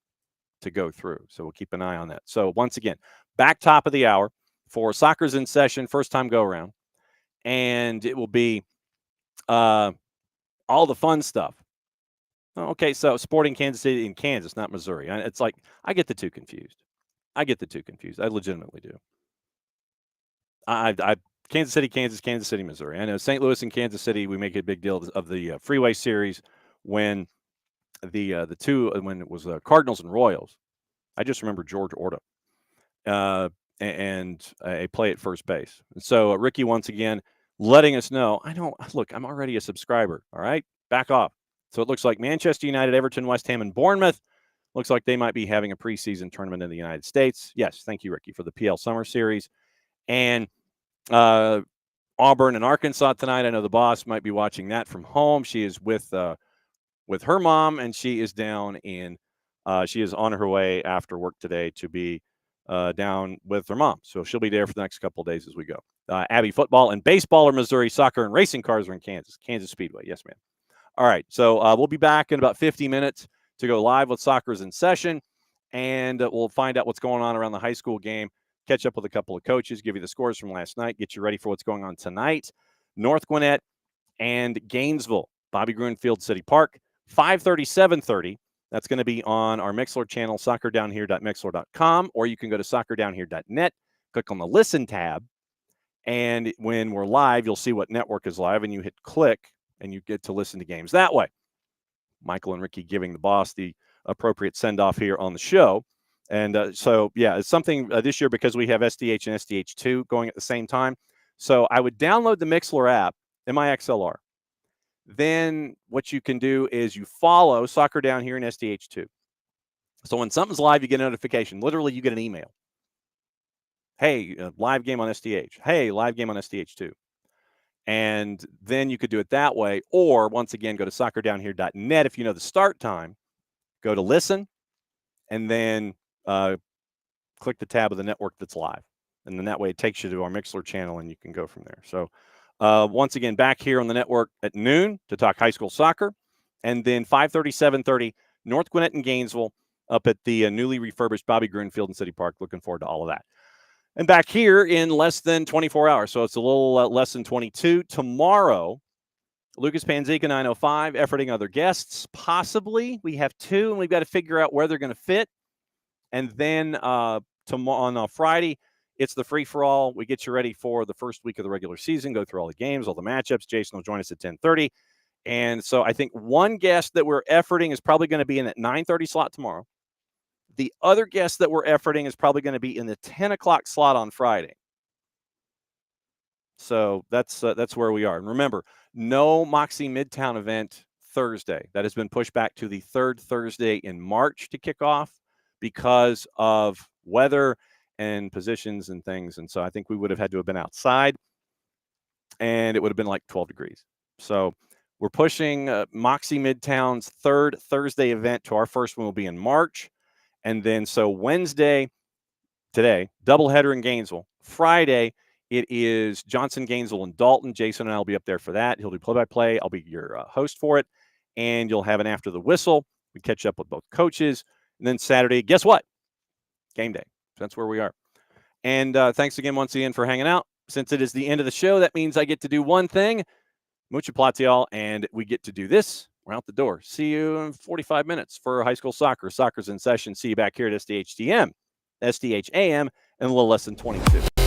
to go through. So we'll keep an eye on that. So once again, back top of the hour for Soccer's in Session, first time go around. And it will be all the fun stuff. Okay, so Sporting Kansas City in Kansas, not Missouri. It's like I get the two confused. I legitimately do. Kansas City, Kansas City, Missouri. I know St. Louis and Kansas City, we make a big deal of the Freeway Series when the two, when it was Cardinals and Royals. I just remember George Orta and a play at first base. And so Ricky, once again, letting us know, I'm already a subscriber. All right, back off. So it looks like Manchester United, Everton, West Ham, and Bournemouth. Looks like they might be having a preseason tournament in the United States. Yes, thank you, Ricky, for the PL Summer Series. And Auburn and Arkansas tonight. I know the boss might be watching that from home. She is with her mom, and she is down in she is on her way after work today to be down with her mom. So she'll be there for the next couple of days as we go. Abby football and baseball are Missouri. Soccer and racing cars are in Kansas Speedway. Yes, ma'am. All right. So we'll be back in about 50 minutes to go live with Soccer's in session. And we'll find out what's going on around the high school game, catch up with a couple of coaches, give you the scores from last night, get you ready for what's going on tonight. North Gwinnett and Gainesville, Bobby Grunfield City Park, 5:30, 7:30. That's going to be on our Mixlr channel, soccerdownhere.mixlr.com, or you can go to soccerdownhere.net, click on the Listen tab, and when we're live, you'll see what network is live, and you hit click, and you get to listen to games that way. Michael and Ricky giving the boss the appropriate send-off here on the show. And so, yeah, it's something this year because we have SDH and SDH2 going at the same time. So I would download the Mixlr app, MIXLR. Then what you can do is you follow Soccer Down Here in SDH2. So when something's live, you get a notification. Literally, you get an email. Hey, live game on SDH. Hey, live game on SDH2. And then you could do it that way. Or, once again, go to soccerdownhere.net. If you know the start time, go to listen, and then click the tab of the network that's live. And then that way it takes you to our Mixlr channel, and you can go from there. So once again, back here on the network at noon to talk high school soccer. And then 5:30, 7:30, North Gwinnett and Gainesville up at the newly refurbished Bobby Grunfield in City Park. Looking forward to all of that. And back here in less than 24 hours. So it's a little less than 22. Tomorrow, Lucas Panzica, 9:05, efforting other guests. Possibly. We have 2, and we've got to figure out where they're going to fit. And then tomorrow on Friday, it's the free-for-all. We get you ready for the first week of the regular season, go through all the games, all the matchups. Jason will join us at 10:30. And so I think one guest that we're efforting is probably going to be in that 9:30 slot tomorrow. The other guest that we're efforting is probably going to be in the 10 o'clock slot on Friday. So that's where we are. And remember, no Moxie Midtown event Thursday. That has been pushed back to the 3rd Thursday in March to kick off because of weather and positions and things. And so I think we would have had to have been outside, and it would have been like 12 degrees. So we're pushing Moxie Midtown's 3rd Thursday event to our first one will be in March. And then so Wednesday, today, doubleheader in Gainesville. Friday, it is Johnson, Gainesville, and Dalton. Jason and I will be up there for that. He'll do play-by-play. I'll be your host for it. And you'll have an after the whistle. We catch up with both coaches. And then Saturday, guess what? Game day. That's where we are. And thanks again once again for hanging out. Since it is the end of the show, that means I get to do one thing. Mucha plats, y'all, and we get to do this. We're out the door. See you in 45 minutes for high school soccer. Soccer's in session. See you back here at SDHTM, SDH AM, in a little less than 22.